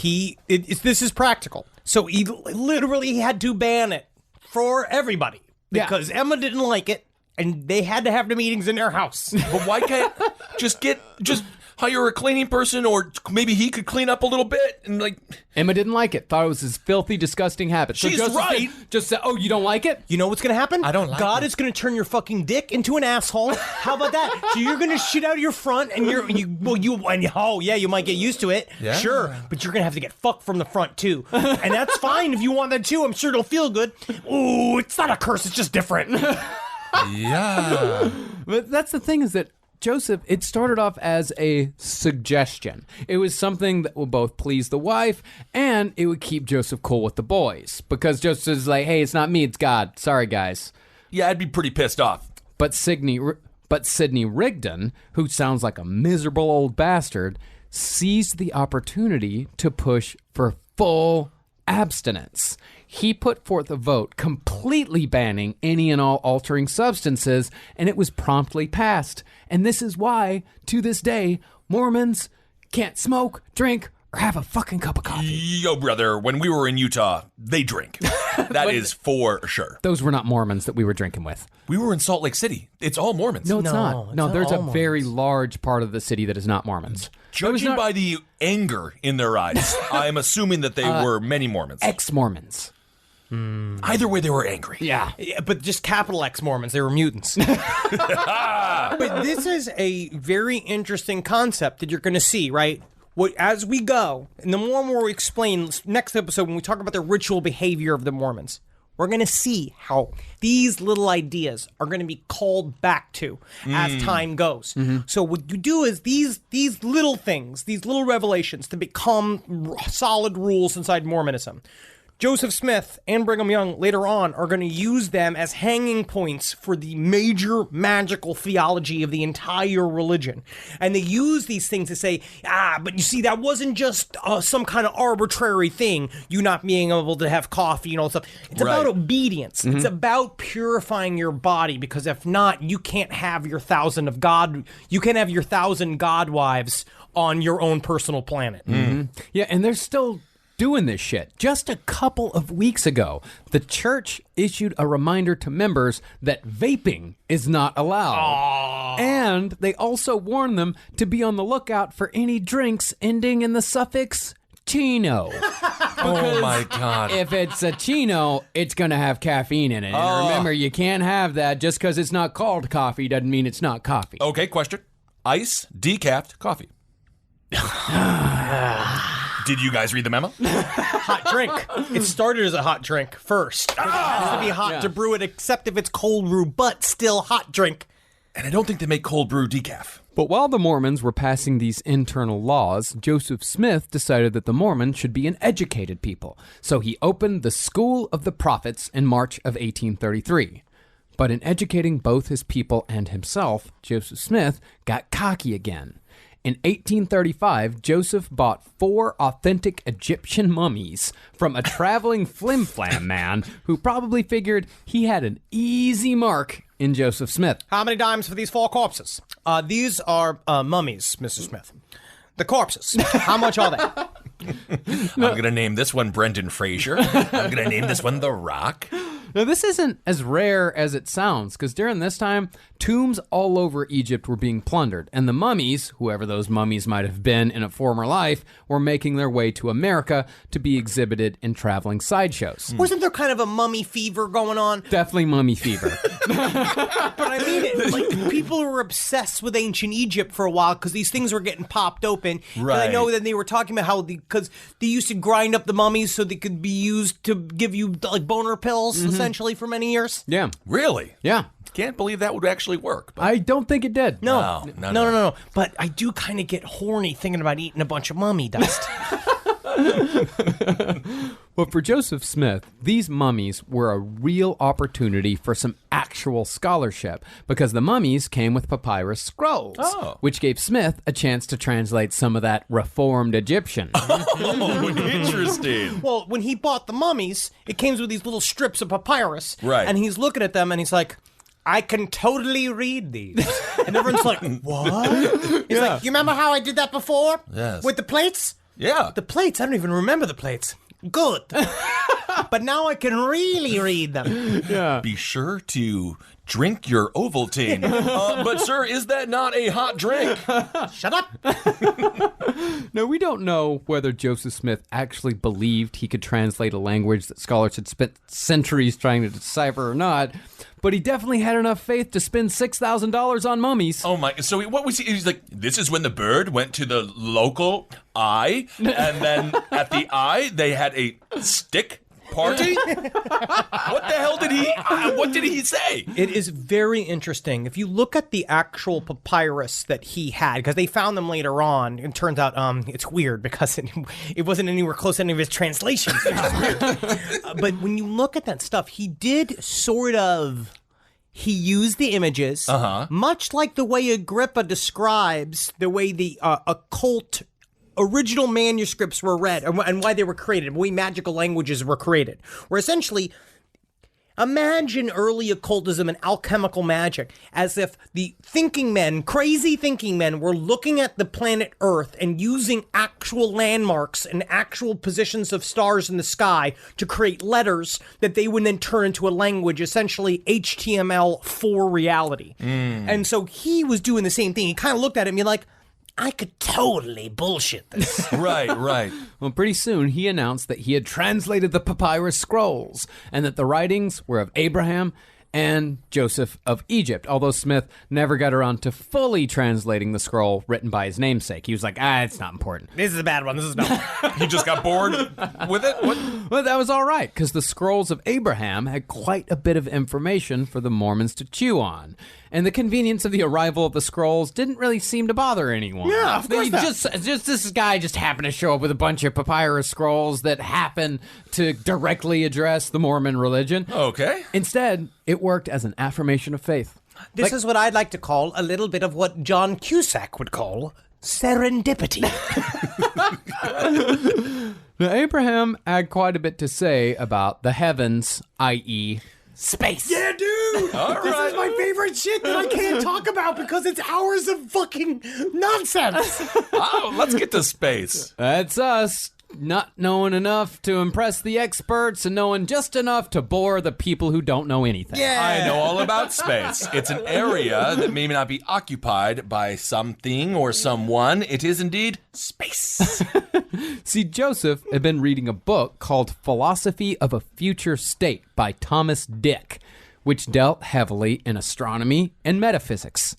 This is practical. So he literally had to ban it for everybody because Emma didn't like it, and they had to have the meetings in their house. But why can't just hire a cleaning person, or maybe he could clean up a little bit and like. Emma didn't like it. Thought it was his filthy, disgusting habit. So She's Joseph right. Just said, "Oh, you don't like it? You know what's going to happen? I don't like God it. is going to turn your fucking dick into an asshole. How about that? So you're going to shit out your front, and you might get used to it. Yeah. Sure, but you're going to have to get fucked from the front too, and that's fine if you want that too. I'm sure it'll feel good. Ooh, it's not a curse. It's just different. Yeah. But that's the thing is that Joseph, it started off as a suggestion. It was something that would both please the wife and it would keep Joseph cool with the boys. Because Joseph is like, hey, it's not me, it's God. Sorry, guys. Yeah, I'd be pretty pissed off. But Sidney Rigdon, who sounds like a miserable old bastard, seized the opportunity to push for full abstinence. He put forth a vote completely banning any and all altering substances, and it was promptly passed. And this is why, to this day, Mormons can't smoke, drink, or have a fucking cup of coffee. Yo, brother, when we were in Utah, they drink. That is for sure. Those were not Mormons that we were drinking with. We were in Salt Lake City. It's all Mormons. No, it's No, not. it's No, not there's a all very Mormons. large part of the city that is not Mormons. Judging by the anger in their eyes, I am assuming that they were many Mormons. Ex-Mormons. Either way, they were angry. Yeah. But just capital X Mormons. They were mutants. But this is a very interesting concept that you're going to see, right? As we go, and the more and more we explain next episode when we talk about the ritual behavior of the Mormons, we're going to see how these little ideas are going to be called back to as time goes. So what you do is these little things, these little revelations to become solid rules inside Mormonism. Joseph Smith and Brigham Young later on are going to use them as hanging points for the major magical theology of the entire religion. And they use these things to say, but you see, that wasn't just some kind of arbitrary thing, you not being able to have coffee and all that stuff. It's about obedience. It's about purifying your body, because if not, you can't have your 1,000 God wives on your own personal planet. Yeah, and they're still doing this shit. Just a couple of weeks ago, the church issued a reminder to members that vaping is not allowed. And they also warned them to be on the lookout for any drinks ending in the suffix chino. Oh my God. If it's a chino, it's going to have caffeine in it. And remember, you can't have that. Just because it's not called coffee doesn't mean it's not coffee. Okay, question. Ice, decaf, coffee. Did you guys read the memo? Hot drink. It started as a hot drink first. It has to be hot to brew it, except if it's cold brew, but still hot drink. And I don't think they make cold brew decaf. But while the Mormons were passing these internal laws, Joseph Smith decided that the Mormons should be an educated people. So he opened the School of the Prophets in March of 1833. But in educating both his people and himself, Joseph Smith got cocky again. In 1835, Joseph bought 4 authentic Egyptian mummies from a traveling flim-flam man who probably figured he had an easy mark in Joseph Smith. How many dimes for these 4 corpses? These are mummies, Mr. Smith. The corpses. How much are they? I'm going to name this one Brendan Fraser. I'm going to name this one The Rock. Now, this isn't as rare as it sounds, because during this time, tombs all over Egypt were being plundered, and the mummies, whoever those mummies might have been in a former life, were making their way to America to be exhibited in traveling sideshows. Wasn't there kind of a mummy fever going on? Definitely mummy fever. But I mean it. Like, people were obsessed with ancient Egypt for a while because these things were getting popped open. Right. And I know that they were talking about how because they used to grind up the mummies so they could be used to give you like boner pills essentially for many years. Yeah. Really? Yeah. Can't believe that would actually work. But I don't think it did. No. But I do kind of get horny thinking about eating a bunch of mummy dust. But for Joseph Smith, these mummies were a real opportunity for some actual scholarship because the mummies came with papyrus scrolls, which gave Smith a chance to translate some of that reformed Egyptian. Oh, interesting. Well, when he bought the mummies, it came with these little strips of papyrus. Right. And he's looking at them and he's like, I can totally read these. And everyone's like, what? He's like, you remember how I did that before? Yes. With the plates? Yeah. The plates? I don't even remember the plates. Good. But now I can really read them. Be sure to drink your Ovaltine. But, sir, is that not a hot drink? Shut up. Now, we don't know whether Joseph Smith actually believed he could translate a language that scholars had spent centuries trying to decipher or not, but he definitely had enough faith to spend $6,000 on mummies. Oh, my. So what was he? He's like, this is when the bird went to the local eye, and then at the eye, they had a stick party? What the hell did he say? It is very interesting. If you look at the actual papyrus that he had, because they found them later on, it turns out it's weird because it wasn't anywhere close to any of his translations. But when you look at that stuff, he did sort of... He used the images, much like the way Agrippa describes the way the occult original manuscripts were read and why they were created, the way magical languages were created. Where essentially, imagine early occultism and alchemical magic as if the thinking men, crazy thinking men, were looking at the planet Earth and using actual landmarks and actual positions of stars in the sky to create letters that they would then turn into a language, essentially HTML for reality. And so he was doing the same thing. He kind of looked at it and be like, I could totally bullshit this. Right. Well, pretty soon he announced that he had translated the papyrus scrolls and that the writings were of Abraham and Joseph of Egypt, although Smith never got around to fully translating the scroll written by his namesake. He was like, it's not important. This is a bad one. This is not one. He just got bored with it? What? Well, that was all right, because the scrolls of Abraham had quite a bit of information for the Mormons to chew on. And the convenience of the arrival of the scrolls didn't really seem to bother anyone. Yeah, of course not. Just this guy just happened to show up with a bunch of papyrus scrolls that happen to directly address the Mormon religion. Okay. Instead, it worked as an affirmation of faith. This is what I'd like to call a little bit of what John Cusack would call serendipity. Now, Abraham had quite a bit to say about the heavens, i.e., space. Yeah, dude! This is my favorite shit that I can't talk about because it's hours of fucking nonsense! Oh, let's get to space. That's us, not knowing enough to impress the experts and knowing just enough to bore the people who don't know anything. I know all about space. It's an area that may not be occupied by something or someone. It is indeed space. See, Joseph had been reading a book called Philosophy of a Future State by Thomas Dick, which dealt heavily in astronomy and metaphysics.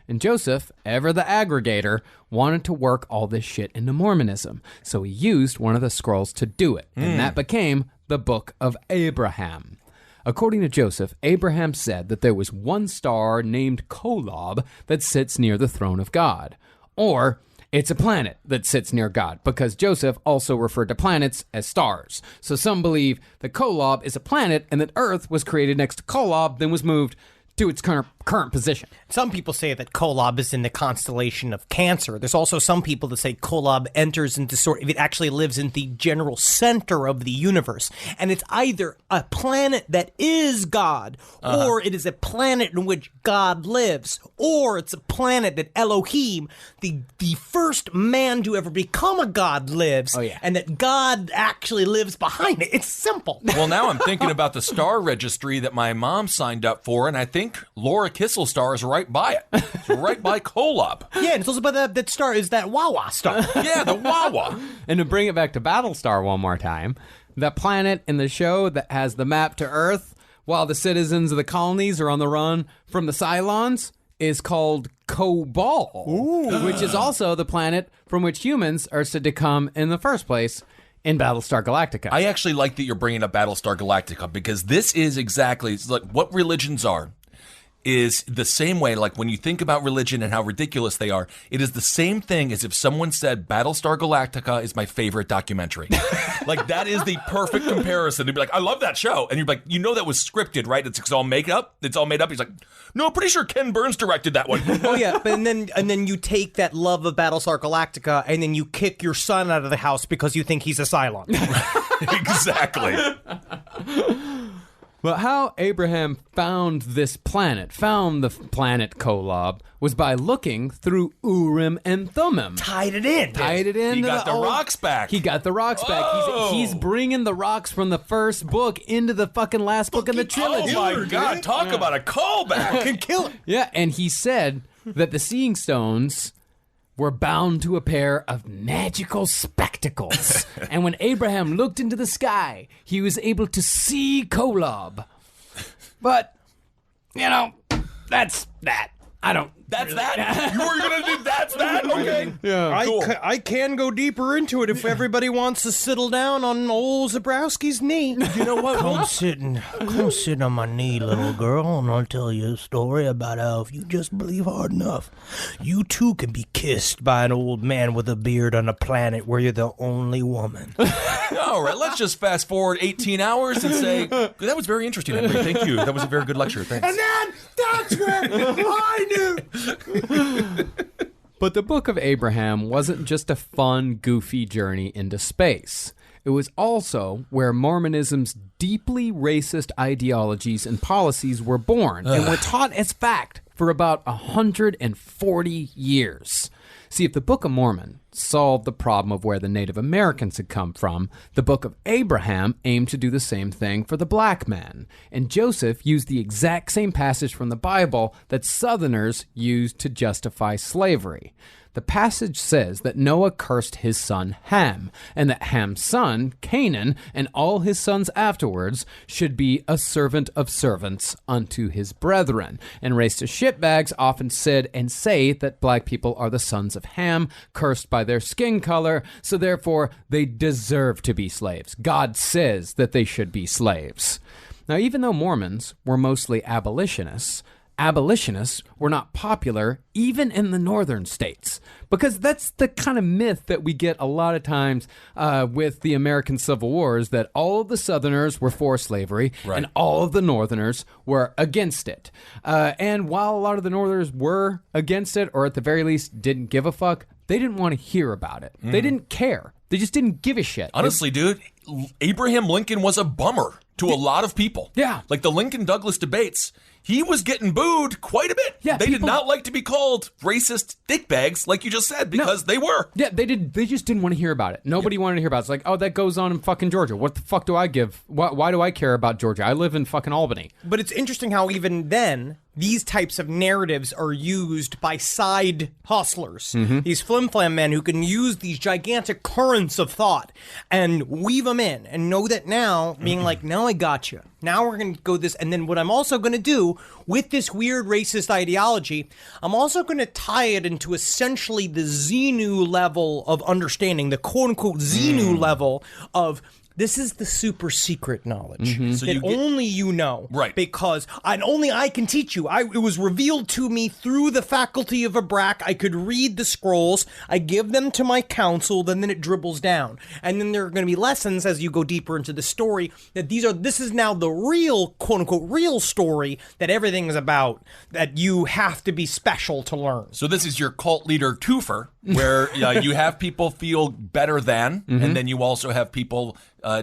And Joseph, ever the aggregator, wanted to work all this shit into Mormonism, so he used one of the scrolls to do it, and that became the Book of Abraham. According to Joseph, Abraham said that there was one star named Kolob that sits near the throne of God, or it's a planet that sits near God, because Joseph also referred to planets as stars. So some believe that Kolob is a planet and that Earth was created next to Kolob, then was moved to its current position. Some people say that Kolob is in the constellation of Cancer. There's also some people that say Kolob enters into it actually lives in the general center of the universe. And it's either a planet that is God, or it is a planet in which God lives, or it's a planet that Elohim, the first man to ever become a god, lives, and that God actually lives behind it. It's simple. Well, now I'm thinking about the star registry that my mom signed up for, and I think Laura Kissel star is right by it. It's right by Kolob. Yeah, and it's also by that star is that Wawa star. Yeah, the Wawa. And to bring it back to Battlestar one more time, the planet in the show that has the map to Earth while the citizens of the colonies are on the run from the Cylons is called Kobol, which is also the planet from which humans are said to come in the first place in Battlestar Galactica. I actually like that you're bringing up Battlestar Galactica because this is exactly it's like what religions are. is the same way, like when you think about religion and how ridiculous they are, it is the same thing as if someone said Battlestar Galactica is my favorite documentary. Like, that is the perfect comparison. To be like, I love that show. And you're like, you know that was scripted, right? It's all made up? It's all made up? He's like, no, pretty sure Ken Burns directed that one. Oh, yeah, but and then you take that love of Battlestar Galactica and then you kick your son out of the house because you think he's a Cylon. Exactly. But how Abraham found this planet, found the planet Kolob, was by looking through Urim and Thummim. Tied it in. He got the rocks back. He got the rocks back. He's bringing the rocks from the first book into the fucking last book in the trilogy. Oh my God, talk about a callback. Can kill it. Yeah, and he said that the Seeing Stones were bound to a pair of magical spectacles. And when Abraham looked into the sky, he was able to see Kolob. But, that's that. I don't... That's that? You were going to do that's that? Okay. Yeah. Cool. I can go deeper into it if everybody wants to settle down on old Zabrowski's knee. You know what? Come sit on my knee, little girl, and I'll tell you a story about how if you just believe hard enough, you too can be kissed by an old man with a beard on a planet where you're the only woman. All right, let's just fast forward 18 hours and say, that was very interesting, Henry. Thank you. That was a very good lecture. Thanks. And then that's where I knew. But the Book of Abraham wasn't just a fun, goofy journey into space. It was also where Mormonism's deeply racist ideologies and policies were born and were taught as fact for about 140 years. See, if the Book of Mormon solved the problem of where the Native Americans had come from, the Book of Abraham aimed to do the same thing for the black man. And Joseph used the exact same passage from the Bible that Southerners used to justify slavery. The passage says that Noah cursed his son Ham, and that Ham's son, Canaan, and all his sons afterwards should be a servant of servants unto his brethren. And racist shitbags often said and say that black people are the sons of Ham, cursed by their skin color, so therefore they deserve to be slaves. God says that they should be slaves. Now, even though Mormons were mostly abolitionists were not popular even in the northern states, because that's the kind of myth that we get a lot of times with the American Civil War, is that all of the Southerners were for slavery and all of the Northerners were against it. And while a lot of the Northerners were against it, or at the very least didn't give a fuck, they didn't want to hear about it. They didn't care. They just didn't give a shit. Honestly, dude, Abraham Lincoln was a bummer to a lot of people. Yeah. Like the Lincoln-Douglas debates, he was getting booed quite a bit. Yeah, they did not like to be called racist dickbags, like you just said, because they were. Yeah, they did. They just didn't want to hear about it. Nobody wanted to hear about it. It's like, oh, that goes on in fucking Georgia. What the fuck do I give? Why do I care about Georgia? I live in fucking Albany. But it's interesting how even then, these types of narratives are used by side hustlers. These flim-flam men who can use these gigantic currents of thought and weave them in and know that now, being like, now I got you. Now we're going to go this. And then what I'm also going to do with this weird racist ideology, I'm also going to tie it into essentially the Xenu level of understanding, the quote-unquote Xenu level of... This is the super secret knowledge So that only you know. Right. Because only I can teach you. It was revealed to me through the faculty of a brack. I could read the scrolls. I give them to my council, then it dribbles down. And then there are going to be lessons as you go deeper into the story that this is now the real, quote unquote, real story that everything is about, that you have to be special to learn. So this is your cult leader twofer, where you have people feel better than, and then you also have people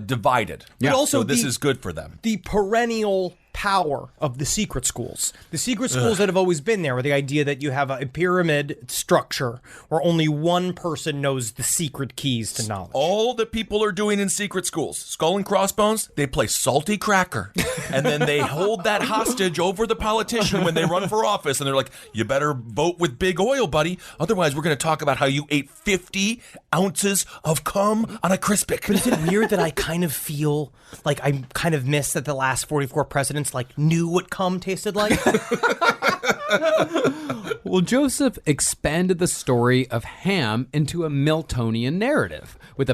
divided. But also so this is good for them. The perennial power of the secret schools. The secret schools that have always been there, with the idea that you have a pyramid structure where only one person knows the secret keys to knowledge. All that people are doing in secret schools, Skull and Crossbones, they play salty cracker. And then they hold that hostage over the politician when they run for office. And they're like, you better vote with big oil, buddy. Otherwise, we're going to talk about how you ate 50 ounces of cum on a Crispic. But is it weird that I kind of feel like I kind of miss that the last 44 presidents knew what cum tasted like? Well, Joseph expanded the story of Ham into a Miltonian narrative with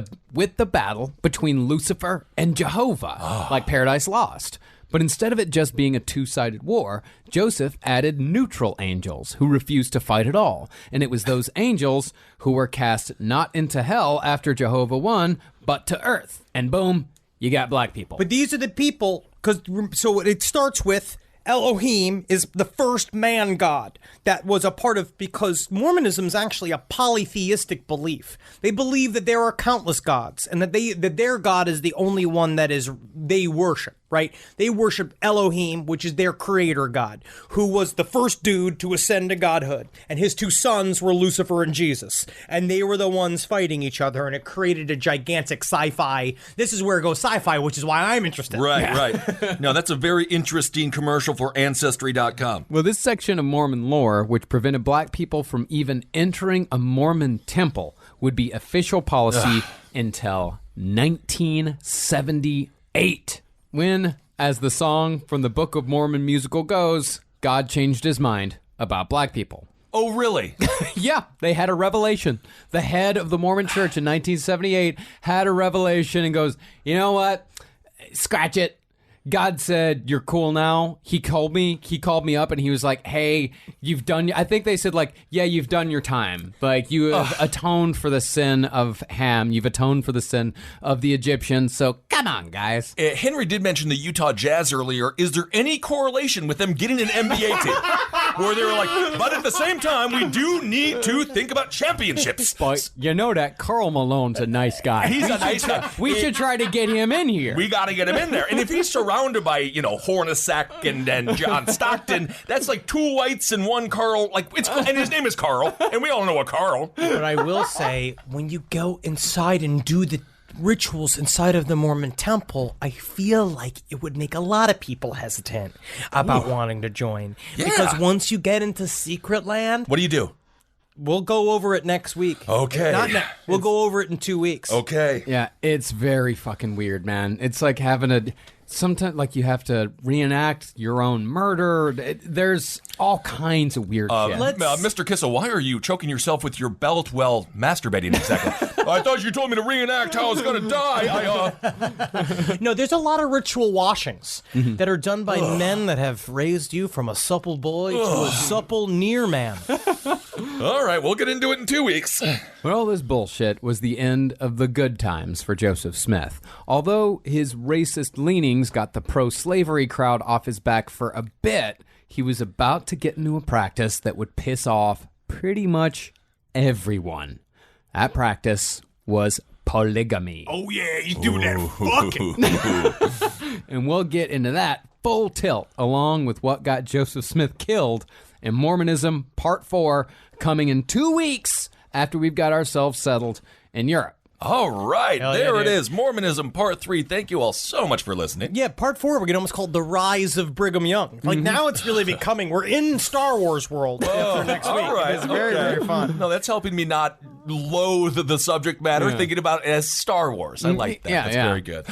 the battle between Lucifer and Jehovah, like Paradise Lost. But instead of it just being a two-sided war, Joseph added neutral angels who refused to fight at all. And it was those angels who were cast not into hell after Jehovah won, but to earth. And boom, you got black people. But these are the people, so it starts with Elohim is the first man god that was a part of, because Mormonism is actually a polytheistic belief. They believe that there are countless gods and that their God is the only one that they worship, right? They worship Elohim, which is their creator god, who was the first dude to ascend to godhood. And his two sons were Lucifer and Jesus. And they were the ones fighting each other, and it created a gigantic sci-fi. This is where it goes sci-fi, which is why I'm interested. Right. No, that's a very interesting commercial for Ancestry.com. Well, this section of Mormon lore, which prevented black people from even entering a Mormon temple, would be official policy until 1978, when, as the song from the Book of Mormon musical goes, God changed his mind about black people. Oh, really? Yeah, they had a revelation. The head of the Mormon church in 1978 had a revelation and goes, you know what? Scratch it. God said, you're cool now. He called me up and he was like, hey, you've done, I think they said like, yeah, you've done your time. Like you have atoned for the sin of Ham. You've atoned for the sin of the Egyptians. So come on, guys. Henry did mention the Utah Jazz earlier. Is there any correlation with them getting an NBA team? Where they were like, but at the same time, we do need to think about championships. But you know that Karl Malone's a nice guy. He's a nice guy. We should try to get him in here. We got to get him in there. And if he's surrounded by, Hornacek and John Stockton, that's like two whites and one Carl. And his name is Carl, and we all know a Carl. But I will say, when you go inside and do the rituals inside of the Mormon temple, I feel like it would make a lot of people hesitant about wanting to join. Yeah. Because once you get into secret land... What do you do? We'll go over it next week. Okay. We'll go over it in 2 weeks. Okay. Yeah, it's very fucking weird, man. It's like having sometimes like you have to reenact your own murder. There's all kinds of weird shit. Mr. Kissel, why are you choking yourself with your belt while masturbating exactly? I thought you told me to reenact how I was going to die. No, there's a lot of ritual washings that are done by men that have raised you from a supple boy to a supple near man. All right, we'll get into it in 2 weeks. Well, all this bullshit was the end of the good times for Joseph Smith. Although his racist leanings got the pro-slavery crowd off his back for a bit, he was about to get into a practice that would piss off pretty much everyone. That practice was polygamy. Oh, yeah, you do that fucking. And we'll get into that full tilt, along with what got Joseph Smith killed in Mormonism Part 4, coming in 2 weeks after we've got ourselves settled in Europe. All right, there it is. Mormonism Part 3. Thank you all so much for listening. Yeah, Part 4, we're going to almost call it The Rise of Brigham Young. Like, now it's really becoming, we're in Star Wars world after next week. All right, it's very, very fun. No, that's helping me not loathe the subject matter, thinking about it as Star Wars. I like that. That's very good.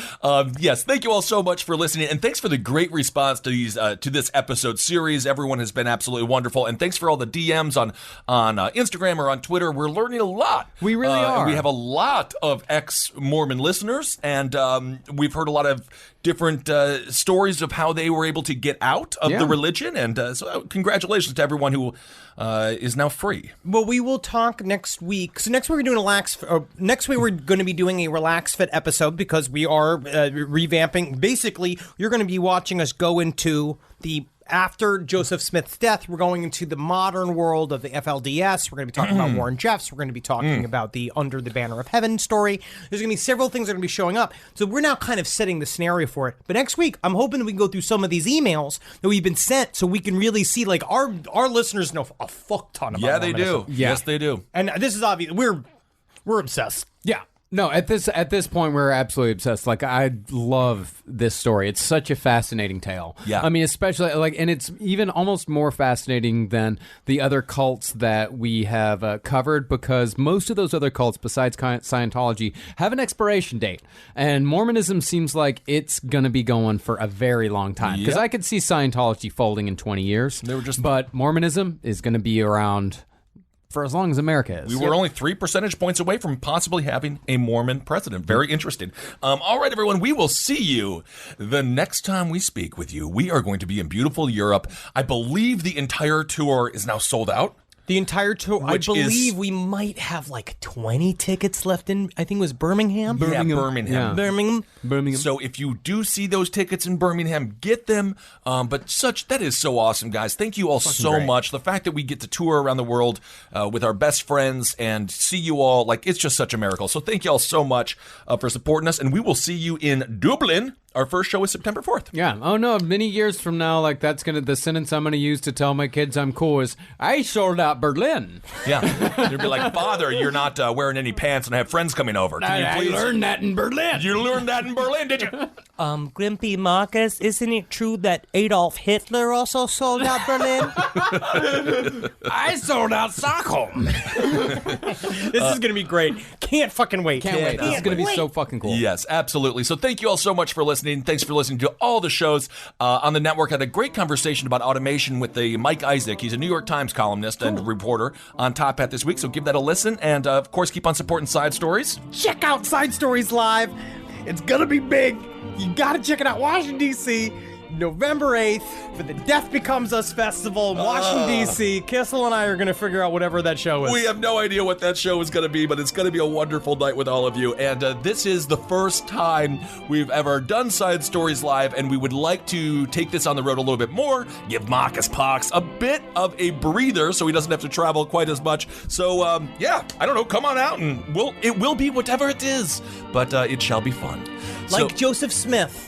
Yes, thank you all so much for listening, and thanks for the great response to these to this episode series. Everyone has been absolutely wonderful, and thanks for all the DMs on Instagram or on Twitter. We're learning a lot. We really are. We have a lot of ex-Mormon listeners, and we've heard a lot of different stories of how they were able to get out of the religion, and so congratulations to everyone who is now free. Well, we will talk next week. So next week we're doing next week we're going to be doing a Relax Fit episode because we are revamping. Basically, you're going to be watching us go into the after Joseph Smith's death. We're going into the modern world of the FLDS. We're going to be talking about Warren Jeffs. We're going to be talking about the Under the Banner of Heaven story. There's going to be several things that are going to be showing up. So we're now kind of setting the scenario for it. But next week, I'm hoping that we can go through some of these emails that we've been sent so we can really see, like, our listeners know a fuck ton about they do. Yeah. Yes, they do. And this is obvious. We're obsessed. Yeah. No, at this point, we're absolutely obsessed. Like, I love this story. It's such a fascinating tale. Yeah. I mean, especially, and it's even almost more fascinating than the other cults that we have covered, because most of those other cults, besides Scientology, have an expiration date. And Mormonism seems like it's going to be going for a very long time. Because I could see Scientology folding in 20 years. But Mormonism is going to be around for as long as America is. We were only 3 percentage points away from possibly having a Mormon president. Very interesting. All right, everyone, we will see you the next time we speak with you. We are going to be in beautiful Europe. I believe the entire tour is now sold out. The entire tour, I believe we might have like 20 tickets left in, I think it was Birmingham? Birmingham. Yeah. Birmingham. So if you do see those tickets in Birmingham, get them. But that is so awesome, guys. Thank you all so much. The fact that we get to tour around the world with our best friends and see you all, like, it's just such a miracle. So thank you all so much for supporting us. And we will see you in Dublin. Our first show is September 4th. Yeah. Oh, no. Many years from now, like, the sentence I'm going to use to tell my kids I'm cool is, I sold out Berlin. Yeah. You'll be like, Father, you're not wearing any pants and I have friends coming over. Can you please? I learned that in Berlin. You learned that in Berlin, did you? Grimpy Marcus, isn't it true that Adolf Hitler also sold out Berlin? I sold out Stockholm. This is going to be great. Can't fucking wait. Can't wait. This is going to be so fucking cool. Yes, absolutely. So thank you all so much for listening. Thanks for listening to all the shows on the network. I had a great conversation about automation with the Mike Isaac. He's a New York Times columnist and reporter on Top Hat this week. So give that a listen. And, of course, keep on supporting Side Stories. Check out Side Stories Live. It's going to be big. You got to check it out. Washington, D.C., November 8th for the Death Becomes Us Festival in Washington, D.C. Kissel and I are going to figure out whatever that show is. We have no idea what that show is going to be, but it's going to be a wonderful night with all of you. And this is the first time we've ever done Side Stories Live, and we would like to take this on the road a little bit more, give Marcus Pox a bit of a breather so he doesn't have to travel quite as much. So, I don't know, come on out, and it will be whatever it is, but it shall be fun. Like Joseph Smith.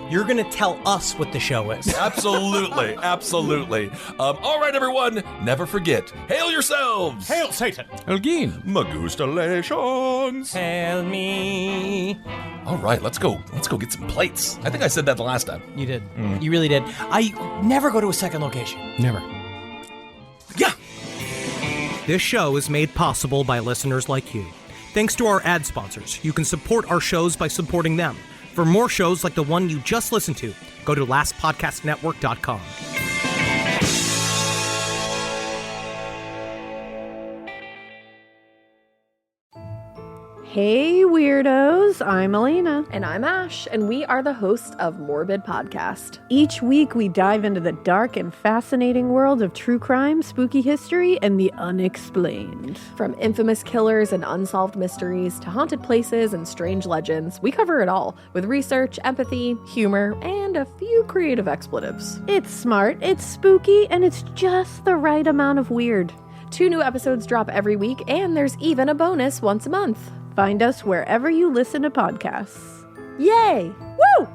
You're going to tell us what the show is. Absolutely, absolutely. All right, everyone, never forget, hail yourselves! Hail Satan! Elgin! Magustalations! Hail me! All right, let's go get some plates. I think I said that the last time. You did. You really did. I never go to a second location. Never. Yeah! This show is made possible by listeners like you. Thanks to our ad sponsors, you can support our shows by supporting them. For more shows like the one you just listened to, go to lastpodcastnetwork.com. Hey weirdos, I'm Elena. And I'm Ash, and we are the hosts of Morbid Podcast. Each week we dive into the dark and fascinating world of true crime, spooky history, and the unexplained. From infamous killers and unsolved mysteries to haunted places and strange legends, we cover it all with research, empathy, humor, and a few creative expletives. It's smart, it's spooky, and it's just the right amount of weird. 2 new episodes drop every week, and there's even a bonus once a month. Find us wherever you listen to podcasts. Yay! Woo!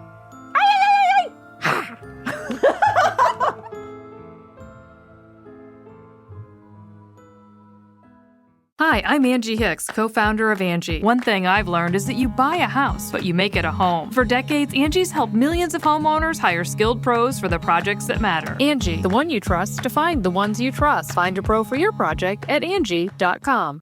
Ay! Ha! Hi, I'm Angie Hicks, co-founder of Angie. One thing I've learned is that you buy a house, but you make it a home. For decades, Angie's helped millions of homeowners hire skilled pros for the projects that matter. Angie, the one you trust to find the ones you trust. Find a pro for your project at Angie.com.